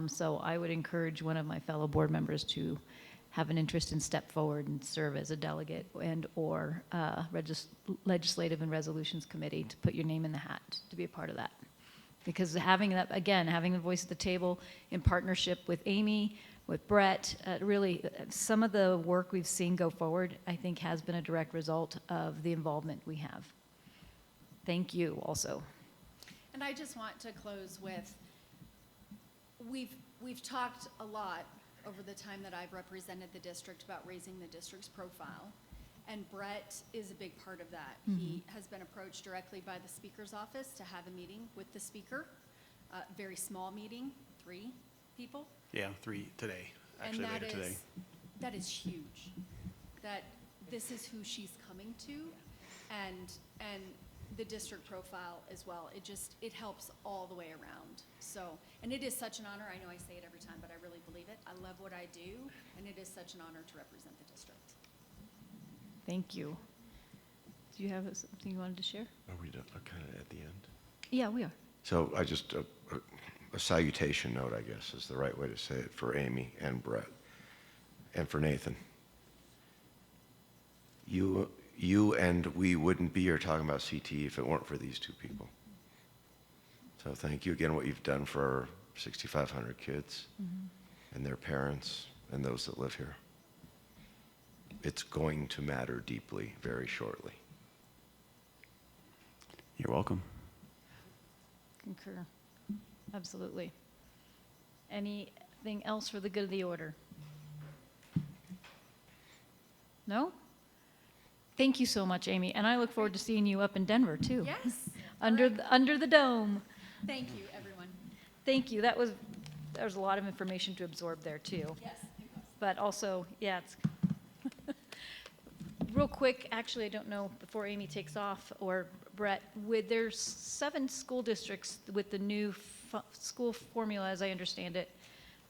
So I would encourage one of my fellow board members to have an interest and step forward and serve as a delegate and or legislative and resolutions committee to put your name in the hat to be a part of that. Because having that, again, having the voice at the table in partnership with Amy, with Brett, really, some of the work we've seen go forward, I think has been a direct result of the involvement we have. Thank you also. And I just want to close with, we've talked a lot over the time that I've represented the district about raising the district's profile. And Brett is a big part of that. He has been approached directly by the speaker's office to have a meeting with the speaker. Very small meeting, 3 people. Yeah, 3 today, actually And later today. that is huge. That this is who she's coming to, and the district profile as well. It helps all the way around. So, and it is such an honor. I know I say it every time, but I really believe it. I love what I do, and it is such an honor to represent the district. Thank you. Do you have something you wanted to share? Are we done, kind of at the end? Yeah, we are. So I just, a salutation note, I guess, is the right way to say it for Amy and Brett and for Nathan. You and we wouldn't be here talking about CTE if it weren't for these 2 people. So thank you again, what you've done for 6,500 kids and their parents and those that live here. It's going to matter deeply very shortly. You're welcome. Concur. Absolutely. Anything else for the good of the order? No? Thank you so much, Amy, and I look forward to seeing you up in Denver, too. Yes. Under the dome. Thank you, everyone. Thank you. There was a lot of information to absorb there, too. Yes, it was. But also, yeah, it's real quick, actually, I don't know, before Amy takes off, or Brett, there's 7 school districts with the new school formula, as I understand it,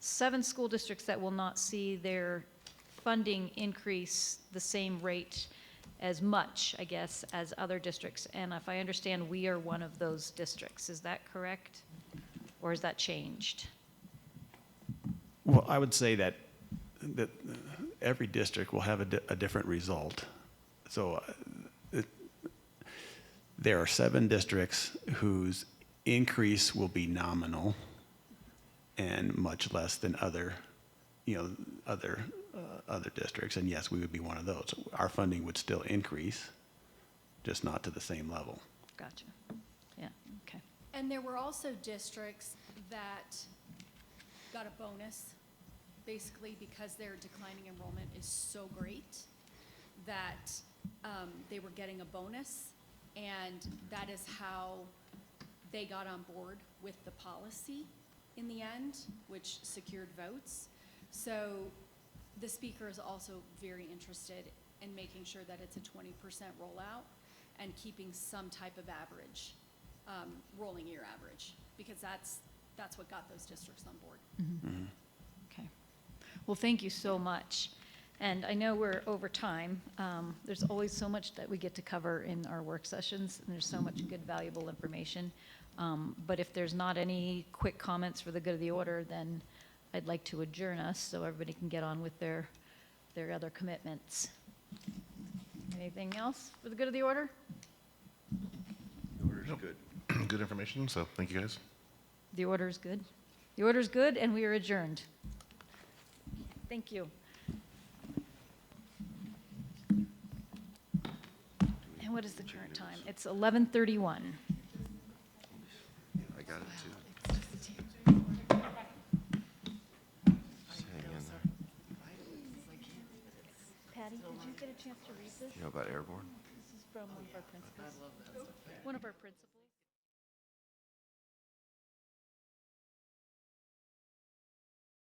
7 school districts that will not see their funding increase the same rate as much, I guess, as other districts. And if I understand, we are one of those districts. Is that correct? Or has that changed? Well, I would say that every district will have a different result. So there are 7 districts whose increase will be nominal and much less than other districts. And yes, we would be one of those. Our funding would still increase, just not to the same level. Gotcha. Yeah, okay. And there were also districts that got a bonus, basically because their declining enrollment is so great that they were getting a bonus, and that is how they got on board with the policy in the end, which secured votes. So the speaker is also very interested in making sure that it's a 20% rollout and keeping some type of average, rolling year average, because that's what got those districts on board. Okay. Well, thank you so much. And I know we're over time. There's always so much that we get to cover in our work sessions, and there's so much good, valuable information. But if there's not any quick comments for the good of the order, then I'd like to adjourn us so everybody can get on with their other commitments. Anything else for the good of the order? The order's good. Good information, so thank you guys. The order is good. The order is good, and we are adjourned. Thank you. And what is the current time? It's 11:31. I got it too. Just hang in there. Patty, did you get a chance to read this? You know about airborne? This is from one of our principals. One of our principals.